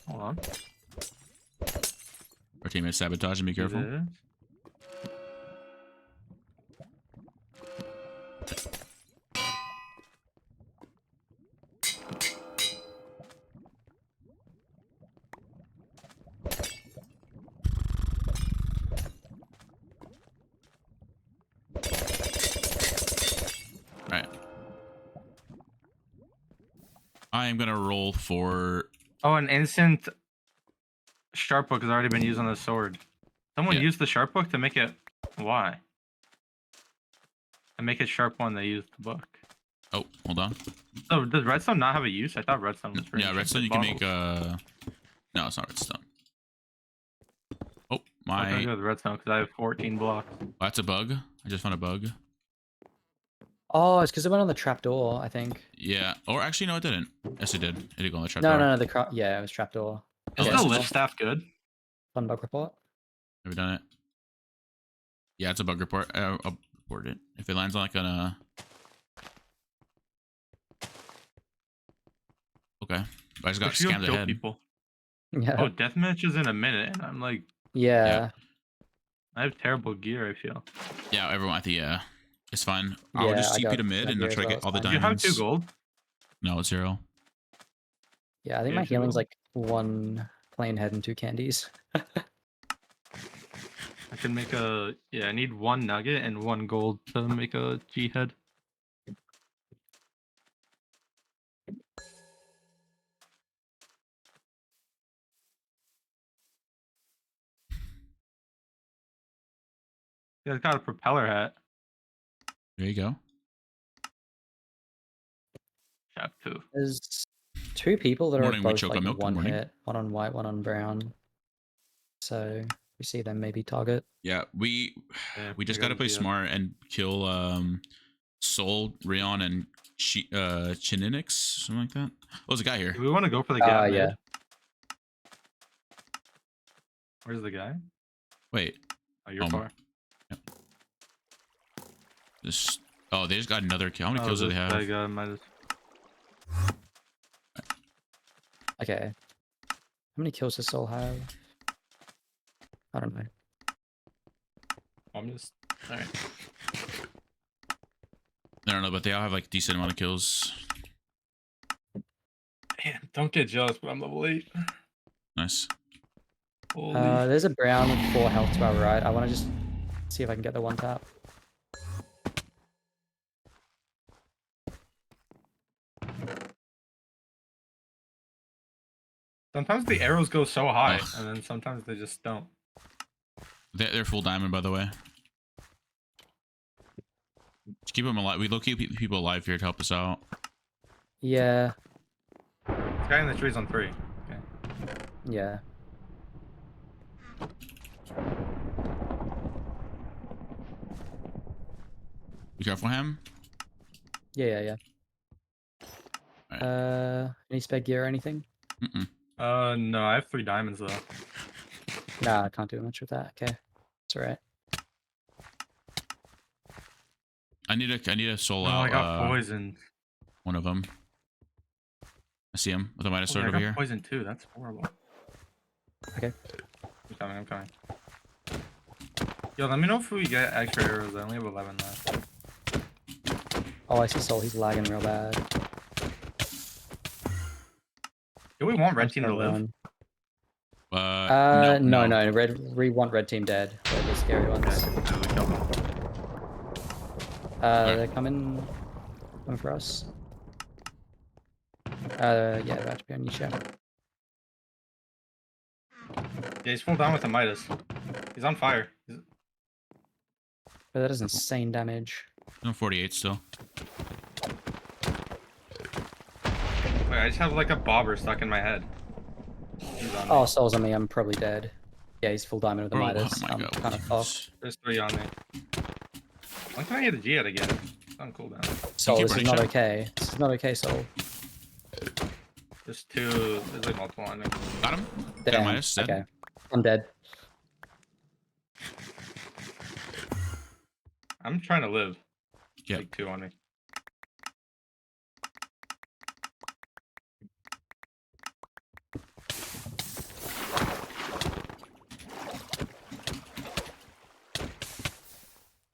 Hold on. Our teammate sabotage and be careful. Do this. Alright. I am gonna roll for. Oh, an instant sharp book has already been used on the sword. Someone Yeah. used the sharp book to make it. Why? To make it sharp one, they used the book. Oh, hold on. So does redstone not have a use? I thought redstone was for Yeah, enchanted redstone you can make. bottles. No, it's not redstone. Oh, I'm gonna my. go with redstone because I have 14 blocks. That's a bug. I just found a bug. Oh, it's because it went on the trapdoor, I think. Yeah. Or actually, no, it didn't. Yes, it did. It did go on the trap No, door. no, no, yeah, it was trapdoor. Is Yeah, the so- lift staff good? Fun bug report. Have we done it? Yeah, it's a bug report. I'll report it. If it lands on like a. Okay. I just got We should go scammed kill ahead. people. Yeah. Oh, deathmatch is in a minute, and I'm like, Yeah. I have terrible gear. I feel. Yeah, everyone. I think yeah, it's fine. I will Yeah, just I TP got to mid that and gear I'll as try to well, get it's all the fine. You have diamonds. 2 gold. No, it's 0. Yeah, I think Yeah, my two healing's gold. like 1 plain head and 2 candies. I can make a. Yeah, I need 1 nugget and 1 gold to make a G head. Yeah, it's got a propeller hat. There you go. Chap 2. There's 2 people that Morning, are we both choke like on milk. Good 1 morning. hit, 1 on white, 1 on brown. So we see them maybe target. Yeah, we Yeah, just I gotta got play the, smart and kill Soul, Rion, and Chininix, something like that. Oh, there's a guy here. Do we want to go for the gap mid? Yeah. Where's the guy? Wait, Oh, you're Um, far. this. Oh, they just got another kill. How many Oh, kills do this they have? guy got minus. Okay. How many kills does Soul have? I don't know. I'm just. All right. I don't know, but they all have like decent amount of kills. Man, don't get jealous, but I'm level 8. Nice. Holy. There's a brown with 4 health to our right. I want to just see if I can get the 1 tap. Sometimes the arrows go so high, Ugh. and then sometimes they just don't. They're full diamond, by the way. Just keep them alive. We low keep people alive here to help us out. Yeah. This guy in the tree's on 3. Okay. Yeah. Be careful, him. Yeah, yeah, Alright. yeah. Any spare gear or anything? No, I have 3 diamonds though. Nah, I can't do much with that. Okay. It's alright. I need a soul Oh, out. I got poisoned. One of them. I see him with a Midas Oh, sword I over got here. poison too. That's horrible. Okay. I'm coming. I'm coming. Yo, let me know if we get extra arrows. I only have 11 left. Oh, I see Soul. He's lagging real bad. Do we want I'm red just team to gonna live? run. No. No. We want red team dead. They're the scary ones. Okay, we killed them. They're coming for us. Yeah, about to be on you, show. Yeah, he's full down with the Midas. He's on fire. But that is insane damage. I'm 48 still. Wait, I just have like a bobber stuck in my head. He's on Oh, me. Soul's on me. I'm probably dead. Yeah, he's full diamond with the Bro, Midas. oh my I'm God, kind of fucked. There's 3 on me. When can I get a G out again? It's on cooldown. Soul, keep this is running, not Shep? okay. This is not okay, Soul. There's 2. There's like multiple on me. Got him. Got Damn. Midas. Dead. Okay. I'm dead. I'm trying to live. Yeah. Like 2 on me.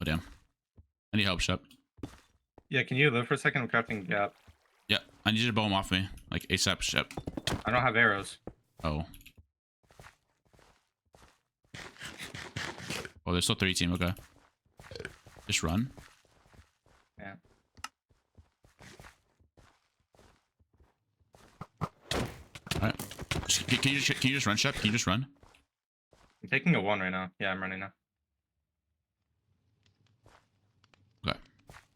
Oh damn. I need help, Shep. Yeah, can you live for a second? I'm crafting gap. Yeah, I need you to bow him off me, like ASAP, Shep. I don't have arrows. Oh. Oh, there's still 3 team. Okay. Just run. Yeah. Alright. Can you just run, Shep? Can you just run? I'm taking a 1 right now. Yeah, I'm running now. Okay.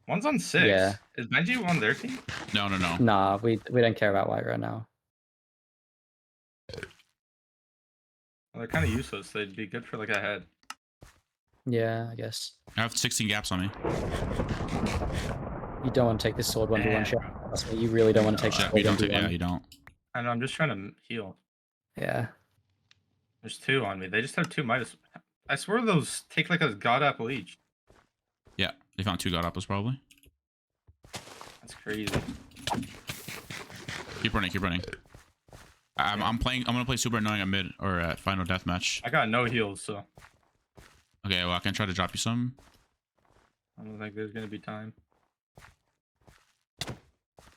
1's on 6. Yeah. Is Benji on their team? No. Nah, we don't care about white right now. Well, they're kind of useless. They'd be good for like a head. Yeah, I guess. I have 16 gaps on me. You don't want to take this sword 1v1 Damn, shot. bro. Trust me, you really don't want to take Shep, sword you don't 1v1. take. Yeah, you don't. I know. I'm just trying to heal. Yeah. There's 2 on me. They just have 2 Midas. I swear those take like a god apple each. Yeah, they found 2 god apples probably. That's crazy. Keep running. I'm gonna play super annoying at mid or at final deathmatch. I got no heals, so Okay, well I can try to drop you some. I don't think there's gonna be time.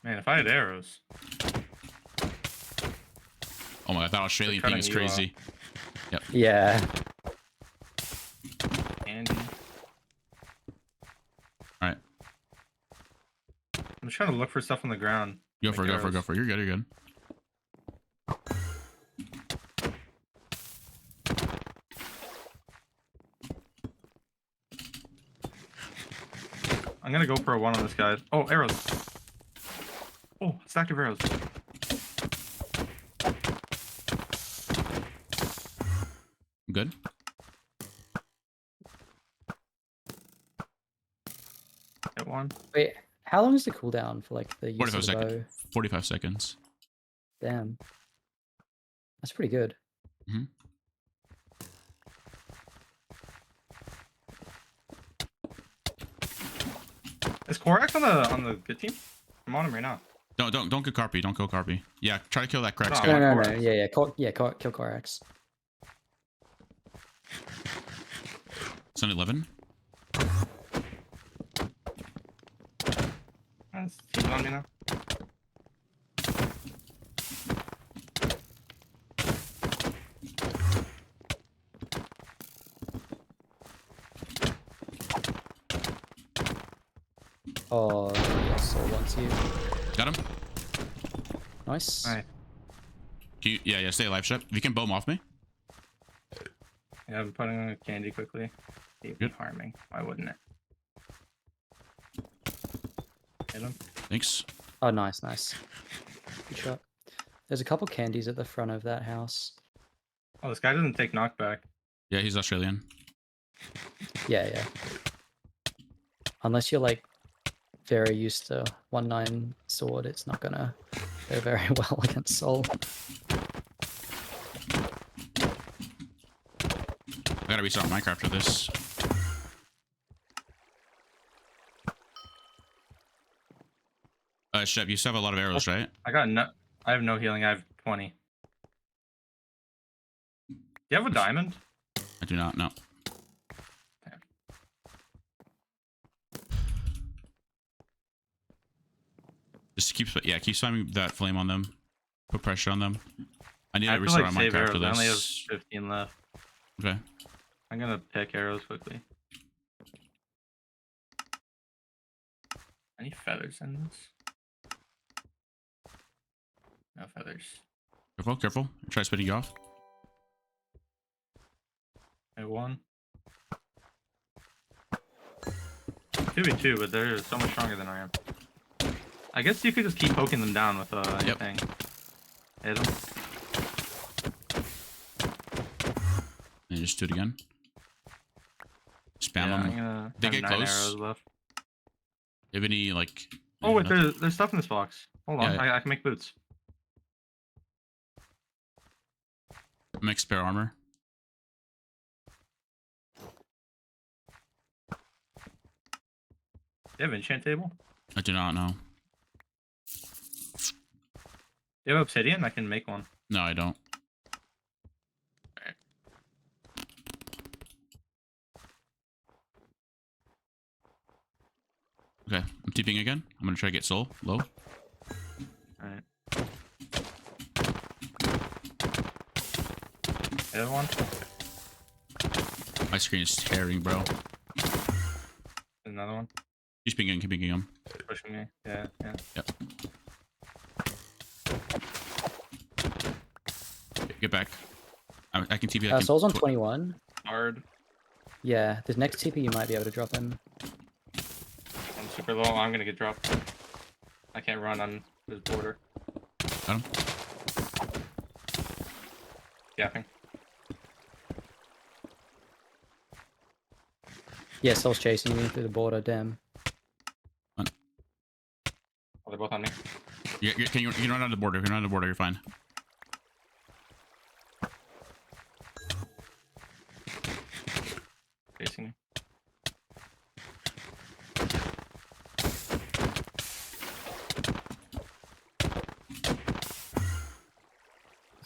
Man, if I had arrows. Oh my god, that Australian They're thing is cutting you off. crazy. Yeah. Andy. Alright. I'm just trying to look for stuff on the ground. Go Like for it. arrows. You're good. I'm gonna go for a 1 on this guy. Oh, arrows. Oh, stack of arrows. I'm good. Get 1. Wait, how long is the cooldown for like the use 45 of the bow? seconds. 45 seconds. Damn. That's pretty good. Mm-hmm. Is Korak on the good team? I'm on him right now. Don't go Carpy. Don't go Carpy. Yeah, try to kill that crack No, guy. No. Korax. Yeah. Kill Korax. It's on 11. He's on me now. Oh, yes, Soul wants you. Got him. Nice. Alright. Yeah, stay alive, Shep. If you can bow him off me. Yeah, I'm putting on a candy quickly. Keep Good. harming. Why wouldn't it? Hit him. Thanks. Oh, nice. Good shot. There's a couple candies at the front of that house. Oh, this guy doesn't take knockback. Yeah, he's Australian. Yeah. Unless you're like very used to 1-9 sword, it's not gonna go very well against Soul. I gotta restart Minecraft for this. Shep, you still have a lot of arrows, right? I got I have no healing. I have 20. Do you have a diamond? I do not know. Just keep spamming that flame on them. Put pressure on them. I need I to have to restart like my save Minecraft arrows. after I only have this. 15 left. Okay. I'm gonna pick arrows quickly. Any feathers in this? No feathers. Careful, careful. Try spinning you off. I have 1. 2v2, but they're so much stronger than I am. I guess you could just keep poking them down with anything. Hit them. And just do it again. Spam Yeah, them. I'm gonna They have get 9 close. arrows left. You have any like? Oh wait, nothing? there's stuff in this box. Hold on, Yeah. I can make boots. Make spare armor. Do you have enchant table? I do not know. Do you have obsidian? I can make one. No, I don't. Okay, I'm TPing again. I'm gonna try to get soul low. Alright. The other one? My screen is tearing, bro. Another one? Keep pinging him. Pushing me. Yeah. Yep. Get back. I can TP. Soul's on 21. Hard. Yeah, this next TP you might be able to drop him. I'm super low. I'm gonna get dropped. I can't run on this border. Got him. Yapping. Yeah, Soul's chasing you through the border, damn. Oh, they're both on me. You can run on the border. You can run on the border. You're fine. Facing me.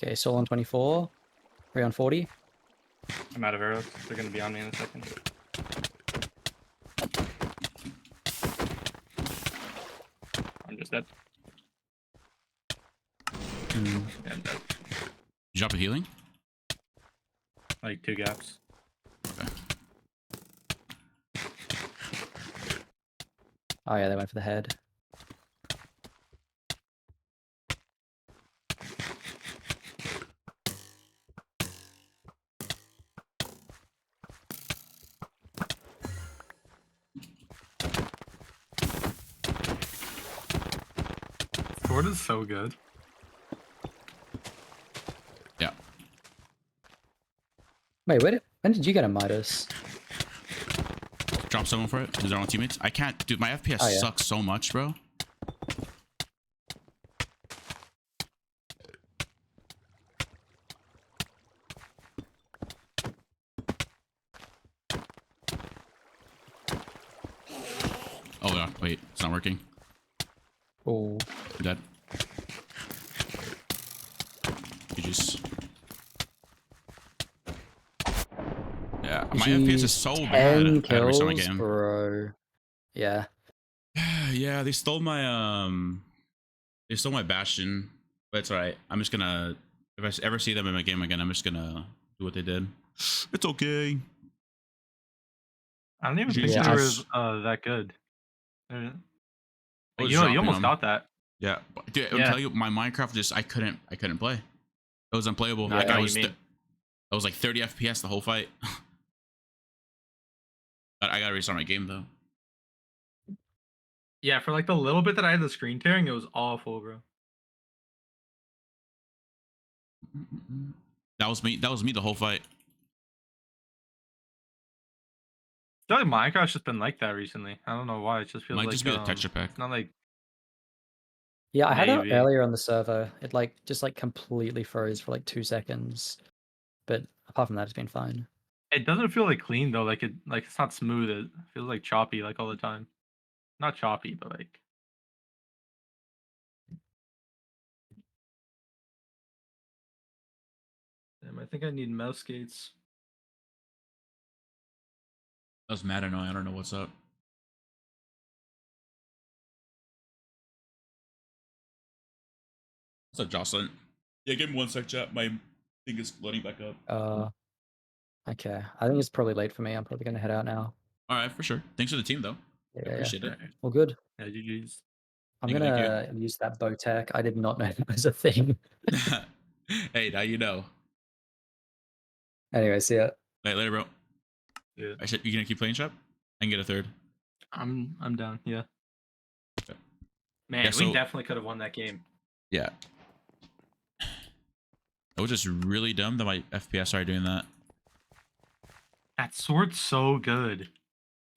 Okay, Soul on 24. 3 on 40. I'm out of arrows. They're gonna be on me in a second. I'm just dead. Yeah, I'm dead. You drop a healing? Like 2 gaps. Okay. Oh yeah, they went for the head. Sword is so good. Yeah. Wait, when did you get a Midas? Drop someone for it. Is there on teammates? I can't. Dude, my FPS Oh, yeah. sucks so much, bro. Oh, yeah. Wait. It's not working. Oh, I'm dead. You just... Yeah. My FPS is so bad at every single game. bro. Yeah. Yeah, they stole my Bastion, but it's alright. I'm just gonna, if I ever see them in my game again, I'm just gonna do what they did. It's okay. I don't even think Yeah, they I were that good. I was You dropping almost them. got that. Yeah, dude, I'm Yeah. telling you, my Minecraft just I couldn't play. It was unplayable. No, Like I know I what was, you mean. I was like 30 FPS the whole fight. But I gotta restart my game though. Yeah, for like the little bit that I had the screen tearing, it was awful, bro. That was me. That was me the whole fight. I feel like Minecraft's just been like that recently. I don't know why. It just feels Might like just be the texture pack. it's not like Yeah, I had that Maybe. earlier on the server. It just completely froze for like 2 seconds. But apart from that, it's been fine. it doesn't feel like clean though. Like it's not smooth. It feels like choppy like all the time. Not choppy, but like Damn, I think I need mouse skates. That was mad annoying. I don't know what's up. What's up, Jocelyn? Yeah, give me 1 sec, chat. My thing is loading back up. Okay. I think it's probably late for me. I'm probably gonna head out now. All right, for sure. Thanks for the team, though. Yeah, I appreciate it. Well, good. Yeah, GG's. I'm Thank you, thank you. gonna use that bow tech. I did not know that was a thing. Hey, now you know. Anyway, see ya. Hey, later, bro. Yeah. You gonna keep playing, Shop? I can get a third. I'm down. Yeah. Okay. Man, Yeah, so- we definitely could have won that game. Yeah. It was just really dumb that my FPS started doing that. That sword's so good.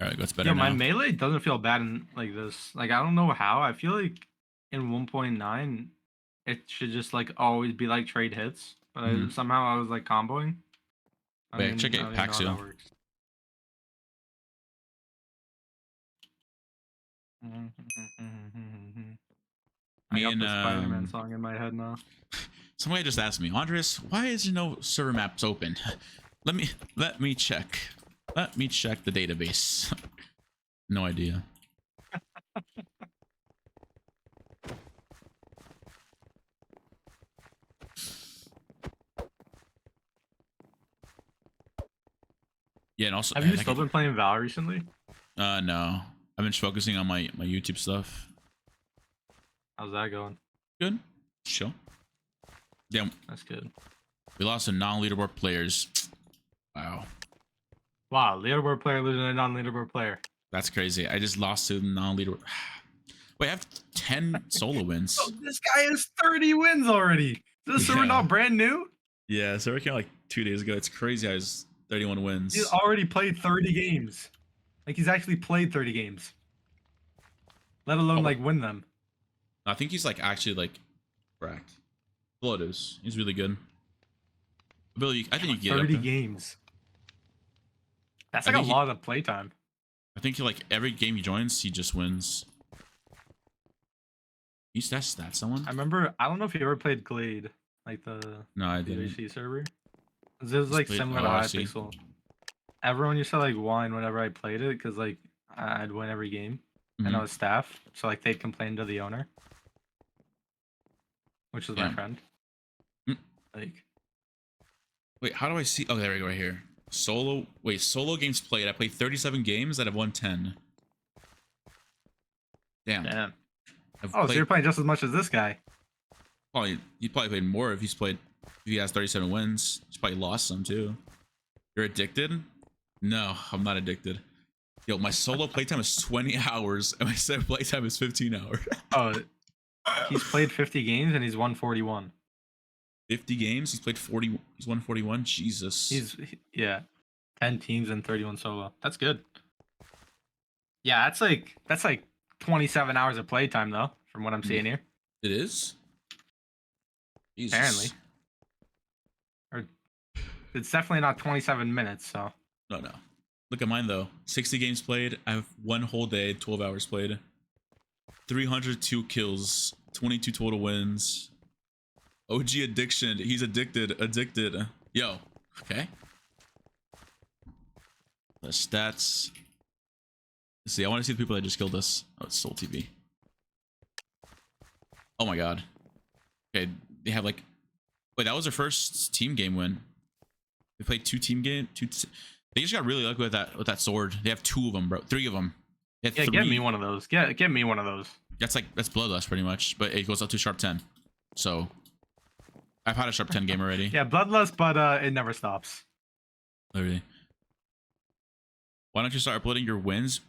All right, that's better Yeah, now. my melee doesn't feel bad in like this. Like I don't know how. I feel like in 1.9 it should just like always be like trade hits, but Mhm. somehow I was like comboing. Wait, check I it, don't even know how Paxio. that works. I Me got and the Spider-Man song in my head now. somebody just asked me, Qndres, why is there no server maps open? Let me check. Let me check the database. No idea. Yeah, and also Have you still been playing Val recently? no. I've been just focusing on my YouTube stuff. How's that going? Good. Chill. Damn, That's good. we lost to non-leaderboard players. Wow. Wow, leaderboard player losing a non-leaderboard player. That's crazy. I just lost to non-leaderboard. Wait, I have 10 solo wins. Oh, this guy has 30 wins already. Is this server Yeah. not brand new? Yeah, so I came like 2 days ago. It's crazy. I was 31 wins. He's already played 30 games. Like he's actually played 30 games. Let alone like win them. I think he's like actually like cracked. Bloatos. He's really good. Billy, I think you can get up 30 there. games. That's I like a think lot of playtime. I think he, like every game he joins, he just wins. He's that someone? I remember. I don't know if you ever played Glade, like the No, I didn't. DHC server. This is like played similar to ORC. Hypixel. Everyone used to like whine whenever I played it because like I'd win every game, and I Mhm. was staff, so like they'd complain to the owner, which is my Yeah. friend. Mm. Like, Wait, how do I see? Oh, there we go, right here. Solo. Wait, solo games played. I played 37 games. I've won 10. Damn. damn. I've Oh, so played, you're playing just as much as this guy. he probably played more if if he has 37 wins. He's probably lost some too. You're addicted? No, I'm not addicted. Yo, my solo playtime is 20 hours and my set playtime is 15 hours. Oh, he's played 50 games and he's won 41. 50 games? He's played 40. He's won 41. Jesus. Yeah, 10 teams and 31 solo. That's good. Yeah, that's like 27 hours of playtime though, from what I'm seeing here. It is? Jesus. Apparently. Or it's definitely not 27 minutes, so. No. Look at mine though. 60 games played. I have one whole day, 12 hours played. 302 kills, 22 total wins. OG addiction. He's addicted. Yo. Okay. The stats. Let's see. I want to see the people that just killed us. Oh, it's Soul TV. Oh my god. Okay. They have like. Wait, that was their first team game win. They played two. They just got really lucky with that sword. They have 2 of them, bro. 3 of them. They had Yeah, 3. get me one of those. Get me one of those. That's bloodlust pretty much, but it goes up to sharp 10. So I've had a sharp 10 game already. Yeah, bloodlust, but it never stops. Literally. Why don't you start uploading your wins?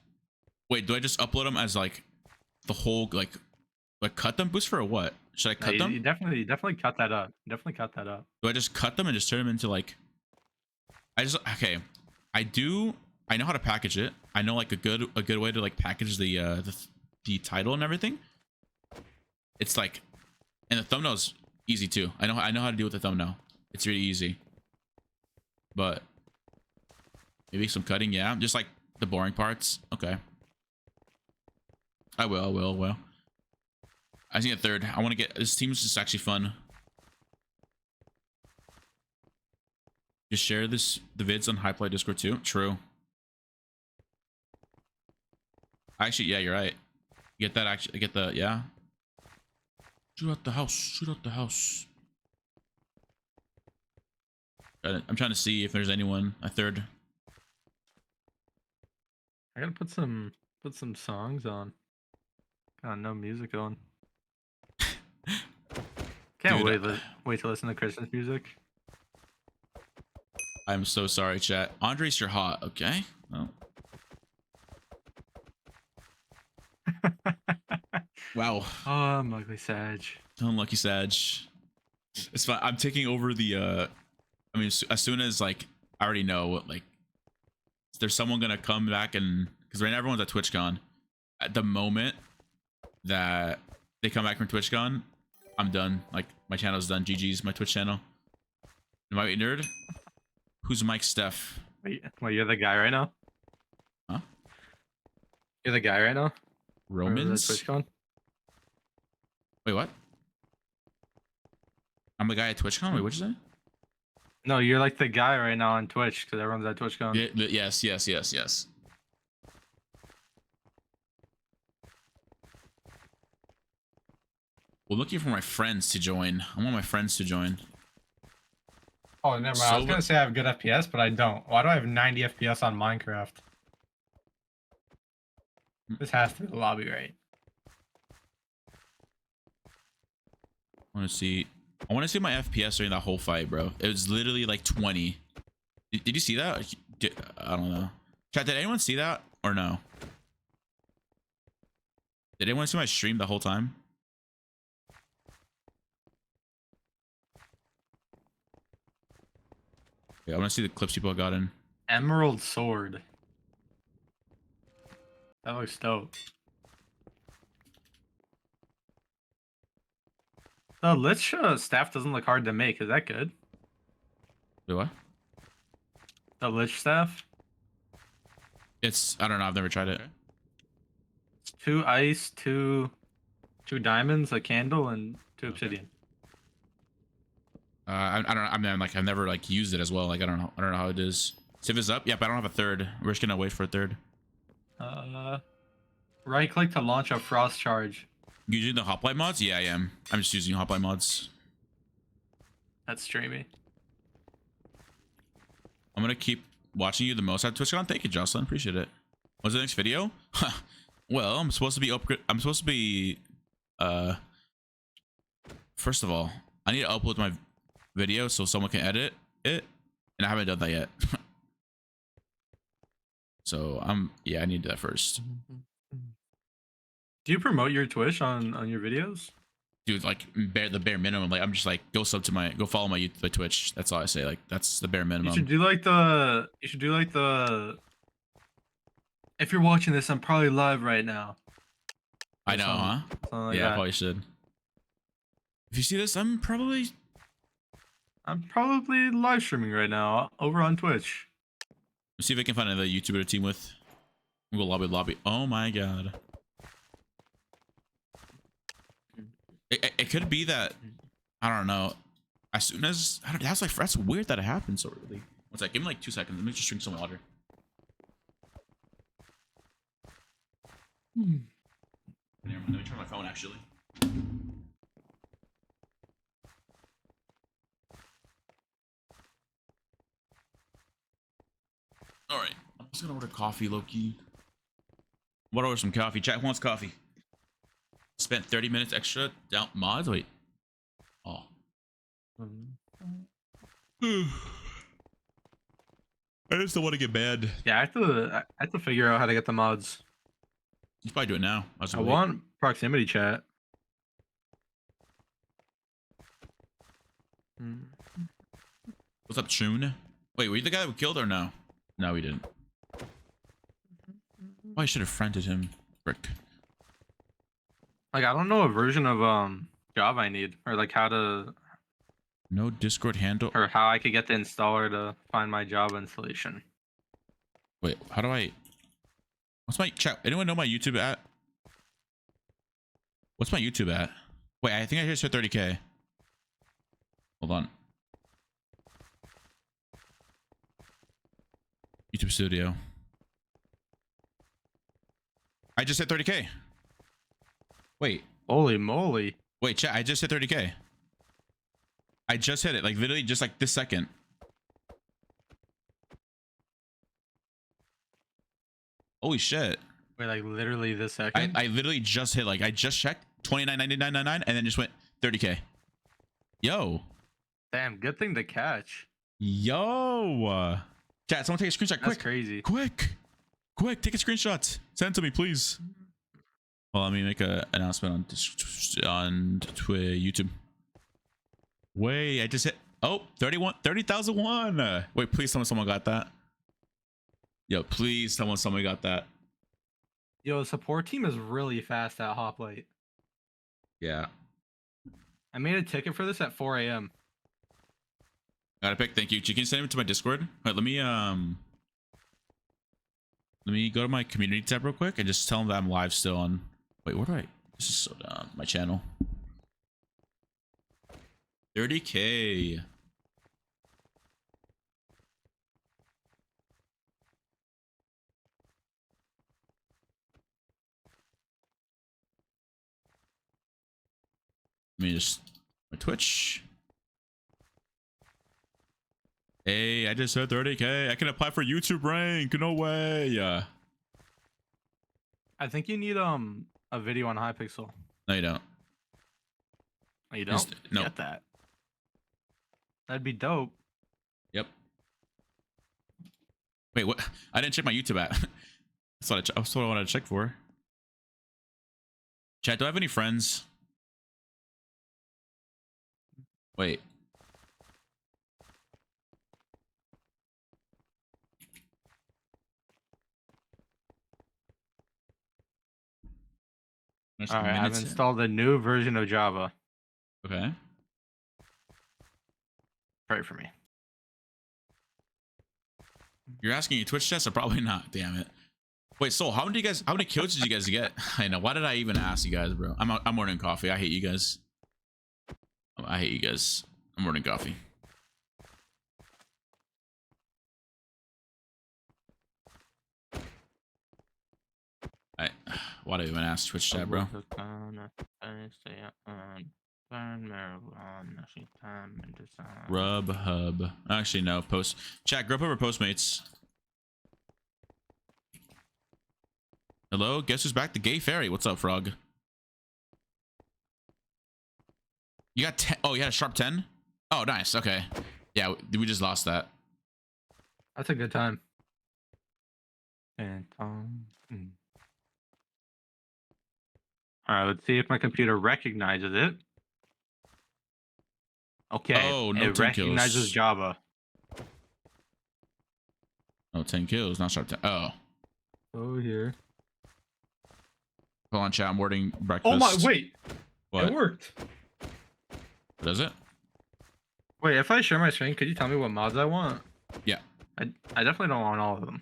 Wait, do I just upload them as like the whole like cut them boost for or what? Should I cut You them? definitely cut that up. Definitely cut that up. Do I just cut them and just turn them into like? Okay. I know how to package it. I know like a good way to like package the title and everything. It's like, and the thumbnail's easy too. I know how to deal with the thumbnail. It's really easy. But maybe some cutting, yeah. Just like the boring parts. Okay. I will. I think a third. I want to get this team's just actually fun. Just share the vids on Hoplite Discord too. True. Actually, yeah, you're right. Get that actually. Get the yeah. Shoot out the house. Shoot out the house. I'm trying to see if there's anyone. A third. I gotta put some songs on. God, no music on. Can't Dude, wait to listen to Christmas music. I'm so sorry, chat. Qndres, you're hot. Okay. Oh. Wow. Oh, I'm ugly Sag. Unlucky Sag. It's fine. I'm taking over the I mean, as soon as like I already know like there's someone gonna come back, and because right now everyone's at TwitchCon. At the moment that they come back from TwitchCon, I'm done. Like my channel's done. GG's my Twitch channel. Am I a nerd? Who's Mike Steph? Wait, you're the guy right now? Huh? You're the guy right now? Romans? TwitchCon? Wait, what? I'm the guy at TwitchCon? Wait, what'd you say? No, you're like the guy right now on Twitch because everyone's at TwitchCon. Yeah, yes. Well, looking for my friends to join. I want my friends to join. Oh, never mind. I was gonna say I have good FPS, but I don't. Why do I have 90 FPS on Minecraft? This has to be the lobby, right? I want to see my FPS during that whole fight, bro. It was literally like 20. Did you see that? I don't know. Chat, did anyone see that or no? Did anyone see my stream the whole time? Yeah, I want to see the clips people got in. Emerald Sword. That looks dope. The Lich staff doesn't look hard to make. Is that good? Wait, what? The Lich staff? I don't know. I've never tried it. It's 2 ice, 2 diamonds, a candle, and 2 obsidian. I don't know. I mean, like I've never like used it as well. Like I don't know how it is. Civ is up. Yep, I don't have a third. We're just gonna wait for a third. Right click to launch a frost charge. You using the Hoplite mods? Yeah, I am. I'm just using Hoplite mods. That's streamy. I'm gonna keep watching you the most at TwitchCon. Thank you, Jocelyn. Appreciate it. What's the next video? Well, I'm supposed to be first of all, I need to upload my video so someone can edit it, and I haven't done that yet. So I need to do that first. Do you promote your Twitch on your videos? Dude, like the bare minimum. Like I'm just like go follow my Twitch. That's all I say. Like that's the bare minimum. You should do like the if you're watching this, I'm probably live right now. I know, huh? Like yeah, that. I probably should. If you see this, I'm probably live streaming right now over on Twitch. Let's see if I can find another YouTuber to team with. We'll go lobby. Oh my god. It could be that I don't know. As soon as that's weird that it happened so early. One sec, give me like 2 seconds. Let me just drink some water. Never mind, let me turn my phone actually. All right, I'm just gonna order coffee, Loki. What order some coffee? Chat wants coffee. Spent 30 minutes extra down mods. Wait. Oh. I just don't want to get banned. Yeah, I have to figure out how to get the mods. You probably do it now. I want proximity chat. What's up, Chun? Wait, were you the guy that we killed or no? No, we didn't. Oh, I should have friended him. Frick. Like I don't know what version of Java I need, or like how to No Discord handle. or how I could get the installer to find my Java installation. Wait, how do I? What's my chat? Anyone know my YouTube at? What's my YouTube at? Wait, I think I just hit 30K. Hold on. YouTube Studio. I just hit 30K. Wait. Holy moly. Wait, chat. I just hit 30K. I just hit it. Like literally just like this second. Holy shit. Wait, like literally this second? I literally just hit, like, I just checked 29.99.99 and then just went 30K. Yo. Damn, good thing to catch. Yo. Chat, someone take a screenshot. That's Quick. crazy. Quick. Take a screenshot. Send it to me, please. Well, let me make an announcement on YouTube. Wait, I just hit. Oh, 30,001. Wait, please tell me someone got that. Yo, please tell me someone got that. Yo, the support team is really fast at Hoplite. Yeah. I made a ticket for this at 4 a.m. Got a pick. Thank you. You can send it to my Discord. All right, let me go to my community tab real quick and just tell them that I'm live still on. Wait, where do I? This is so dumb. My channel. 30K. Let me just my Twitch. Hey, I just hit 30K. I can apply for YouTube rank. No way. I think you need a video on Hypixel. No, you don't. Oh, you don't? Just- no. Get that. That'd be dope. Yep. Wait, what? I didn't check my YouTube app. That's what I wanted to check for. Chat, do I have any friends? Wait. All right, I've installed a new version of Java. Okay. Pray for me. You're asking your Twitch chat, so probably not. Damn it. Wait, Soul, how many kills did you guys get? I know. Why did I even ask you guys, bro? I'm ordering coffee. I hate you guys. I hate you guys. I'm ordering coffee. Why do I even ask Twitch chat, bro? Rub hub. Actually, no. Post chat. Group over Postmates. Hello. Guess who's back? The Gay Fairy. What's up, Frog? You got 10. Oh, you had a sharp 10. Oh, nice. Okay. Yeah, we just lost that. That's a good time. And all right, let's see if my computer recognizes it. Okay, Oh, no, it 10 recognizes kills. Java. Oh, 10 kills, not sharp 10. Oh. Oh, here. Hold on, chat. I'm ordering breakfast. Oh my, wait. What? It worked. Does it? Wait, if I share my screen, could you tell me what mods I want? Yeah. I definitely don't want all of them.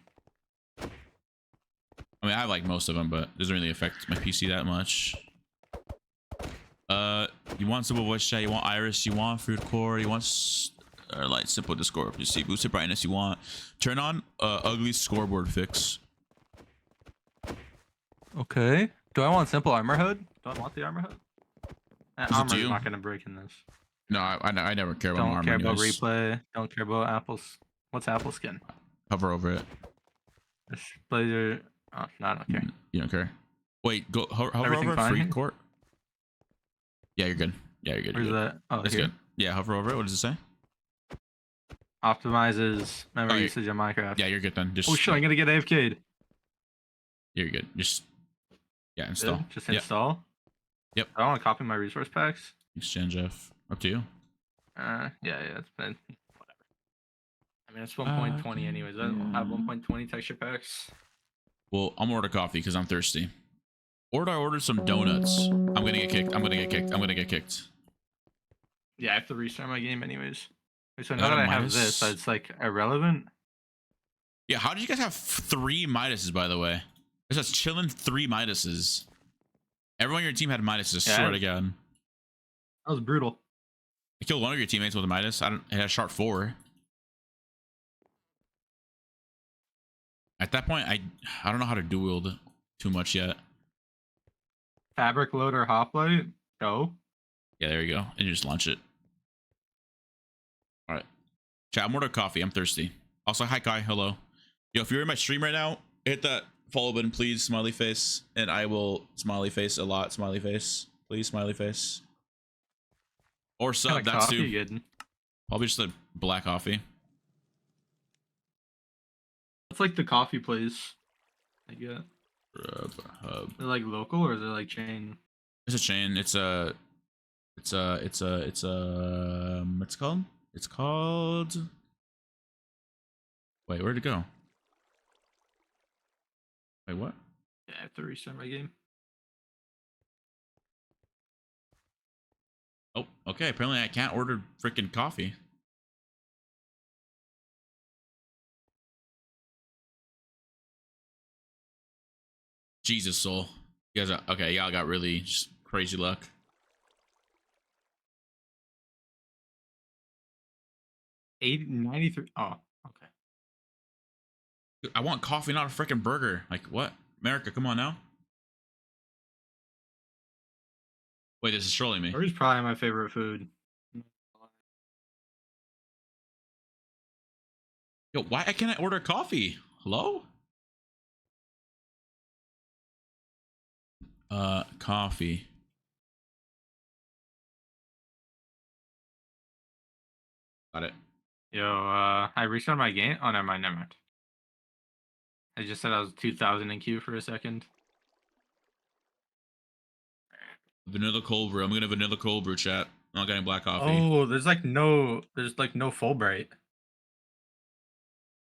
I mean, I like most of them, but it doesn't really affect my PC that much. You want simple voice chat, you want iris, you want food core, you want light simple Discord, you see boosted brightness, you want turn on ugly scoreboard fix. Okay. Do I want simple armor hood? Do I want the armor hood? That Is it armor's you? not gonna break in this. No, I never care about Don't armor care about anyways. replay. Don't care about apples. What's apple skin? Hover over it. Blazer. Oh, no, I don't care. You don't care. Wait, go hover Everything over fine? free court. Yeah, you're good. Yeah, you're good. Where's You're good. that? Oh, That's here. good. Yeah, hover over it. What does it say? Optimizes memory Oh, usage on Minecraft. Yeah, you're good then. Just Oh shit, I'm gonna get AFK'd. You're good. Just yeah, install. Just Yep. install. Yep. I want to copy my resource packs. Exchange F. Up to you. Yeah, it's been whatever. I mean, it's 1.20 anyways. I don't have 1.20 texture packs. Well, I'm order coffee because I'm thirsty. Or I ordered some donuts. I'm gonna get kicked. I'm gonna get kicked. I'm gonna get kicked. Yeah, I have to restart my game anyways. Wait, so Got now a that I have Midas? this, it's like irrelevant. Yeah, how did you guys have 3 Midases, by the way? There's just chilling 3 Midases. Everyone on your team had Midases, Yeah. swear to God. That was brutal. I killed one of your teammates with a Midas. It had a sharp 4. At that point, I don't know how to dual wield too much yet. Fabric loader hoplite. Go. Yeah, there you go. And you just launch it. All right. Chat, I'm ordering coffee. I'm thirsty. Also, hi Kai. Hello. Yo, if you're in my stream right now, hit that follow button, please. Smiley face, and I will smiley face a lot. Smiley face, please. Smiley face. Or sub. What kind of That's coffee too. you getting? Probably just a black coffee. It's like the coffee place. I get. Hub. They're like local or is it like chain? It's a chain. It's called. It's called. Wait, where'd it go? Wait, what? Yeah, I have to restart my game. Oh, okay. Apparently, I can't order freaking coffee. Jesus, soul. You guys are okay. Y'all got really just crazy luck. 93. Oh, okay. I want coffee, not a freaking burger. Like what? America, come on now. Wait, this is trolling me. Burger's probably my favorite food. Yo, why can't I order coffee? Hello? Coffee. Got it. Yo, I restarted my game. Oh, never mind, never mind. I just said I was 2,000 in queue for a second. Vanilla cold brew. I'm gonna vanilla cold brew, chat. I'm not getting black coffee. Oh, there's like no Fulbright.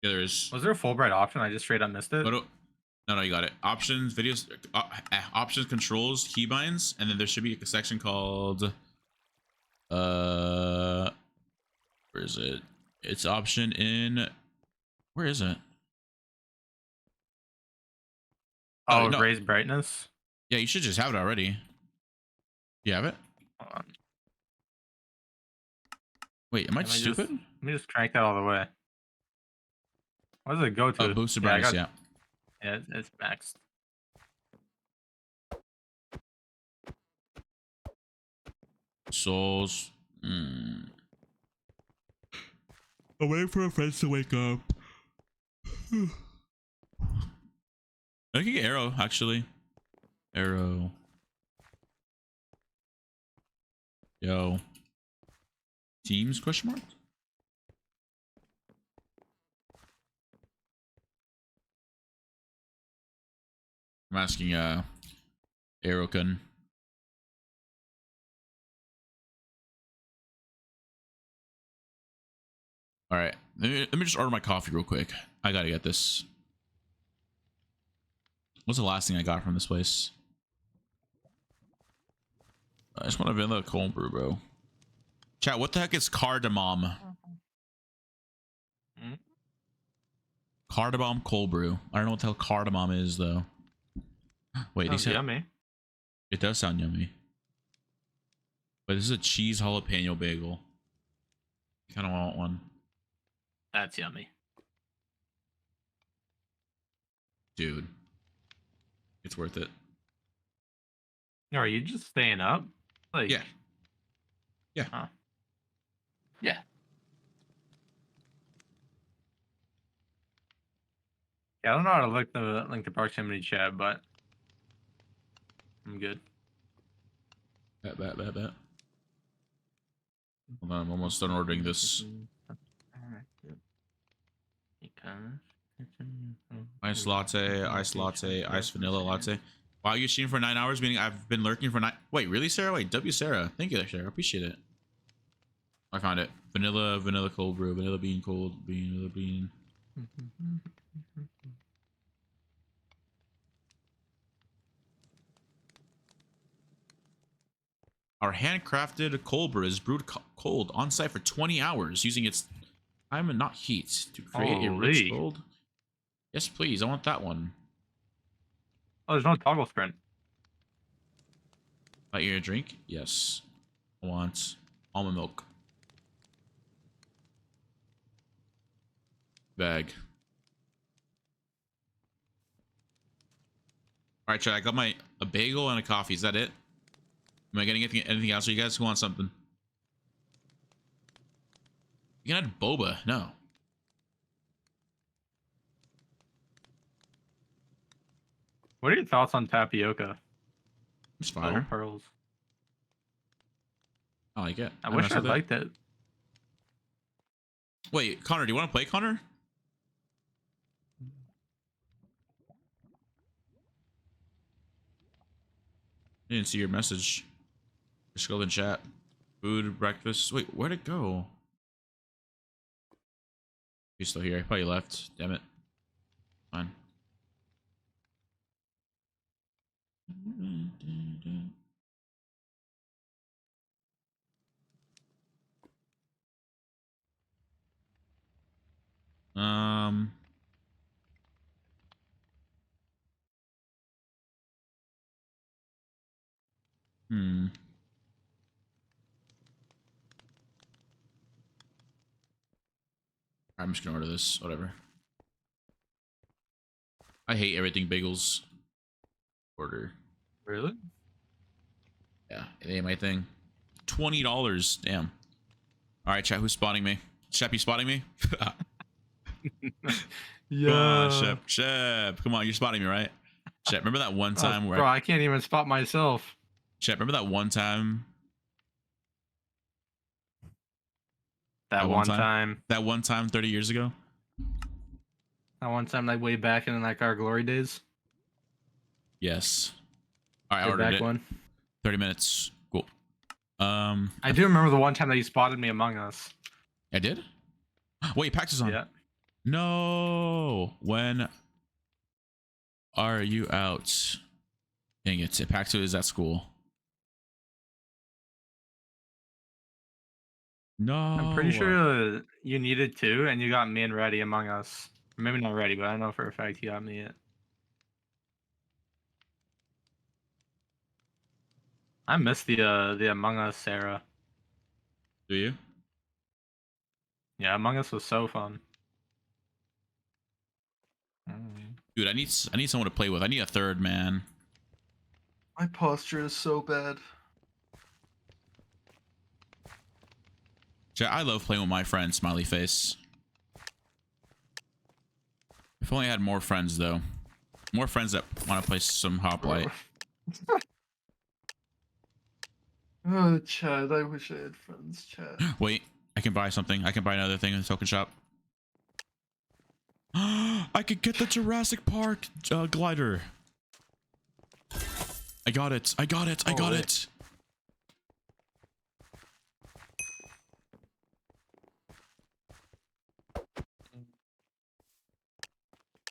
Yeah, there is. Was there a Fulbright option? I just straight up missed it. No, you got it. Options, videos, options, controls, keybinds, and then there should be a section called where is it? It's option in where is it? Oh, no. raise brightness. Yeah, you should just have it already. You have it? Hold on. Wait, am I stupid? Let me just crank that all the way. What does it go to? Boosted brightness, yeah. Yeah, it's maxed. Souls. I'm waiting for our friends to wake up. I can get arrow, actually. Arrow. Yo. Teams, question mark? I'm asking, Arrowcun. All right, let me just order my coffee real quick. I gotta get this. What's the last thing I got from this place? I just want a vanilla cold brew, bro. Chat, what the heck is cardamom? Cardamom cold brew. I don't know what the hell cardamom is, though. Wait, Sounds yummy. It does sound yummy. But this is a cheese jalapeno bagel. Kind of want one. That's yummy. Dude. It's worth it. Are you just staying up? Like, Yeah. Yeah. Huh. Yeah. Yeah, I don't know how to link the proximity chat, but I'm good. Bet. Hold on, I'm almost done ordering this. Ice latte, ice vanilla latte. Wow, you streamed for 9 hours, meaning I've been lurking for 9. Wait, really, Sarah? Wait, W Sarah. Thank you, Sarah. Appreciate it. I found it. Vanilla cold brew. Vanilla bean cold bean. Vanilla bean. Our handcrafted cold brew is brewed cold on site for 20 hours using its time and not heat to create a rich cold. Yes, please. I want that one. Oh, there's no toggle sprint. Like your drink? Yes. I want almond milk. Bag. All right, chat. I got a bagel and a coffee. Is that it? Am I getting anything else? Or you guys who want something? You can add boba. No. What are your thoughts on tapioca? It's Little fire. pearls. I like it. I wish mess I with it. liked it. Wait, Connor, do you want to play, Connor? I didn't see your message. Just go in chat. Food, breakfast. Wait, where'd it go? He's still here. He probably left. Damn it. Fine. Um. I'm just gonna order this. Whatever. I hate everything bagels. Order. Really? Yeah, it ain't my thing. $20. Damn. All right, chat. Who's spotting me? Shep, you spotting me? Yeah. Come on, Shep. Shep. Come on, you're spotting me, right? Shep, remember that one time where bro, I can't even spot myself. Shep, remember that one time? That one time. That one time 30 years ago? That one time, like way back in like our glory days. Yes. All right, I Way ordered back it. when. 30 minutes. Cool. I do remember the one time that you spotted me Among Us. I did? Wait, PAX is on. Yeah. No. When are you out? Dang it. PAX is at school. No. I'm pretty sure you needed to, and you got me and Ready Among Us. Maybe not Ready, but I know for a fact you got me it. I miss the Among Us era. Do you? Yeah, Among Us was so fun. Dude, I need someone to play with. I need a third man. My posture is so bad. Chat, I love playing with my friends, smiley face. If only I had more friends though. More friends that want to play some Hoplite. Oh, Chad, I wish I had friends, Chad. Wait, I can buy something. I can buy another thing in the token shop. I could get the Jurassic Park glider. I got it. I got it. I got it.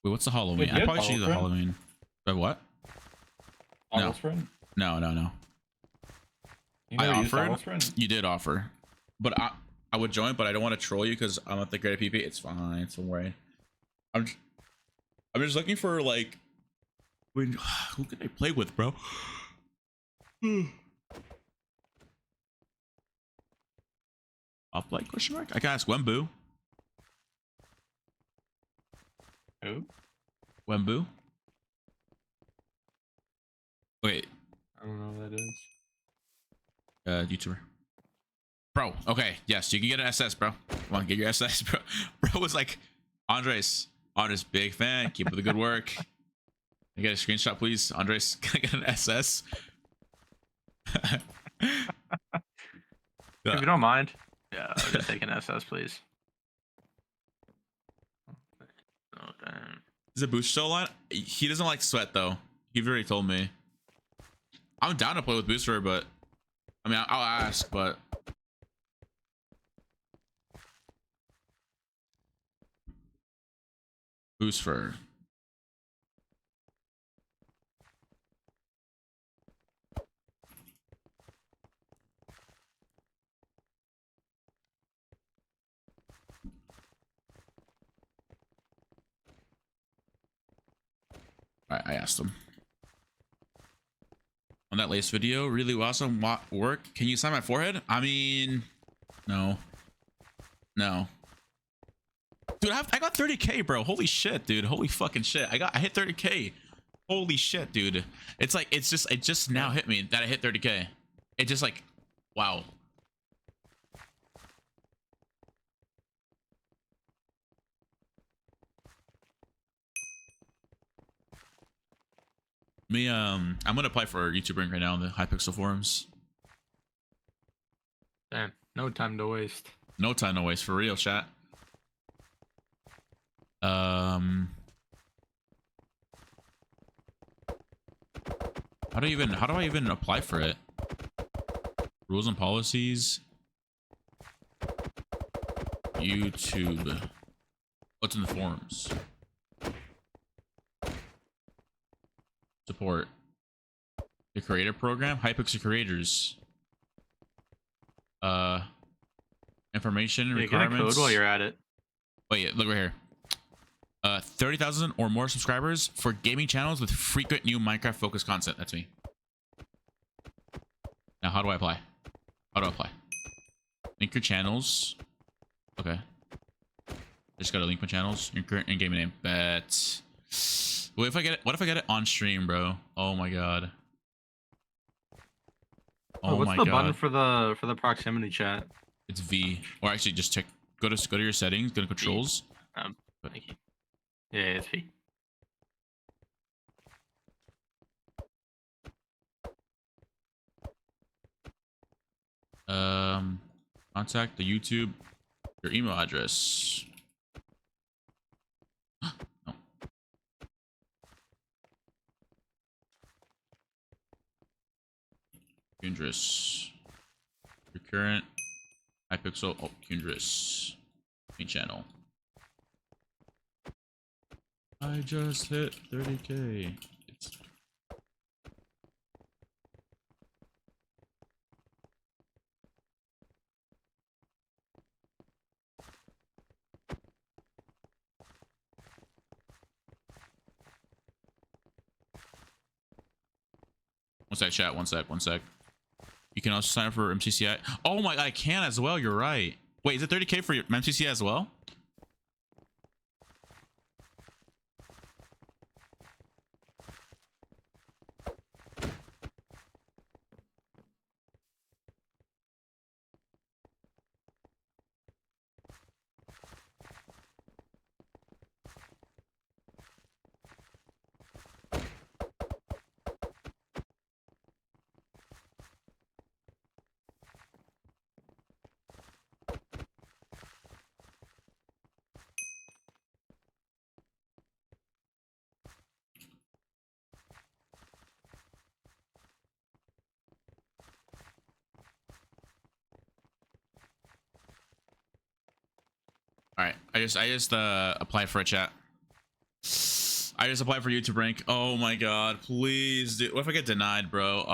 Wait, what's the Halloween? Wait, I probably should do the Halloween. What? No. No, no, no. I offered. You did offer, but I would join, but I don't want to troll you because I'm not the great at PP. It's fine. Don't worry. I'm just looking for like, who can I play with, bro? Hoplite question mark? I can ask Wembu. Who? Wembu. Wait. I don't know who that is. YouTuber. Bro, okay, yes, you can get an SS, bro. Come on, get your SS, bro. Bro was like, Qndres, big fan. Keep up the good work. Can I get a screenshot, please? Qndres, can I get an SS? If you don't mind. Yeah, I'll just take an SS, please. Oh, damn. Is it Booster still online? He doesn't like sweat, though. He already told me. I'm down to play with Booster, but... I mean, I'll ask, but... Booster. Alright, I asked him. On that latest video, really awesome work. Can you sign my forehead? I mean, no. No. Dude, I got 30K, bro. Holy shit, dude. Holy fucking shit. I hit 30K. Holy shit, dude. It's like it just now hit me that I hit 30K. It just like, wow. Me, I'm gonna apply for YouTube rank right now on the Hypixel forums. Damn, no time to waste. No time to waste, for real, chat. How do I even apply for it? Rules and policies. YouTube. What's in the forums? Support. The creator program? Hypixel creators. Information requirements. Get a code while you're at it. Wait, look right here. 30,000 or more subscribers for gaming channels with frequent new Minecraft focused content. That's me. Now, how do I apply? How do I apply? Link your channels. Okay. Just gotta link my channels. Your current in-game name. Bet. What if I get it on stream, bro? Oh my god. Oh what's my the god. button for the proximity chat? It's V. Or actually, just check. Go to your settings. Go to controls. Thank you. Yeah, it's V. Contact the YouTube. Your email address. No. Qndres. Your current Hypixel. Oh, Qndres. Main channel. I just hit 30K. One sec, chat. One sec. You can also sign up for MCCI. Oh my god, I can as well. You're right. Wait, is it 30K for your MCCI as well? All right, I just applied for a chat. I just applied for YouTube rank. Oh my god, please, dude. What if I get denied, bro?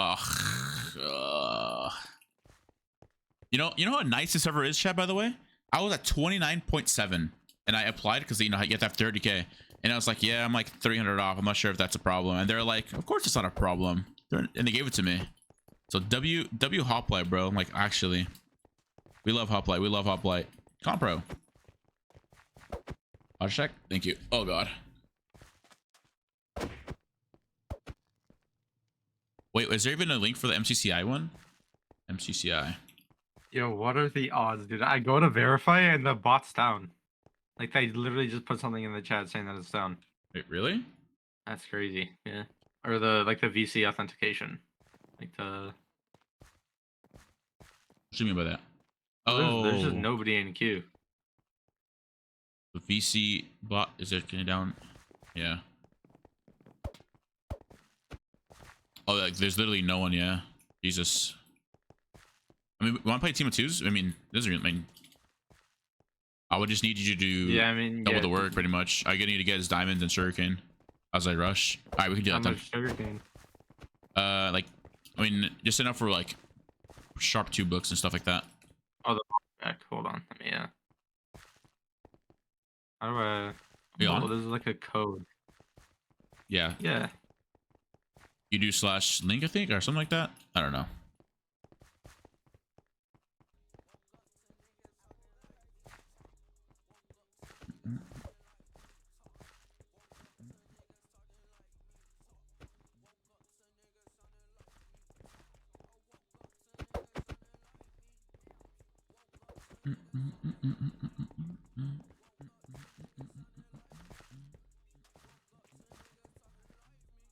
You know how nice this server is, chat. By the way, I was at 29.7, and I applied because you have to have 30K, and I was like, yeah, I'm like 300 off. I'm not sure if that's a problem, and they're like, of course it's not a problem, and they gave it to me. So W Hoplite, bro. I'm like, actually, we love Hoplite. We love Hoplite. Compro. Auto check. Thank you. Oh god. Wait, is there even a link for the MCCI one? MCCI. Yo, what are the odds, dude? I go to verify and the bot's down. Like they literally just put something in the chat saying that it's down. Wait, really? That's crazy. Yeah. Or the VC authentication. Like the. What do you mean by that? There's just nobody in queue. The VC bot is it getting down? Yeah. Oh, like there's literally no one. Yeah. Jesus. I mean, we want to play team of twos? I mean, doesn't really mean. I would just need you to do. Yeah, I mean, double the work pretty much. I need to get his diamonds and sugarcane as I rush. All right, we can do that then. Sugarcane? Like, I mean, just enough for like sharp 2 books and stuff like that. Oh, the back. Hold on. Let me. How do I? You on? Oh, there's like a code. Yeah. Yeah. You do /link, I think, or something like that. I don't know.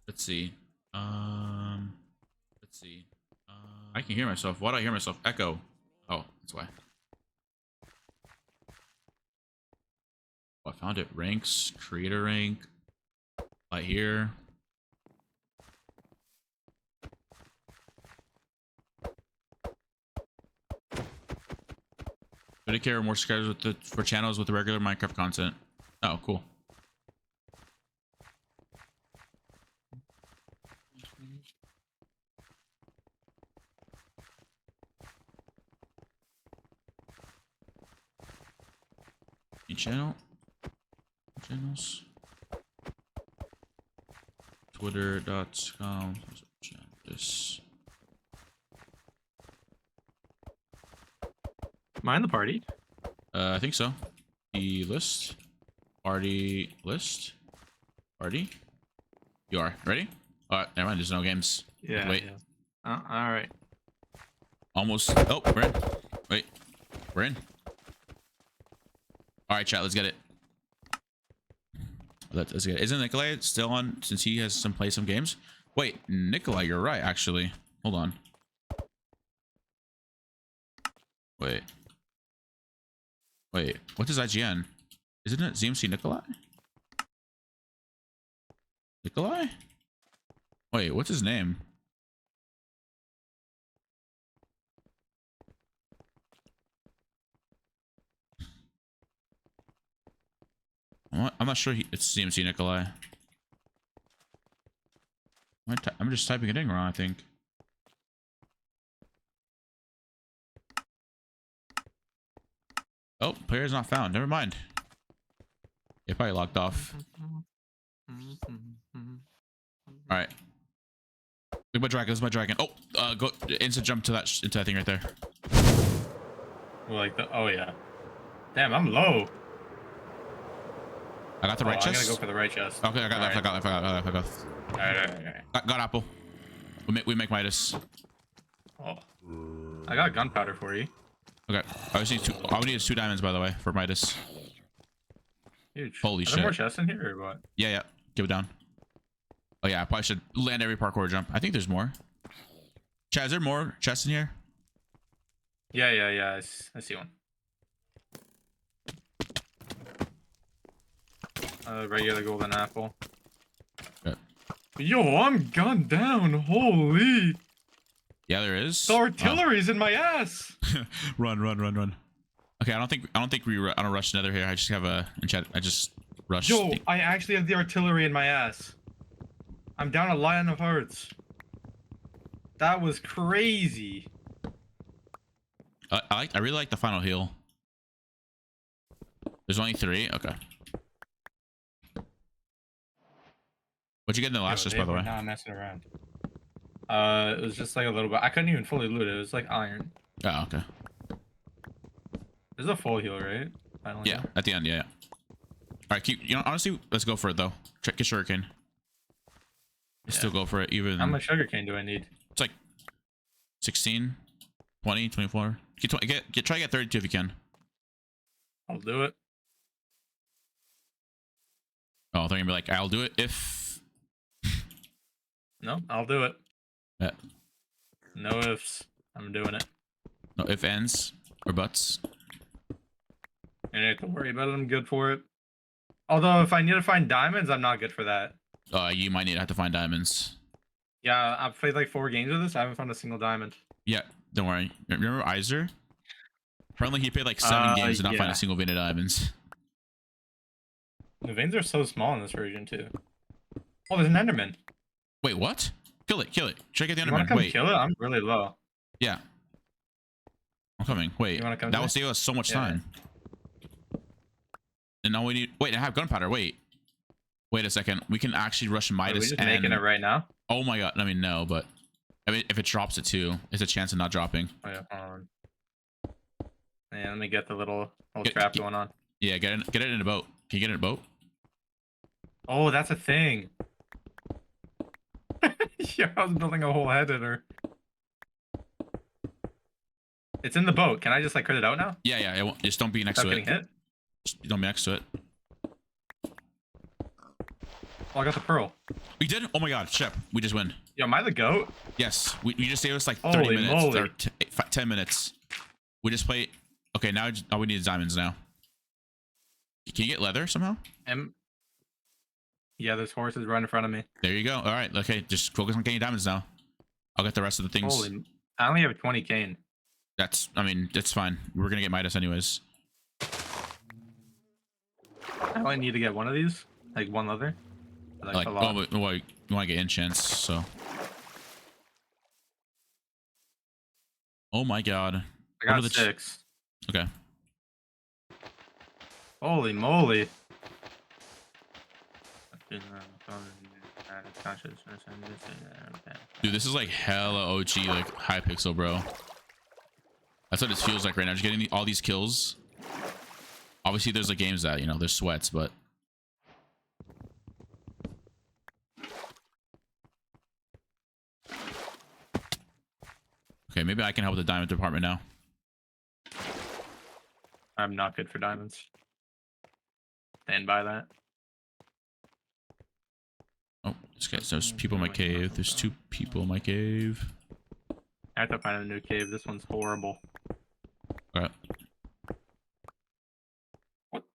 Let's see. Let's see. I can hear myself. Why do I hear myself? Echo. Oh, that's why. Oh, I found it. Ranks, creator rank. Right here. Medicare more subscribers with the for channels with the regular Minecraft content. Oh, cool. New channel. Channels. Twitter.com. This. Am I in the party? I think so. The list. Party list. Party. You are. Ready? Alright, never mind. There's no games. Yeah. Wait. Yeah. All right. Almost. Oh, we're in. Wait. We're in. Alright, chat. Let's get it. Let's get it. Isn't Nikolai still on since he has some games? Wait, Nikolai, you're right, actually. Hold on. Wait. Wait, what's his IGN? Isn't it ZMC Nikolai? Nikolai? Wait, what's his name? I'm not sure it's CMC Nikolai. I'm just typing it in wrong, I think. Oh, player's not found. Never mind. It probably locked off. Alright. Look at my dragon. This is my dragon. Oh, go instant jump to that into that thing right there. Well, like the oh yeah. Damn, I'm low. I got the right chest. I'm gonna go for the right chest. Okay, I got left. I got left. Alright. Got apple. We make Midas. Oh. I got gunpowder for you. Okay. I just need all we need is 2 diamonds, by the way, for Midas. Huge. Holy Are shit. there more chests in here or what? Yeah. Give it down. Oh yeah, I probably should land every parkour jump. I think there's more. Chad, is there more chests in here? Yeah. I see one. Regular golden apple. Yeah. Yo, I'm gunned down. Holy. Yeah, there is. The artillery's in my ass. Run. Okay, I don't think I don't rush nether here. I just have a in chat. I just rush. Yo, I actually have the artillery in my ass. I'm down a line of hearts. That was crazy. I really like the final heal. There's only 3. Okay. What'd you get in the last chest, by the way? Not messing around. It was just like a little bit. I couldn't even fully loot it. It was like iron. Oh, okay. There's a full heal, right? Finally. Yeah, at the end, yeah. All right, honestly, let's go for it though. Check your sugarcane. Still go for it, even. How much sugarcane do I need? It's like 16, 20, 24. Try to get 32 if you can. I'll do it. Oh, they're gonna be like, I'll do it if. No, I'll do it. Yeah. No ifs. I'm doing it. No if ends or buts. I don't have to worry about it. I'm good for it. Although, if I need to find diamonds, I'm not good for that. You might have to find diamonds. Yeah, I've played like 4 games of this. I haven't found a single diamond. Yeah, don't worry. Remember Iser? Apparently he played like 7 games and not find a single vein of diamonds. The veins are so small in this version too. Oh, there's an Enderman. Wait, what? Kill it. Check out the You wanna Enderman. come Wait. kill it? I'm really low. Yeah. I'm coming. Wait. You wanna come that to will me? save us so much Yeah. time. And now we need. Wait, I have gunpowder. Wait a second. We can actually rush Are we Midas just and. making it right now? Oh my god. I mean, no, but I mean, if it drops it too, it's a chance of not dropping. Oh, yeah, hold on. Yeah, let me get the little Get- trap get- going on. Yeah, get it in a boat. Can you get it in a boat? Oh, that's a thing. Yeah, I was building a whole head in her. It's in the boat. Can I just like crit it out now? Yeah, yeah. It won't, just don't be next Without to it. getting hit? Just don't be next to it. Oh, I got the pearl. We did? Oh my god, Shep. We just win. Yo, am I the goat? Yes. We just saved us like 30 Holy minutes. moly. Or 10 minutes. We just play. Okay, now all we need is diamonds now. Can you get leather somehow? Yeah, there's horses right in front of me. There you go. All right. Okay, just focus on getting diamonds now. I'll get the rest of the things. Holy, I only have 20 cane. I mean, that's fine. We're gonna get Midas anyways. I only need to get one of these, like one leather. Like, oh, you want to get enchants, so. Oh my god. I got 6. Okay. Holy moly. Dude, this is like hella OG, like high pixel, bro. That's what it feels like right now. Just getting all these kills. Obviously, there's like games that, you know, there's sweats, but. Okay, maybe I can help with the diamond department now. I'm not good for diamonds. Stand by that. Oh, there's people in my cave. There's 2 people in my cave. I have to find a new cave. This one's horrible. Alright.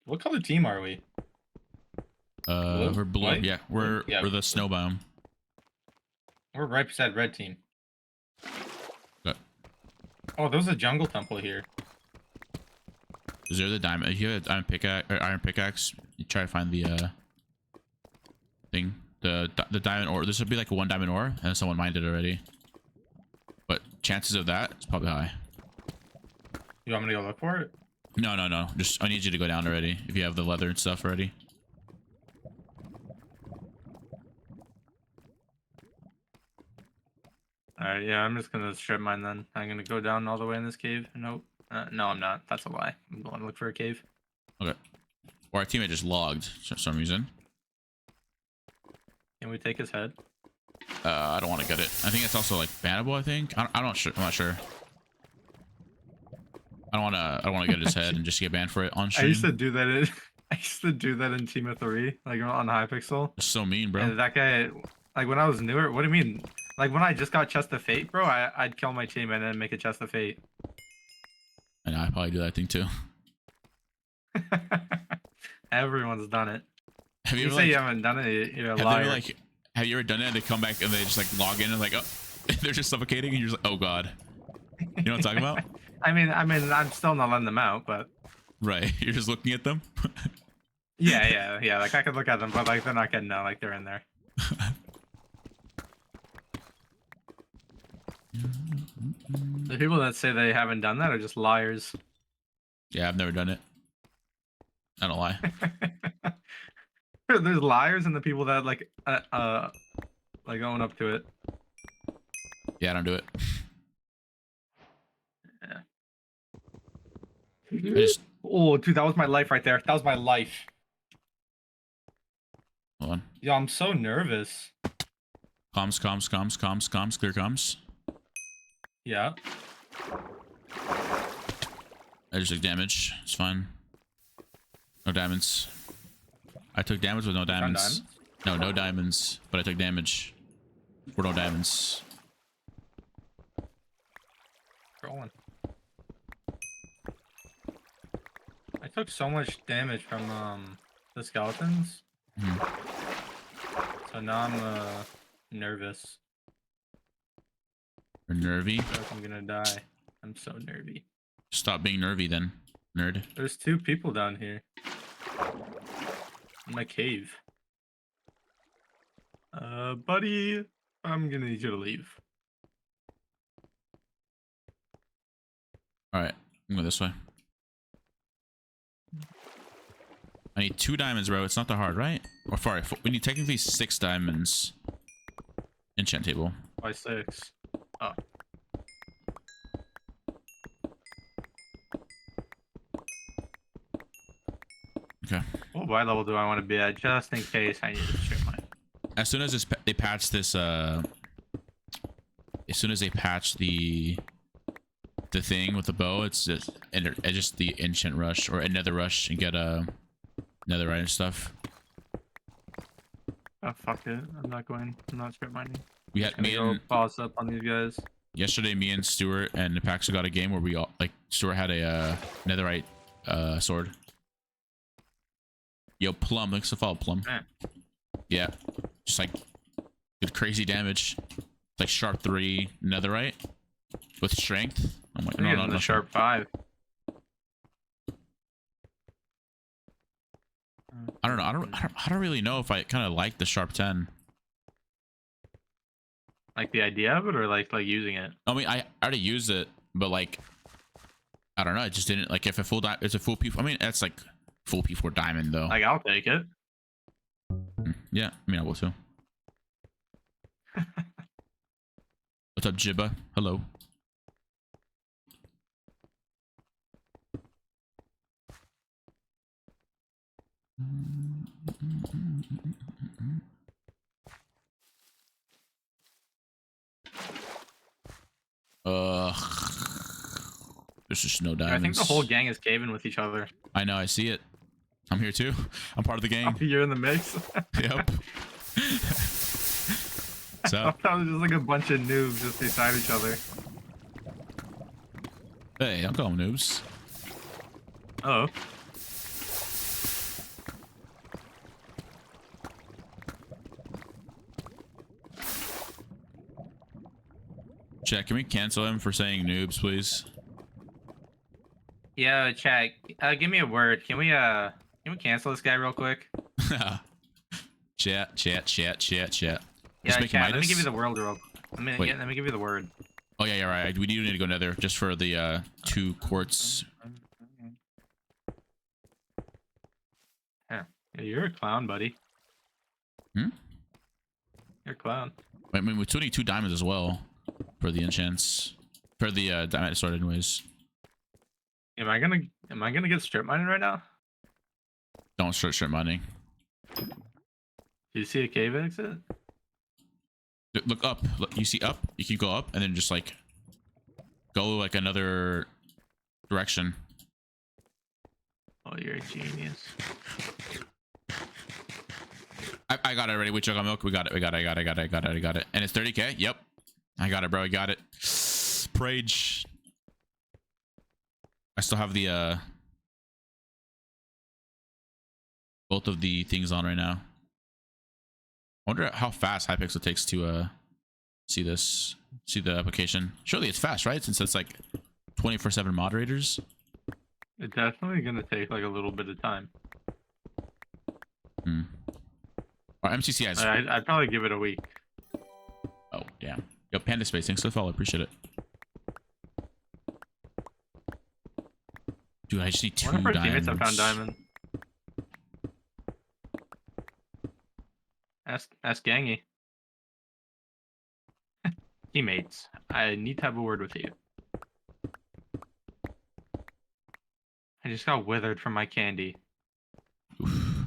What color team are we? Blue? We're blue. White? Yeah, we're the snow biome. We're right beside red team. Okay. Oh, there's a jungle temple here. Is there the diamond? If you have a diamond pickaxe or iron pickaxe, you try to find the thing. The diamond ore. This would be like a 1 diamond ore, and someone mined it already. But chances of that is probably high. You want me to go look for it? No. Just I need you to go down already if you have the leather and stuff already. Alright, yeah, I'm just gonna strip mine then. I'm gonna go down all the way in this cave. Nope. No, I'm not. That's a lie. I'm going to look for a cave. Okay. Or our teammate just logged for some reason. Can we take his head? I don't want to get it. I think it's also like bannable. I think. I'm not sure. I don't want to get his head and just get banned for it on stream. I used to do that in Team of 3, like on Hypixel. It's so mean, bro. And that guy, like when I was newer, what do you mean? Like when I just got Chest of Fate, bro, I'd kill my team and then make a Chest of Fate. I know, I probably do that thing too. Everyone's done it. Have you say ever, you haven't done it, you're a liar. Have you ever done it and they come back and they just like log in and like, oh, they're just suffocating and you're just like, oh god. You know what I'm talking about? I mean, I'm still not letting them out, but. Right, you're just looking at them? yeah. Like I could look at them, but like they're not getting out, like they're in there. The people that say they haven't done that are just liars. Yeah, I've never done it. I don't lie. There's liars and the people that like own up to it. Yeah, I don't do it. Yeah. Oh, dude, that was my life right there. That was my life. Hold on. Yo, I'm so nervous. Comms, clear comms. Yeah. I just took damage. It's fine. No diamonds. I took damage with no diamonds. No diamonds. But I took damage for no diamonds. Rolling. I took so much damage from the skeletons. So now I'm nervous. You're nervy? I feel like I'm gonna die. I'm so nervy. Stop being nervy then, nerd. There's 2 people down here. In my cave. Buddy, I'm gonna need you to leave. Alright, I'm going this way. I need 2 diamonds, bro. It's not that hard, right? Or sorry, we need technically 6 diamonds. Enchant table. Why 6? Oh. Okay. What Y level do I want to be at, just in case I need to strip mine? As soon as they patch this, as soon as they patch the the thing with the bow. It's just the enchant rush or another rush and get a netherite and stuff. Oh fuck it! I'm not going. I'm not strip mining. We had me Go and pause up on these guys. yesterday. Me and Stuart and Paxo got a game where we all like Stuart had a netherite sword. Yo, Plum, thanks for follow, Plum. Yeah, just like good crazy damage. Like sharp 3 netherite with strength. I'm like, no, the sharp 5. I don't know. I don't really know if I kind of like the sharp 10. Like the idea of it, or like using it. I mean, I already used it, but like, I don't know. It just didn't like if it's a full P4. I mean, that's like full P4 diamond though. Like I'll take it. Yeah, I mean, I will too. What's up, Jibba? Hello. There's just no diamonds. I think the whole gang is caving with each other. I know, I see it. I'm here too. I'm part of the gang. Oh, you're in the mix. Yep. So that was just like a bunch of noobs just beside each other. hey, don't call them noobs. Oh. Chat, can we cancel him for saying noobs, please? Yeah, chat. Give me a word. Can we cancel this guy real quick? Chat. Yeah, Just chat. Let me give you the word real. Let me give you the word. Oh yeah, right. We do need to go nether just for the 2 quartz. Yeah, you're a clown, buddy. Hmm? You're a clown. I mean, we still need 2 diamonds as well for the enchants. For the diamond sword, anyways. Am I gonna get strip mining right now? Don't start strip mining. Do you see a cave exit? Look up. Look, you see up? You can go up and then just like go like another direction. Oh, you're a genius. I got it already. We jug on milk. We got it. I got it. And it's 30k. Yep. I got it, bro. I got it. Prage. I still have the both of the things on right now. I wonder how fast Hypixel takes to see the application. Surely it's fast, right? Since it's like 24/7 moderators. It's definitely gonna take like a little bit of time. Our MCCI is... I'd probably give it a week. Oh, damn. Yo, Panda Space, thanks for the follow. Appreciate it. Dude, I just need 2 One of our diamonds. teammates have found diamond. Ask Gangy. Teammates, I need to have a word with you. I just got withered from my candy. Oof.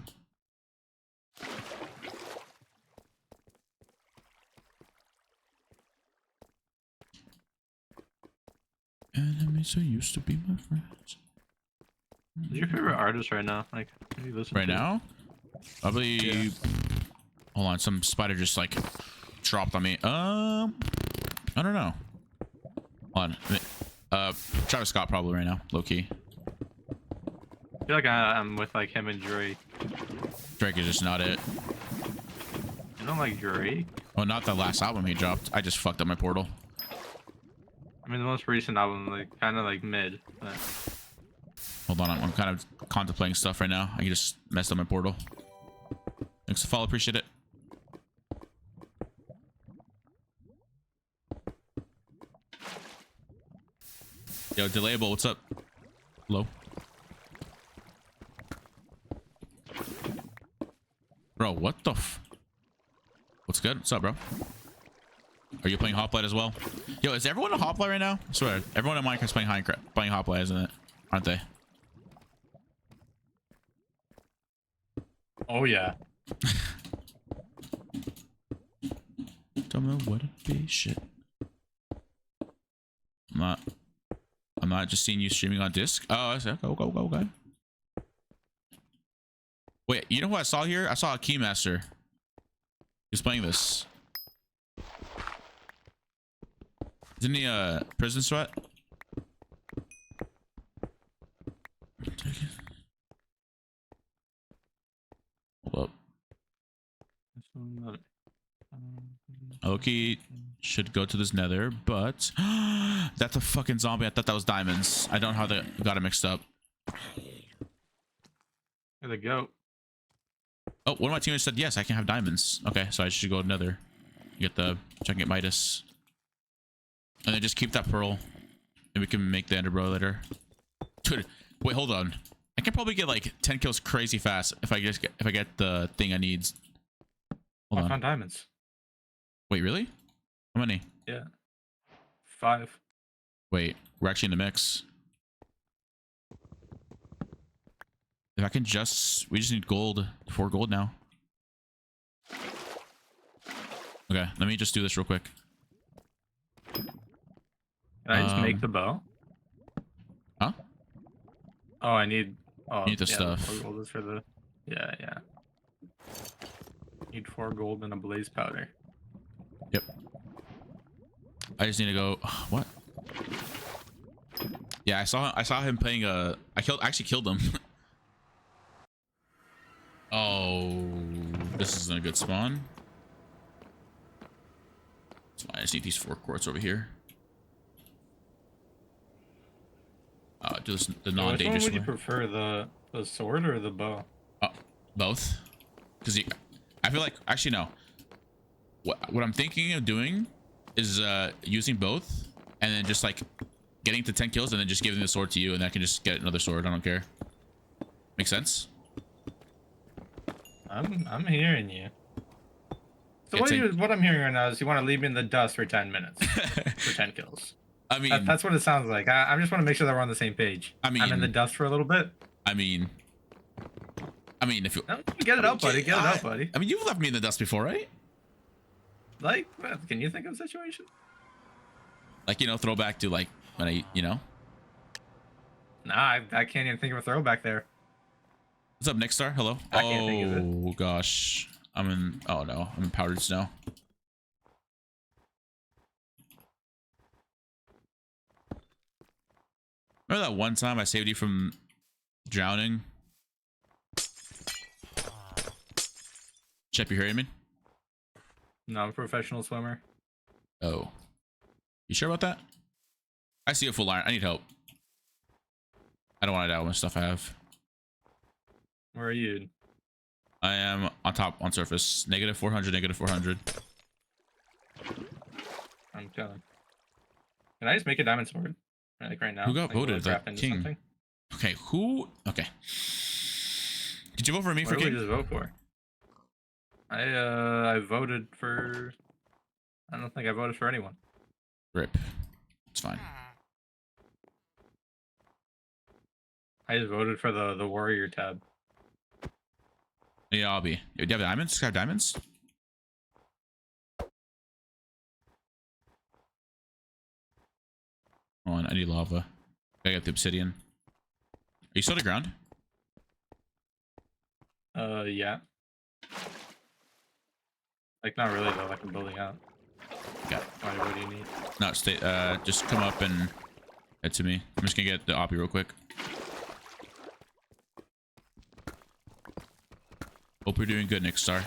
Enemies who used to be my friends. Who's your favorite artist right now? Like, who do you listen Right to? now? Probably... Yeah. Hold on, some spider just like dropped on me. I don't know. Hold on. Travis Scott probably right now, low key. I feel like I'm with like him and Drake. Drake is just not it. You don't like Drake? Oh, not the last album he dropped. I just fucked up my portal. I mean, the most recent album, like, kind of like mid. But... Hold on, I'm kind of contemplating stuff right now. I just messed up my portal. Thanks for the follow, appreciate it. Yo, Delayable, what's up? Hello? Bro, what the What's good? What's up, bro? Are you playing Hoplite as well? Yo, is everyone a Hoplite right now? I swear, everyone in Minecraft's playing Hoplite, isn't it? Aren't they? Oh yeah. Don't know what it be, shit. I'm not. Just seen you streaming on disc. Oh, I said, go. Wait, you know who I saw here? I saw a Keymaster. He's playing this. Isn't he Prison Sweat? Hold up. Oki should go to this nether, but that's a fucking zombie. I thought that was diamonds. I don't know how they got it mixed up. There they go. Oh, one of my teammates said yes, I can have diamonds. Okay, so I should go nether. Get the check and get Midas. And then just keep that pearl. And we can make the ender bro later. Dude, wait, hold on. I can probably get like 10 kills crazy fast if I get the thing I need. Hold I on. found diamonds. Wait, really? How many? Yeah. 5. Wait, we're actually in the mix. If I can we just need gold. 4 gold now. Okay, let me just do this real quick. Can I just make the bow? Huh? Oh, I need. Oh, You need the yeah, stuff. 4 gold is for the. Yeah. Need 4 gold and a blaze powder. Yep. I just need to go. What? Yeah, I saw him playing I actually killed him. Oh, this isn't a good spawn. That's fine. I just need these 4 quartz over here. Do this the non-dangerous Which one would you way. prefer, the sword or the bow? Both. Because I feel like actually no. What I'm thinking of doing is using both and then just like getting to 10 kills and then just giving the sword to you and I can just get another sword. I don't care. Make sense? I'm hearing you. So Yeah, what I'm hearing right now is you want to leave me in the dust for 10 minutes for 10 kills. I mean, That's what it sounds like. I just want to make sure that we're on the same page. I mean, I'm in the dust for a little bit. I mean, if you No, get it up, buddy. Get it up, buddy. I mean, you've left me in the dust before, right? Like, can you think of a situation? Like, throwback to like when Nah, I can't even think of a throwback there. What's up, Nick Star? Hello. I can't think of it. Oh gosh, oh no, I'm in powdered snow. Remember that one time I saved you from drowning? Shep, you hearing me? No, I'm a professional swimmer. Oh, you sure about that? I see a full iron. I need help. I don't want to die with my stuff I have. Where are you? I am on top, on surface. -400, -400. I'm coming. Can I just make a diamond sword? Like right now? Who got Like, will voted it the craft into king? something? Okay, who? Okay. Did you vote for me What for did we king? just vote for? I voted for. I don't think I voted for anyone. Rip. It's fine. I just voted for the warrior tab. Yeah, I'll be. Do you have diamonds? Do you have diamonds? Hold on, I need lava. I got the obsidian. Are you still on the ground? Yeah. Like not really though. Like I'm building out. Yeah. Why? What do you need? No, stay. Just come up and head to me. I'm just gonna get the oppie real quick. Hope you're doing good, Nick Star.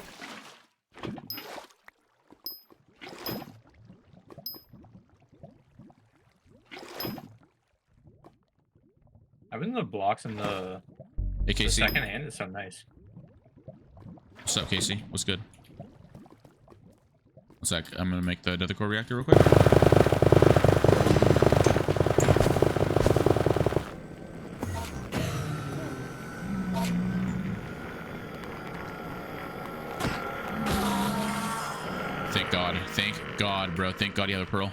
Having the blocks in the Hey, Casey. second hand is so nice. What's up, Casey? What's good? One sec. I'm gonna make the another core reactor real quick. Thank God. Thank God, bro. Thank God you have a pearl.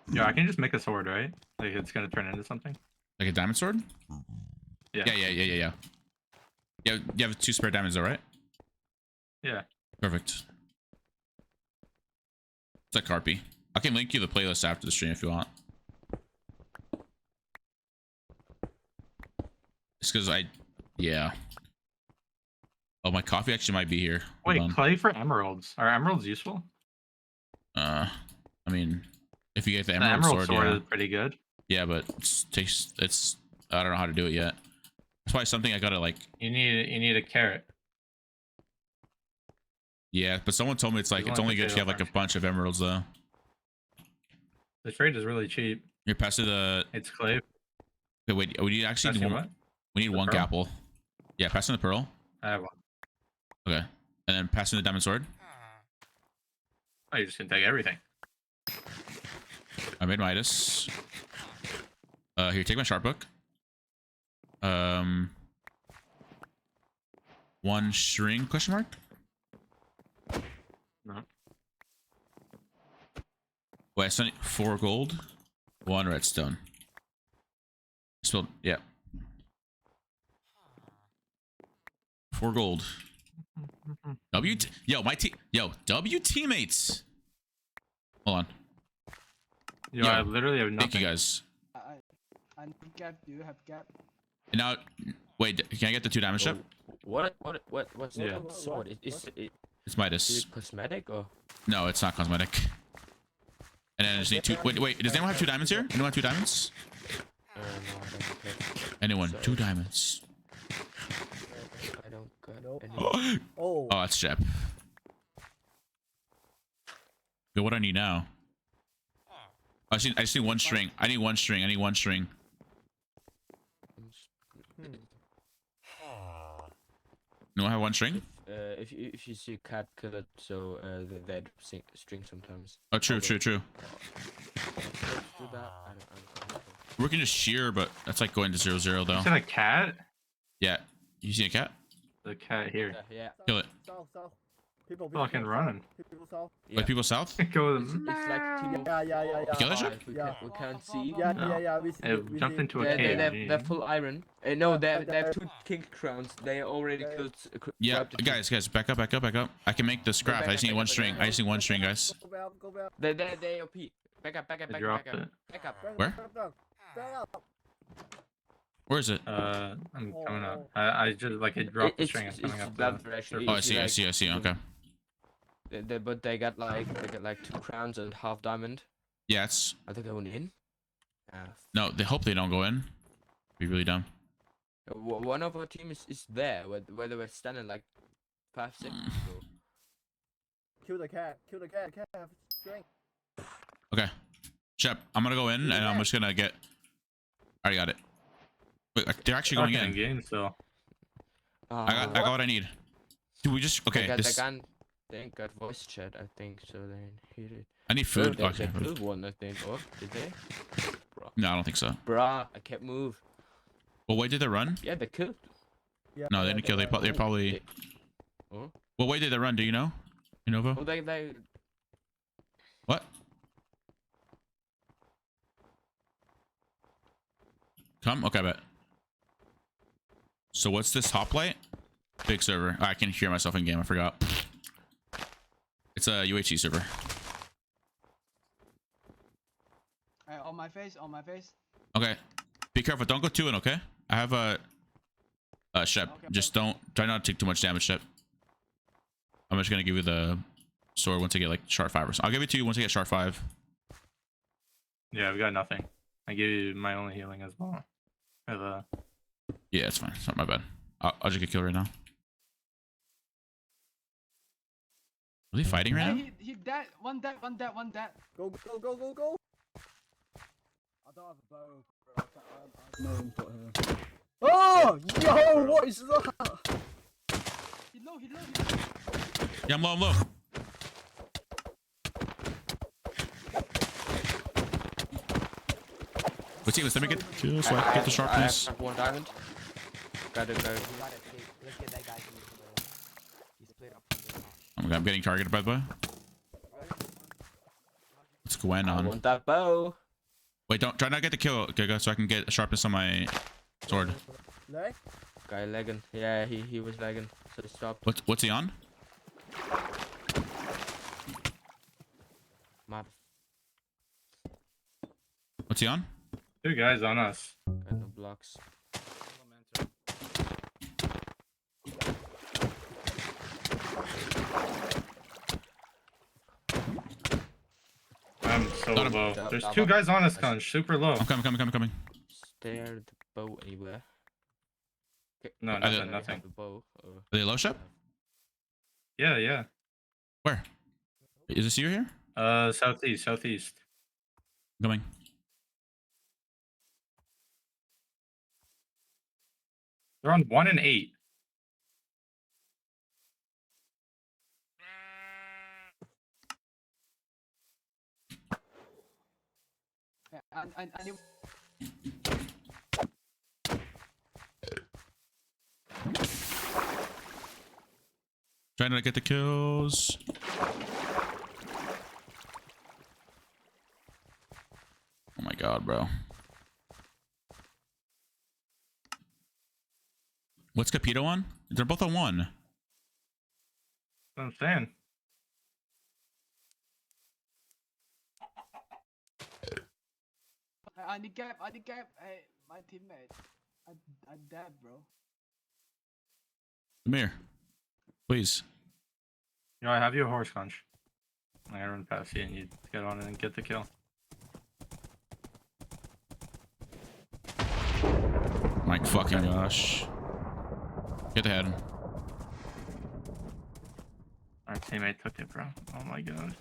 Yeah, I can just make a sword, right? Like it's gonna turn into something. Like a diamond sword? Yeah. Yeah. You have 2 spare diamonds though, right? Yeah. Perfect. It's like Carpy. I can link you the playlist after the stream if you want. because yeah. Oh, my coffee actually might be here. Hold Wait, on. clay for emeralds. Are emeralds useful? I mean, if you get the The emerald, emerald sword yeah. is pretty good. Yeah, but I don't know how to do it yet. That's probably something I gotta like. You need a carrot. Yeah, but someone told me it's There's only good if you have potato like a bunch of emeralds though. The trade is really cheap. You're past the. It's clay. Okay, wait. We need actually That's one. what? We need The one pearl? gapple. Yeah, passing the pearl. I have one. Okay, and then passing the diamond sword. Oh, you just can take everything. I made Midas. Here, take my sharp book. One string question mark. No. Wait, I sent 4 gold, 1 redstone. Spilled, yeah. 4 gold. W teammates. Hold on. Yo, I literally have nothing. Thank you guys. I need gap. Do you have gap? And now, wait, can I get the 2 diamond ship? What's Yeah. the sword? Is it It's Midas. cosmetic or? No, it's not cosmetic. And then I just need 2. Wait, does anyone have 2 diamonds here? Anyone have 2 diamonds? No, I don't get. Anyone? Sorry. 2 diamonds. I don't get Nope. any. Oh. Oh, that's Shep. Good, what do I need now? I just need 1 string. I need 1 string. No, I have 1 string? If you see cat kill it, so that string sometimes. Oh, true. Let's do that. I don't know. We can just shear, but that's like going to 0-0 though. Is that a cat? Yeah. You see a cat? The cat here. Yeah. Kill it. South. People. Fucking running. People south. Like people south? Go with them. It's like team of Yeah. Kill that ship? five. We Yeah. can't see. Yeah. We see. It we jumped see. into a They're cave. full iron. No, they have 2 king crowns. They already killed. Yeah, grabbed the two. guys, back up. I can make the scrap. I just need 1 string. I just need 1 string, guys. Go back. They OP. Back up. I dropped it. Back up. Where? Back up. Where is it? I'm coming up. I just like it dropped the string. I'm coming It's up. that direction. Oh, I see. Okay. But they got like 2 crowns and half diamond. Yeah, it's Are they going in? no. They hope they don't go in. Be really dumb. One of our team is there where they were standing like 5 seconds ago. Kill the cat. Cat have strength. Okay, Shep, I'm gonna go in and I'm just gonna get. I already got it. Wait, they're actually going in. Game still. I got what I need. Dude, we just okay. They got voice chat, I think, so they hear it. I need food. They Okay. killed one, I think. Or did they? No, I don't think so. Bruh, I can't move. Well, wait, did they run? Yeah, they killed. Yeah, No, they didn't kill. They probably. Oh, Well, wait, did they run? Do you know? Innova? well, they What? Come? Okay, I bet. So what's this Hoplite? Big server. Oh, I can hear myself in game. I forgot. It's a UHC server. On my face. Okay. Be careful. Don't go 2 in, okay? I have a Shep. Okay. Just try not to take too much damage, Shep. I'm just gonna give you the sword once I get like Shard 5 or something. I'll give it to you once I get Shard 5. Yeah, I've got nothing. I gave you my only healing as well. Yeah, it's fine. It's not my bad. I'll just get killed right now. Are they fighting right now? He dead. One dead. Go. I don't have a bow. No input here. Oh, yo, what is that? He low. Yeah, I'm low. Let's see, let me get kill so I can get the sharpness. I have 1 diamond. Got it. Let's get that guy. He's played up. I'm getting targeted by the way. What's going I on? want that bow. Wait, try not to get the kill, okay, so I can get sharpness on my sword. Leg? Guy lagging. Yeah, he was lagging, so he stopped. What's he on? Map. What's he on? 2 guys on us. Got no blocks. so Got him. low. Down, There's down, two down. guys on us, Conch. Super low. I'm coming. Stare the bow anywhere. Okay. No, Are nothing, they- Already have nothing. the bow, or- Are they low ship? Yeah, yeah. Where? Is this you here? Southeast. Coming. They're on 1 and 8. I need. Trying to get the kills. Oh my god, bro. What's Capito on? They're both on 1. That's what I'm saying. I need gap. Hey, my teammate. I dead, bro. Come here. Please. You know, I have you a horse, Conch. I gotta run past you and you get on it and get the kill. My fucking gosh. Get the head. Our teammate took it, bro. Oh my god.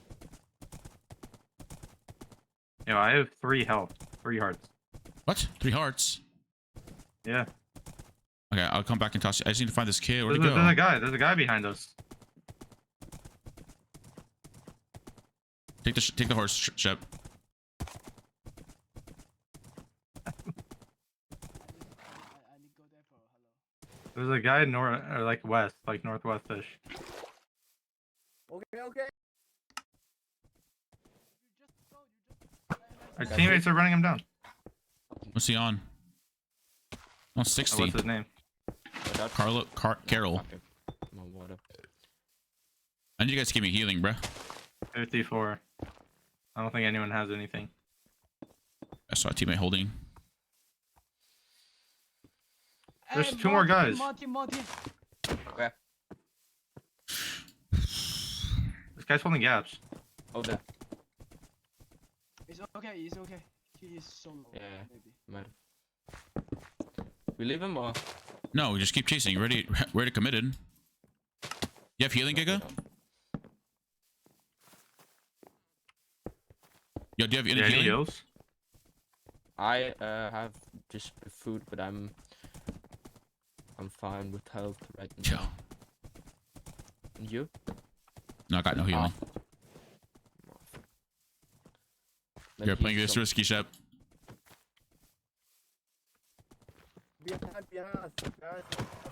Yo, I have 3 health. 3 hearts. What? 3 hearts? Yeah. Okay, I'll come back and toss you. I just need to find this kid. Where'd he There's go? there's a guy behind us. Take the horse, Shep. I need go there for hello. There's a guy north or like west, like northwest-ish. Okay. Our teammates are running him down. What's he on? On Oh, 60. what's his name? Carol. Okay. Come on, water. I need you guys to give me healing, bruh. 54. I don't think anyone has anything. I saw a teammate holding. There's 2 more guys. More team. Okay. This guy's holding gaps. Oh, there. It's okay. He is solo. Yeah. Maybe. Might. We leave him or? No, we just keep chasing. Ready committed. You have healing, Giga? Yo, do you have any Yeah, any healing? heals? I have just food, but I'm fine with health right now. Chill. And you? No, I got no healing. Then You're playing he's this some- risky, Shep.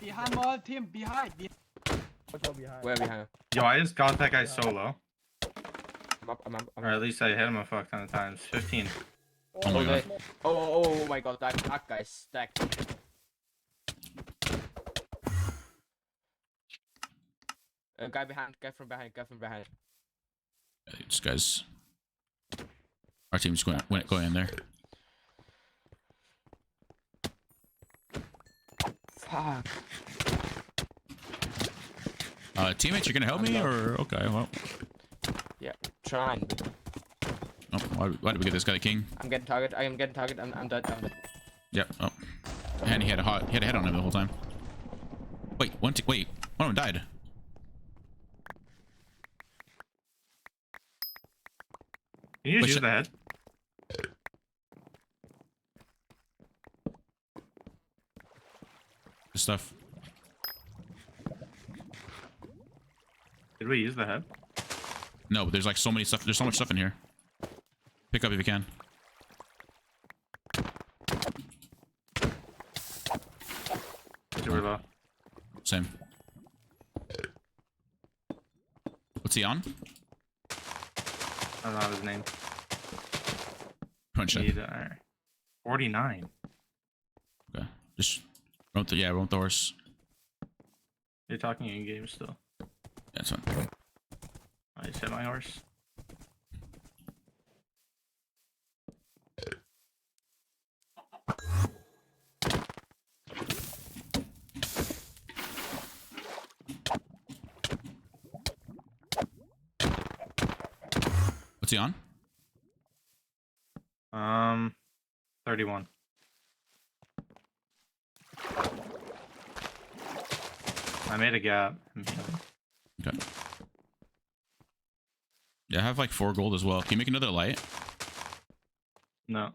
Behind more team. Behind. Where behind? Yo, I just got that guy solo. I'm up. Or at least I hit him a fuck ton of times. 15. Oh my god. Oh my god, that guy's stacked. Guy from behind. This guy's... Our team's going in there. Fuck. Teammates, you're gonna help me, or okay? Well, Yeah, trying. But oh, why did we get this guy the king? I'm getting target. I'm dead. Yep. Oh, and he had a head on him the whole time. Wait, one of them died. Can you Wait, just use shit. the head? This stuff. Did we use the head? No, but there's like so many stuff. There's so much stuff in here. Pick up if you can. Super low. Same. What's he on? I don't know his name. Punch it. 49. Okay. Just run with the horse. You're talking in game still. Yeah, that's fine. I just hit my horse. What's he on? 31. I made a gap. Okay. Yeah, I have like 4 gold as well. Can you make another light? No.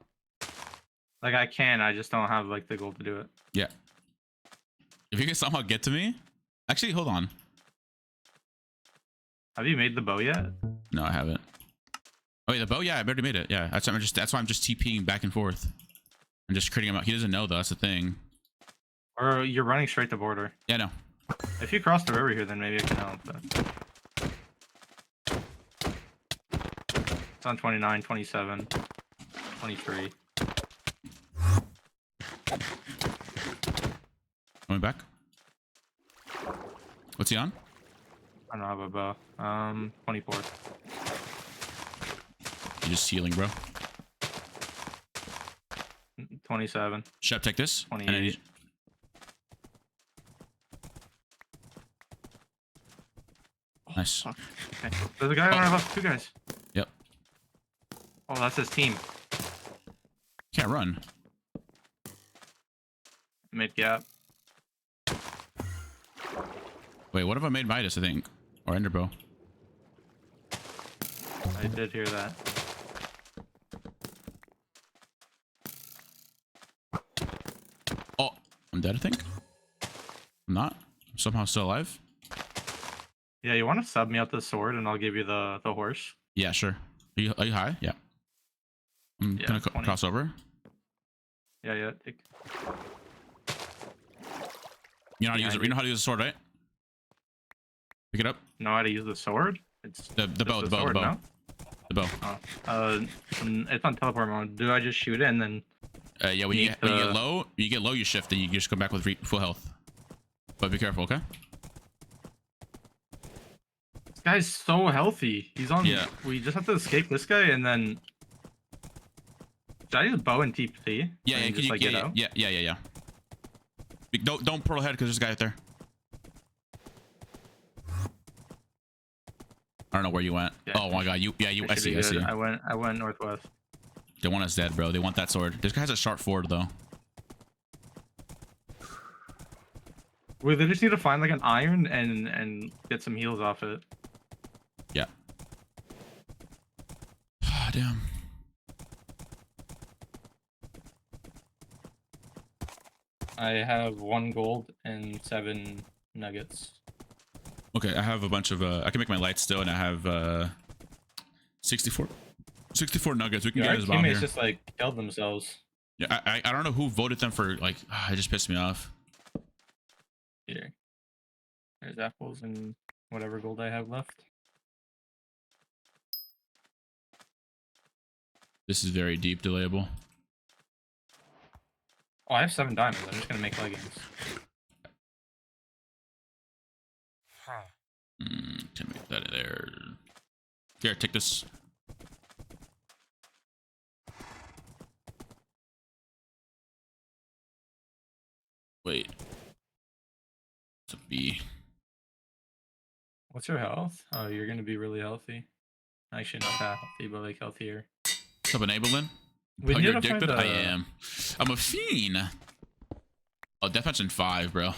Like I can, I just don't have like the gold to do it. Yeah. If you can somehow get to me. Actually, hold on. Have you made the bow yet? No, I haven't. Oh wait, the bow? Yeah, I already made it. Yeah, that's why I'm just TPing back and forth. I'm just critting him out. He doesn't know though. That's the thing. Or you're running straight to border. Yeah, no. If you cross the river here, then maybe I can help. But... It's on 29, 27, 23. Coming back. What's he on? I don't have a bow. 24. You're just healing, bro. 27. Shep, take this. 28. Nice. Okay. There's a guy on our left. 2 guys. Yep. Oh, that's his team. Can't run. Mid gap. Wait, what if I made Midas, I think? Or Enderbow? I did hear that. Oh, I'm dead, I think. I'm not. I'm somehow still alive. Yeah, you want to sub me out the sword and I'll give you the horse? Yeah, sure. Are you high? Yeah. I'm Yeah, gonna 20. cross over. Yeah. You know how to use it. You know how to use the sword, right? Pick it up. Know how to use the sword? It's The bow. just The a bow. sword, The bow. no? The bow. Oh. It's on teleport mode. Do I just shoot it and then? Yeah. When you get low, you shift and you just come back with full health. But be careful, okay? This guy's so healthy. He's on. Yeah. We just have to escape this guy and then. Should I use bow and TP? Yeah. And Yeah. just, like, get out? Yeah. Don't pearl ahead because there's a guy out there. I don't know where you went. Yeah, oh my god, I see. I went northwest. They want us dead, bro. They want that sword. This guy has a sharp sword though. They just need to find like an iron and get some heals off it. Yeah. Damn. I have 1 gold and 7 nuggets. Okay, I have a bunch of I can make my lights still, and I have 64 nuggets. We can get his bomb teammates here. just like killed themselves. Yeah, I don't know who voted them for, like, it just pissed me off. Here. There's apples and whatever gold I have left. This is very deep delayable. Oh, I have 7 diamonds. I'm just gonna make leggings. Can make that in there. Here, take this. Wait. It's a B. What's your health? Oh, you're gonna be really healthy. Actually, not that healthy, but like healthier. What's up, Enabling? We Oh, need you're to find addicted? a- I am. I'm a fiend. Oh, Deathmatch in 5, bro.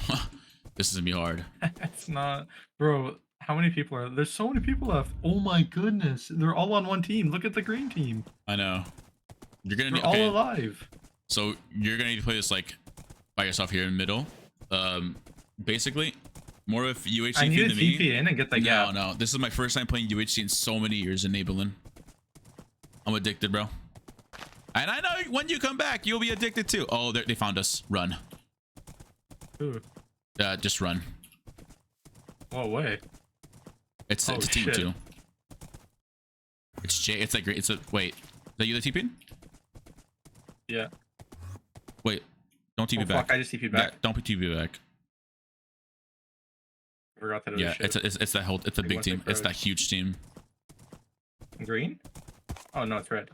This is gonna be hard. It's not, bro. How many people are? There's so many people left. Oh my goodness, they're all on one team. Look at the green team. I know. You're gonna They're need. all Okay. alive. So you're gonna need to play this like by yourself here in the middle. Basically, more of UHC I need fiend to than me. TP in and get the gap. No. This is my first time playing UHC in so many years. Enabling. I'm addicted, bro. And I know when you come back, you'll be addicted too. Oh, they found us. Run. Ooh. Just run. What way? It's a team shit. too. It's Jay. It's like great. It's a wait. Is that you that TP'd? Yeah. Wait. Don't TP Oh, back. fuck, I just TP back. Yeah, don't TP back. I forgot that it was Yeah, shit. it's that whole. It's a Like, big once they team. It's froze. that huge team. Green? Oh no, it's red.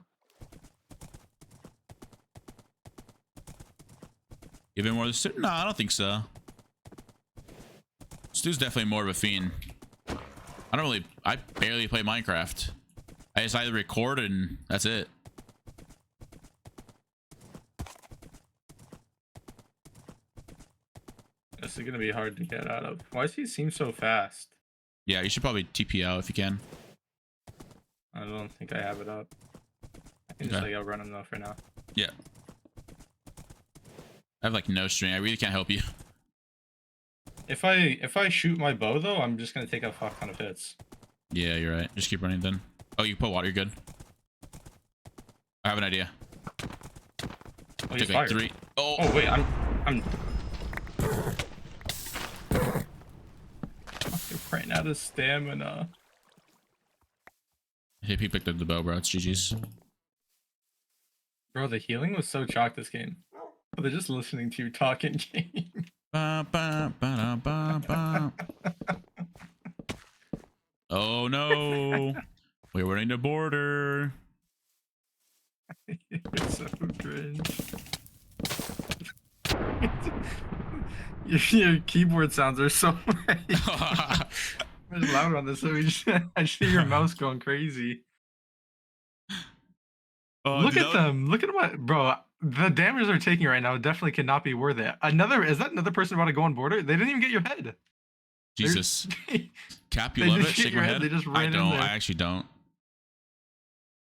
Even more of the student? No, I don't think so. Stu's definitely more of a fiend. I barely play Minecraft. I just either record and that's it. This is gonna be hard to get out of. Why does he seem so fast? Yeah, you should probably TP out if you can. I don't think I have it up. I can just like outrun him though for now. Yeah. I have like no string. I really can't help you. If I shoot my bow though, I'm just gonna take a fuck ton of hits. Yeah, you're right. Just keep running then. Oh, you put water. You're good. I have an idea. Oh, Take like 3. Oh. Oh wait, I'm. You're running out of stamina. Hey, he picked up the bow, bro. It's GG's. Bro, the healing was so chalk this game. Oh, they're just listening to you talk in game. Ba, ba, ba, da, ba, ba. Oh no. We're running the border. You're so cringe. your keyboard sounds are so much louder on this, so I see your mouse going crazy. Look at them. Look at what, bro. The damage they're taking right now definitely cannot be worth it. Is that another person about to go on border? They didn't even get your head. Jesus. Cap, you They love it? just hit Shake your my head, head. they just I ran in don't. there. I actually don't.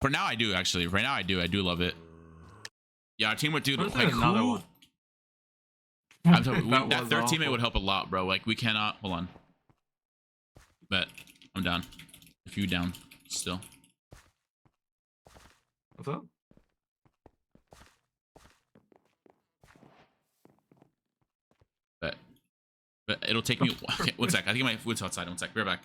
For now, I do actually. Right now, I do. I do love it. Yeah, our team would do What is like another who? one? I'm telling That that was third teammate awful. would help a lot, bro. Like we cannot. Hold on. Bet I'm down. If you down still. What's up? Bet. But it'll take me. Okay, one sec. I think my food's outside. One sec. Be right back.